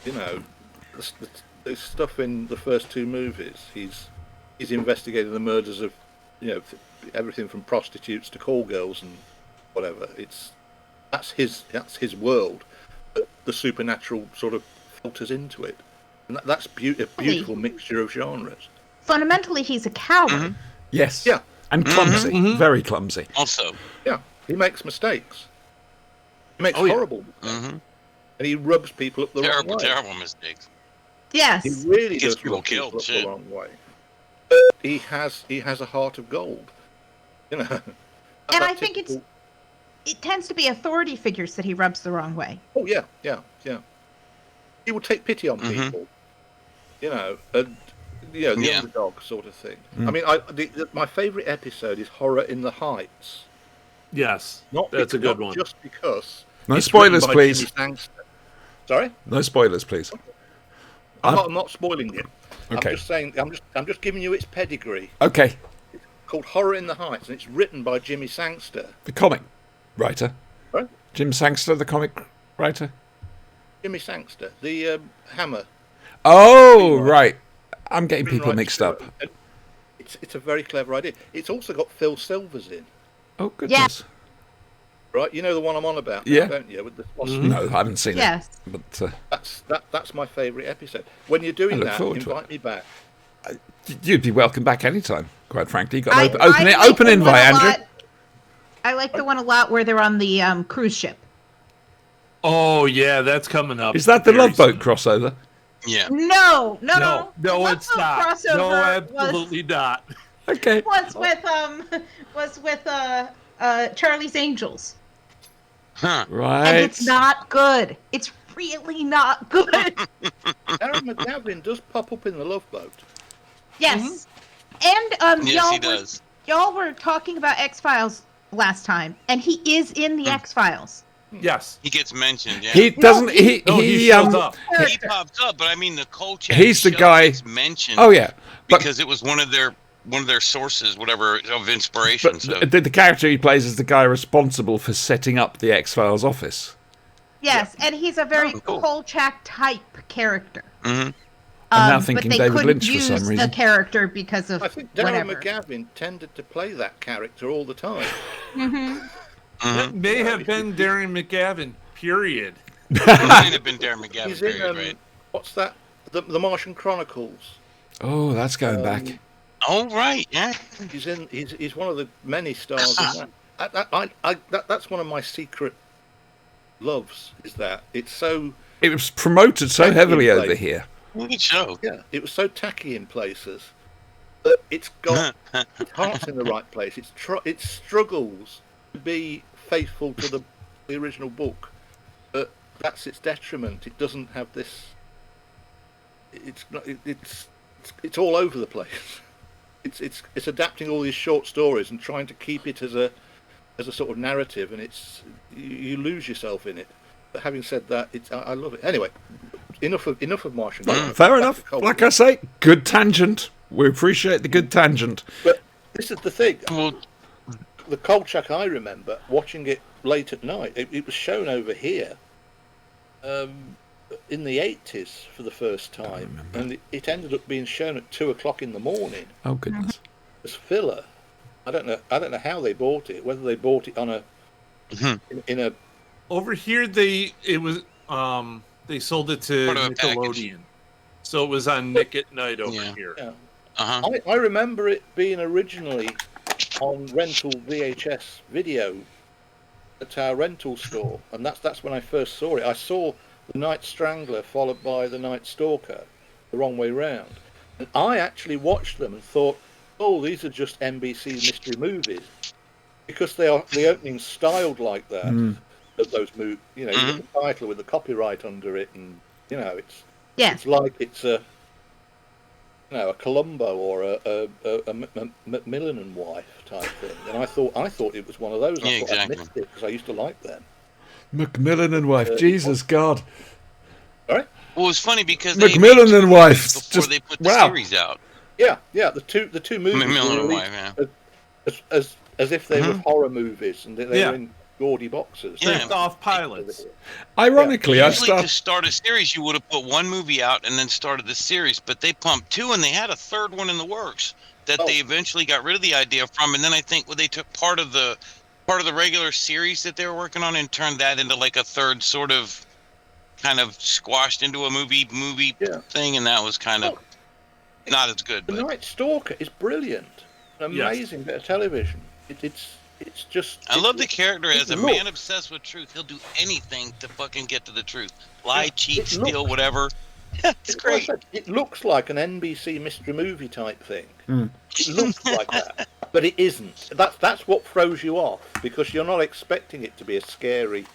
the stuff in the first two movies. He's investigating the murders of everything from prostitutes to call girls and whatever. That's his world. But the supernatural sort of filters into it, and that's a beautiful mixture of genres. Fundamentally, he's a coward. Yes. Yeah. And clumsy. Very clumsy. Also, Yeah, he makes mistakes. He makes horrible mistakes. And he rubs people up the wrong way. terrible mistakes. Yes. He really Gets does people rub killed, up too. the wrong way. But he has a heart of gold. And I think it tends to be authority figures that he rubs the wrong way. Oh yeah. He will take pity on people. And the Yeah. underdog sort of thing. I mean, my favourite episode is Horror in the Heights. Yes, Not that's a good not one. just because. No it's written spoilers, by please. Jimmy Sangster. Sorry, No spoilers, please. I'm not spoiling it. Okay. I'm just saying. I'm just giving you its pedigree. Okay. Called Horror in the Heights, and it's written by Jimmy Sangster. The comic writer. Right? Jim Sangster, the comic writer. Jimmy Sangster, the Hammer. Oh, right. I'm getting people screenwriter, mixed up. and It's a very clever idea. It's also got Phil Silvers in, Oh, goodness. right? You know the one I'm on about, now, Yeah. don't you? With the No, I haven't seen Yes. it. But That's my favourite episode. When you're doing I look that, forward to invite me back. you'd be welcome back anytime, quite frankly. You've got I an open like open the one invite, a Andrew. lot- I like the one a lot where they're on the cruise ship. Oh yeah, that's coming up. Is that the very Love Boat soon. crossover? Yeah. No. No, The Love it's Boat not. crossover No, was- absolutely not. Okay. was with Charlie's Angels, Huh. and Right. it's not good. It's really not good. Darren McGavin does pop up in the Love Boat. Yes, and Yes, he does. y'all were talking about X-Files last time, and he is in the X-Files. Yes. He gets mentioned. Yeah. He doesn't. He No, he shows up. He Character. pops up, but I mean the Kolchak He's the show guy- gets mentioned. Oh yeah. But because it was one of their sources, whatever, of inspiration. but So the character he plays is the guy responsible for setting up the X-Files office. Yes, and he's a very Oh, cool. Kolchak type character. Mhm. I'm now But thinking they David couldn't Lynch for use some reason. the character because of I think Darren whatever. McGavin tended to play that character all the time. It may have been Darren McGavin. Period. It might have been Darren McGavin. He's in Period, right? what's that? The Martian Chronicles. Oh, that's going back. Oh right, yeah. He's one of the many stars in that. That's one of my secret loves. Is that it's so It was promoted so Thank you, heavily Blake. over here. Good show. yeah. It was so tacky in places, but it's got its heart's in the right place. It struggles to be faithful to the original book, but that's its detriment. It doesn't have this. It's not. It's all over the place. It's adapting all these short stories and trying to keep it as a sort of narrative, and you lose yourself in it. But having said that, I love it. Anyway, enough of Martian. Fair enough. Like I say, good tangent. We appreciate the good tangent. But this is the thing. Well, The Kolchak I remember watching it late at night. It was shown over here in the 80s for the first time, and it ended up being shown at 2:00 in the morning Oh goodness. as filler. I don't know how they bought it. Whether they bought it on a in a Over here, they sold it to Part of a package. Nickelodeon, so it was on Nick at Night over Yeah. here. yeah. uh-huh. I remember it being originally on rental VHS video at our rental store, and that's when I first saw it. I saw The Night Strangler followed by The Night Stalker, the wrong way round, and I actually watched them and thought, oh, these are just NBC mystery movies, because they are the opening's styled like that. Of those movies, you know, you get the title with the copyright under it, and you know, Yes. it's like it's a Columbo or a Macmillan and Wife type thing. And I thought it was one of those. And Yeah, I thought exactly. I missed it because I used to like them. Macmillan and wife. Jesus God. All right. Well, it's funny because they Macmillan made and two Wife, movies before just- they put the wow. series out. Yeah. The two movies Macmillan were and released Wife, yeah. as if they were horror movies and they Yeah. were in gaudy boxes. Yeah. Ripped off pilots. Ironically, I Usually to started. start a series, you would have put one movie out and then started the series, but they pumped two, and they had a third one in the works that Oh. they eventually got rid of the idea from. And then I think they took part of the regular series that they were working on and turned that into like a third sort of kind of squashed into a movie Yeah. thing, and that was kind of not as good. The But Night Stalker is brilliant, an Yes. amazing bit of television. It's just. I love the character as a look- man obsessed with truth. He'll do anything to fucking get to the truth. Lie, cheat, it steal, looks- whatever. It's great. It looks like an NBC mystery movie type thing. Hmm. It looks like that, but it isn't. That's what throws you off because you're not expecting it to be a scary,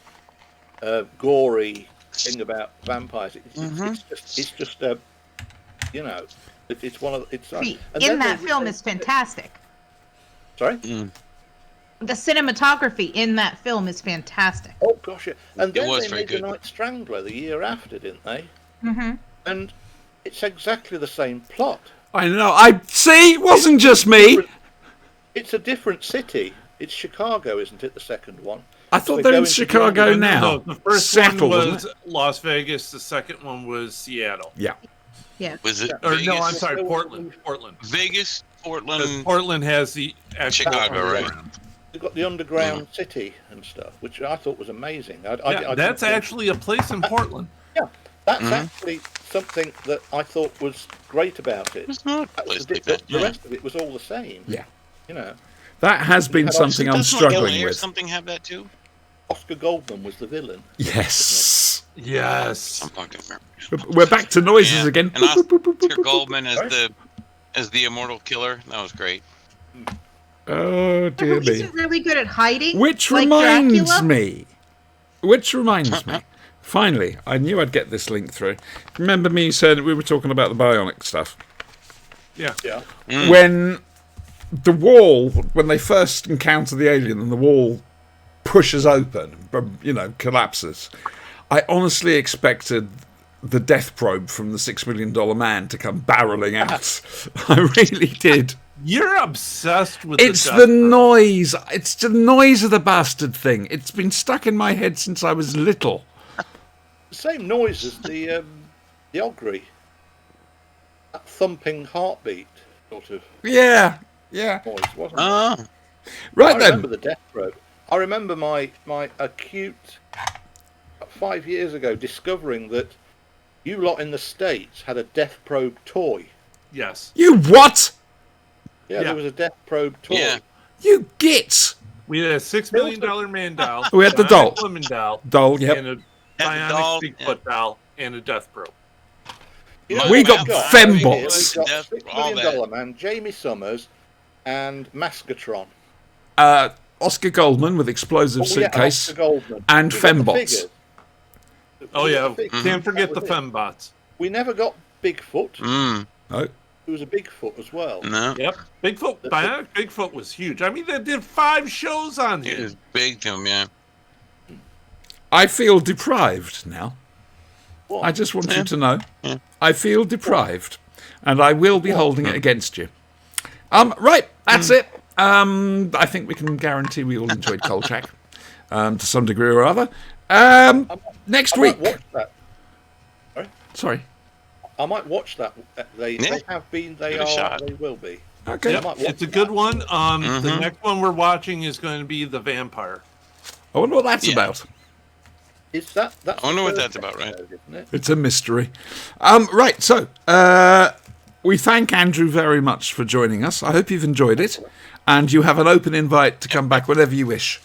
gory thing about vampires. It's just You know, it's one of it's. In and then that they- film is fantastic. Sorry. The cinematography in that film is fantastic. Oh gosh, yeah. And then was they very made good. The Night Strangler the year after, didn't they? Mm-hmm. And it's exactly the same plot. I know. I see. It wasn't just me. It's a different city. It's Chicago, isn't it? The second one. I thought they they're go in into Chicago the- now. The first Seattle, one wasn't was it? Las Vegas. The second one was Seattle. Yeah. Yeah. Was it Or Vegas? no, I'm sorry, Portland. Portland. Vegas, 'Cause Portland, Portland has the actual Chicago, right? underground. They've got the underground city and stuff, which I thought was amazing. Yeah, that's actually a place in Portland. Yeah, that's actually something that I thought was great about it. It's not a That was place the, like that. the rest of it was all the same. Yeah. You know, That has been something I'm Doesn't like struggling LA or with. something have that too? Oscar Goldman was the villain. Yes. Yes. I'm not gonna remember. We're back to noises Yeah, again. and Oscar Goldman as the immortal killer. That was great. Oh dear He's me. really good at hiding. Which like reminds Dracula. me. Finally, I knew I'd get this link through. Remember me saying that we were talking about the bionic stuff? Yeah. Yeah. When the wall, when they first encounter the alien and the wall pushes open, collapses, I honestly expected the death probe from the $6 Million Man to come barreling out. I really did. You're obsessed with It's the the noise. It's the noise of the bastard thing. It's been stuck in my head since I was little. The same noise as the Ogre. That thumping heartbeat sort of Yeah. noise, wasn't it? Oh, Right I then. remember the death probe. I remember my acute 5 years ago discovering that you lot in the States had a death probe toy. Yes. You what? Yeah, Yeah. there was a death probe toy. yeah. You git. We had a $6 million man doll. We had the a doll. Woman doll. Doll, yep. And a the bionic doll, Bigfoot doll and a death probe. You know We what got we've fembots. We've got Death- $6 all million that. Man, Jamie Summers, and Mascotron. Oscar Goldman with explosive suitcase. Oscar Goldman. and We got the fembots. figures. Oh, We got yeah. the figures. Can't forget That the was it. fembots. We never got Bigfoot. Mm, Oh, There was a Bigfoot as well. no. Yep. Bigfoot, bionic Bigfoot was huge. I mean, they did 5 shows on It here. was big to him, yeah. I feel deprived now. What? I just want you to know. Yeah. I feel deprived. And I will be holding it against you. Right, that's it. I think we can guarantee we all enjoyed Kolchak to some degree or other. Next I week. might watch that. Sorry. I might watch that. They have been. They Give it a are. shot. They will be. Okay. Yep, might watch it's a good that. one. The next one we're watching is going to be The Vampire. I wonder what that's Yeah. about. Is that? That's I wonder the what first that's about, right? episode, isn't it? It's a mystery. Right, so we thank Andrew very much for joining us. I hope you've enjoyed it. And you have an open invite to come back whenever you wish.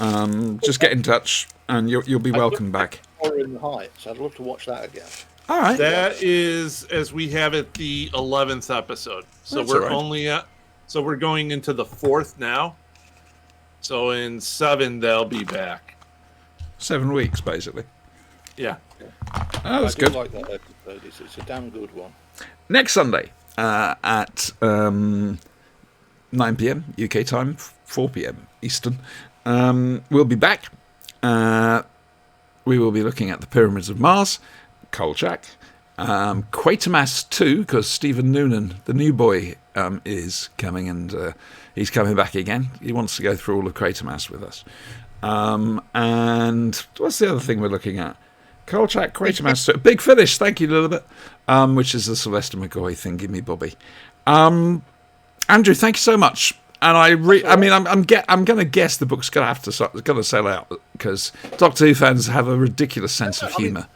Just get in touch and you'll be welcome back. Horror in the Heights. I'd love to watch that again. All right. That is, as we have it, the 11th episode. So That's we're all right. so we're going into the 4th now. So in 7 they'll be back. 7 weeks, basically. Yeah. Oh, that's I do good. like that episode. It's a damn good one. Next Sunday at 9 p.m. UK time, 4 p.m. Eastern, we'll be back. We will be looking at the Pyramids of Mars, Kolchak, Quatermass 2, because Stephen Noonan, the new boy, is coming and he's coming back again. He wants to go through all of Quatermass with us. And what's the other thing we're looking at? Kolchak, Quatermass 2. Big Finish, thank you, Lilibet, which is the Sylvester McCoy thing. Give me Bobby. Andrew, thank you so much. And I'm going to guess the book's going to sell out because Doctor Who fans have a ridiculous sense of humour.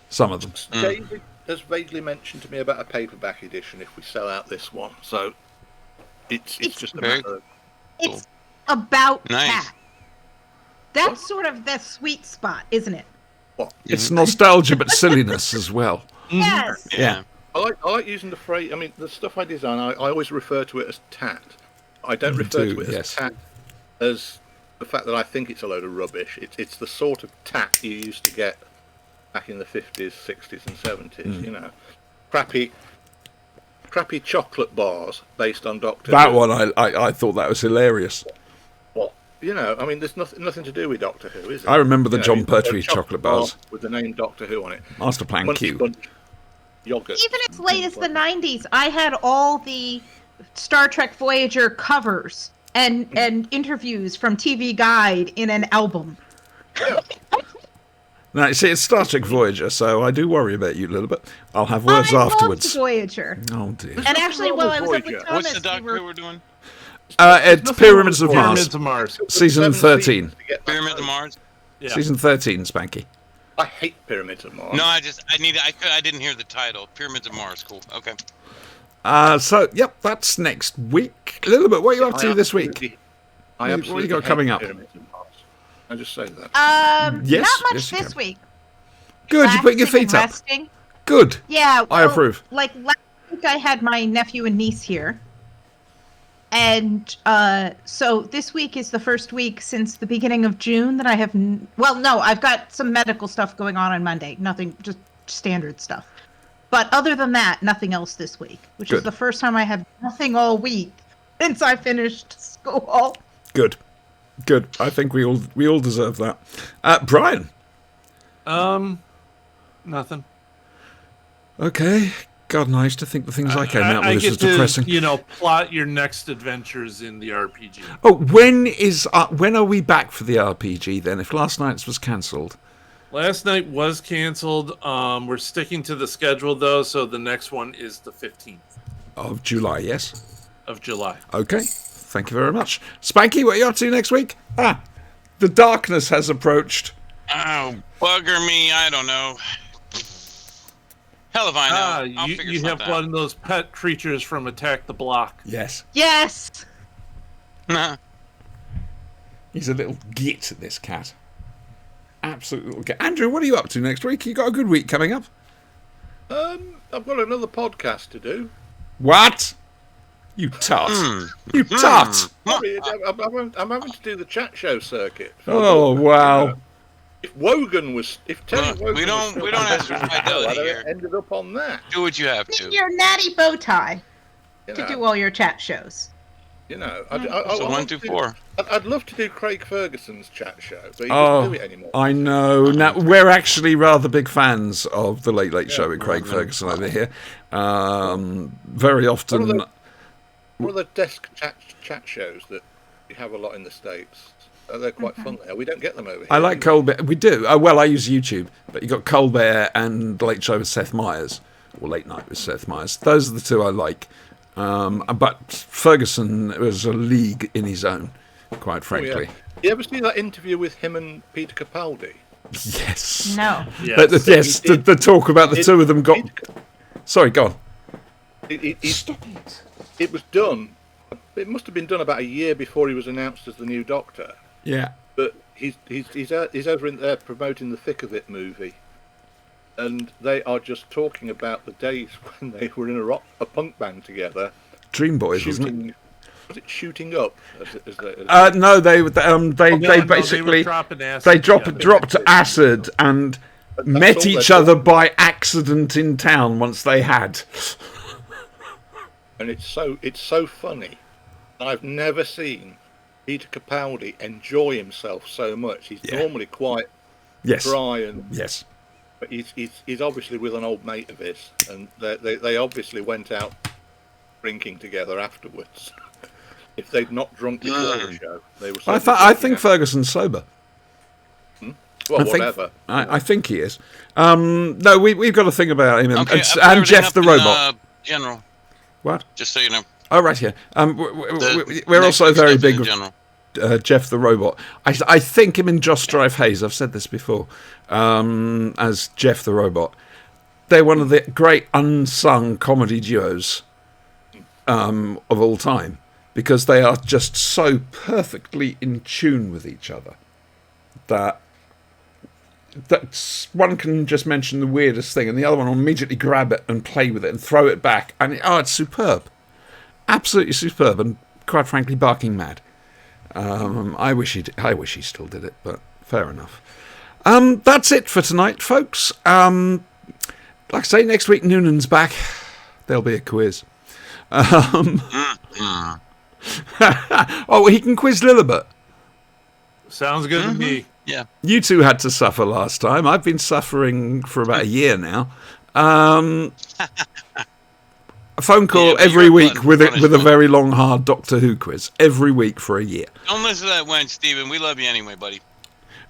Some of them. David has vaguely mentioned to me about a paperback edition if we sell out this one. So it's just a very matter of... It's about Nice. cat. That's sort of the sweet spot, isn't it? It's nostalgia but silliness as well. Yes. Yeah. I like using the phrase. I mean, the stuff I design, I always refer to it as tat. I don't refer do, to it as yes. tat as the fact that I think it's a load of rubbish. It's the sort of tat you used to get back in the 50s, 60s, and 70s. You know, crappy crappy chocolate bars based on Doctor That Who. one, I thought that was hilarious. Well, you know, I mean, there's nothing to do with Doctor Who, is it? I remember the You know, John you've got a Pertwee chocolate bars. bar with the name Doctor Who on it. Master Plan Munch Q. Bunch yogurt. Even as late as the 90s, I had all the Star Trek Voyager covers and interviews from TV Guide in an album. Now, you see, it's Star Trek Voyager, so I do worry about you a little bit. I'll have words I loved afterwards. Voyager. Oh, dear. And actually, while I was up with Voyager. Thomas, What's the we Doctor were... Who we're doing? It's Pyramids of Mars. Pyramids of Mars. Season 13. Pyramids of Mars? Yeah. Season 13, Spanky. I hate Pyramids of Mars. No, I didn't hear the title. Pyramids of Mars, cool. Okay. So, yep, that's next week. A little bit. What are you up to this week? I What you absolutely got hate coming up? Pyramids of Mars. I just say that. Yes, not much yes, you this can. week. Good, you're putting your Relaxing feet and up. resting. Good. Yeah, I approve. Like last week, I had my nephew and niece here, and so this week is the first week since the beginning of June that I have. Well, no, I've got some medical stuff going on Monday. Nothing, just standard stuff. But other than that, nothing else this week, which Good. is the first time I have nothing all week since I finished school. Good. Good. I think we all deserve that. Brian. Nothing. Okay. God, I used to think the things I came out I with get was to, depressing. plot your next adventures in the RPG. Oh, when are we back for the RPG then? If last night's was cancelled. Last night was canceled. We're sticking to the schedule though, so the next one is the 15th Of July, yes? of July. Okay. Thank you very much. Spanky, what are you up to next week? The darkness has approached. Oh, bugger me. I don't know. Hell if I know. I'll figure You have something one of those pet creatures from Attack the Block. Yes. Yes. out. He's a little git, this cat. Absolute little git. Andrew, what are you up to next week? You got a good week coming up? I've got another podcast to do. What? You tart. You tart. Sorry, I'm having to do the chat show circuit. Oh, wow. If Wogan was, if Terry Look, Wogan we don't was ask for fidelity I'd here. have ended up on that. Do what you have Get to. your natty bow tie You to know, do all your chat shows. you know, So 1 through 4. I'd love to do Craig Ferguson's chat show, but he Oh, doesn't do it anymore. I know. Now, we're actually rather big fans of the Late Late Show with Craig Ferguson over here. Very often. One of the desk chat shows that you have a lot in the States. They're quite fun there. We don't get them over here. I like Colbert. We do. Well, I use YouTube, but you got Colbert and Late Show with Seth Meyers, or Late Night with Seth Meyers. Those are the two I like. But Ferguson was a league in his own, quite frankly. You ever see that interview with him and Peter Capaldi? Yes. No. Yes. But yes, the talk about the two of them got. Sorry, go on. Stop it. It was done. It must have been done about a year before he was announced as the new Doctor. Yeah. But he's over in there promoting the Thick of It movie, and they are just talking about the days when they were in a punk band together. Dream Boys, wasn't it? Shooting, was it Shooting Up? No, they No, basically were dropping acid they together. dropped acid and met all each they're other by accident in town once they had. And it's so funny. I've never seen Peter Capaldi enjoy himself so much. He's Yeah. normally quite Yes. dry, and Yes. but he's obviously with an old mate of his, and they obviously went out drinking together afterwards. If they'd not drunk before the show, they were. I think Ferguson's sober. Well, I think, whatever. I think he is. No, we've got a thing about him Okay, and Jeff the robot. General, What? just so you know. Oh, right here. The We're next also week's very stuff big in with general. Jeff the robot. I think him and Josh Drive Hayes. I've said this before. As Jeff the robot, they're one of the great unsung comedy duos of all time, because they are just so perfectly in tune with each other that one can just mention the weirdest thing and the other one will immediately grab it and play with it and throw it back, and it's superb, absolutely superb, and quite frankly barking mad. I wish he still did it, but fair enough. That's it for tonight, folks. Like I say, next week Noonan's back. There'll be a quiz. Oh, he can quiz Lilibet. Sounds good to me. Yeah. You two had to suffer last time. I've been suffering for about a year now. A phone call Yeah, but every you're week glutton with for a punishment. very long, hard Doctor Who quiz. Every week for a year. Don't listen to that when, Steven. We love you anyway, buddy.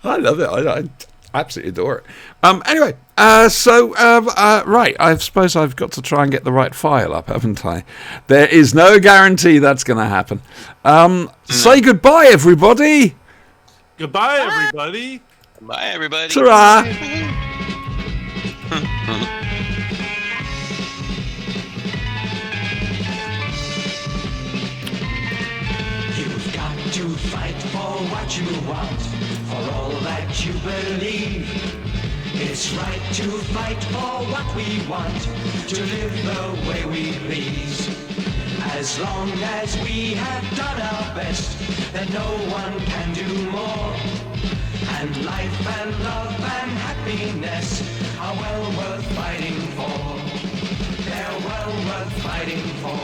I love it. I absolutely adore it. Anyway, right. I suppose I've got to try and get the right file up, haven't I? There is no guarantee that's going to happen. Say goodbye, everybody. Goodbye, everybody. Bye, everybody. Ta-ra. You've got to fight for what you want, for all that you believe. It's right to fight for what we want, to live the way we please. As long as we have done our best, then no one can do more. And life and love and happiness are well worth fighting for. They're well worth fighting for.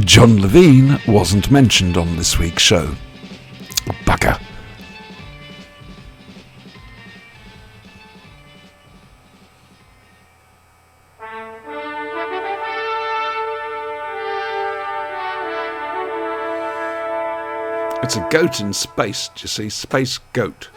John Levine wasn't mentioned on this week's show. Bugger. It's a goat in space, do you see? Space goat.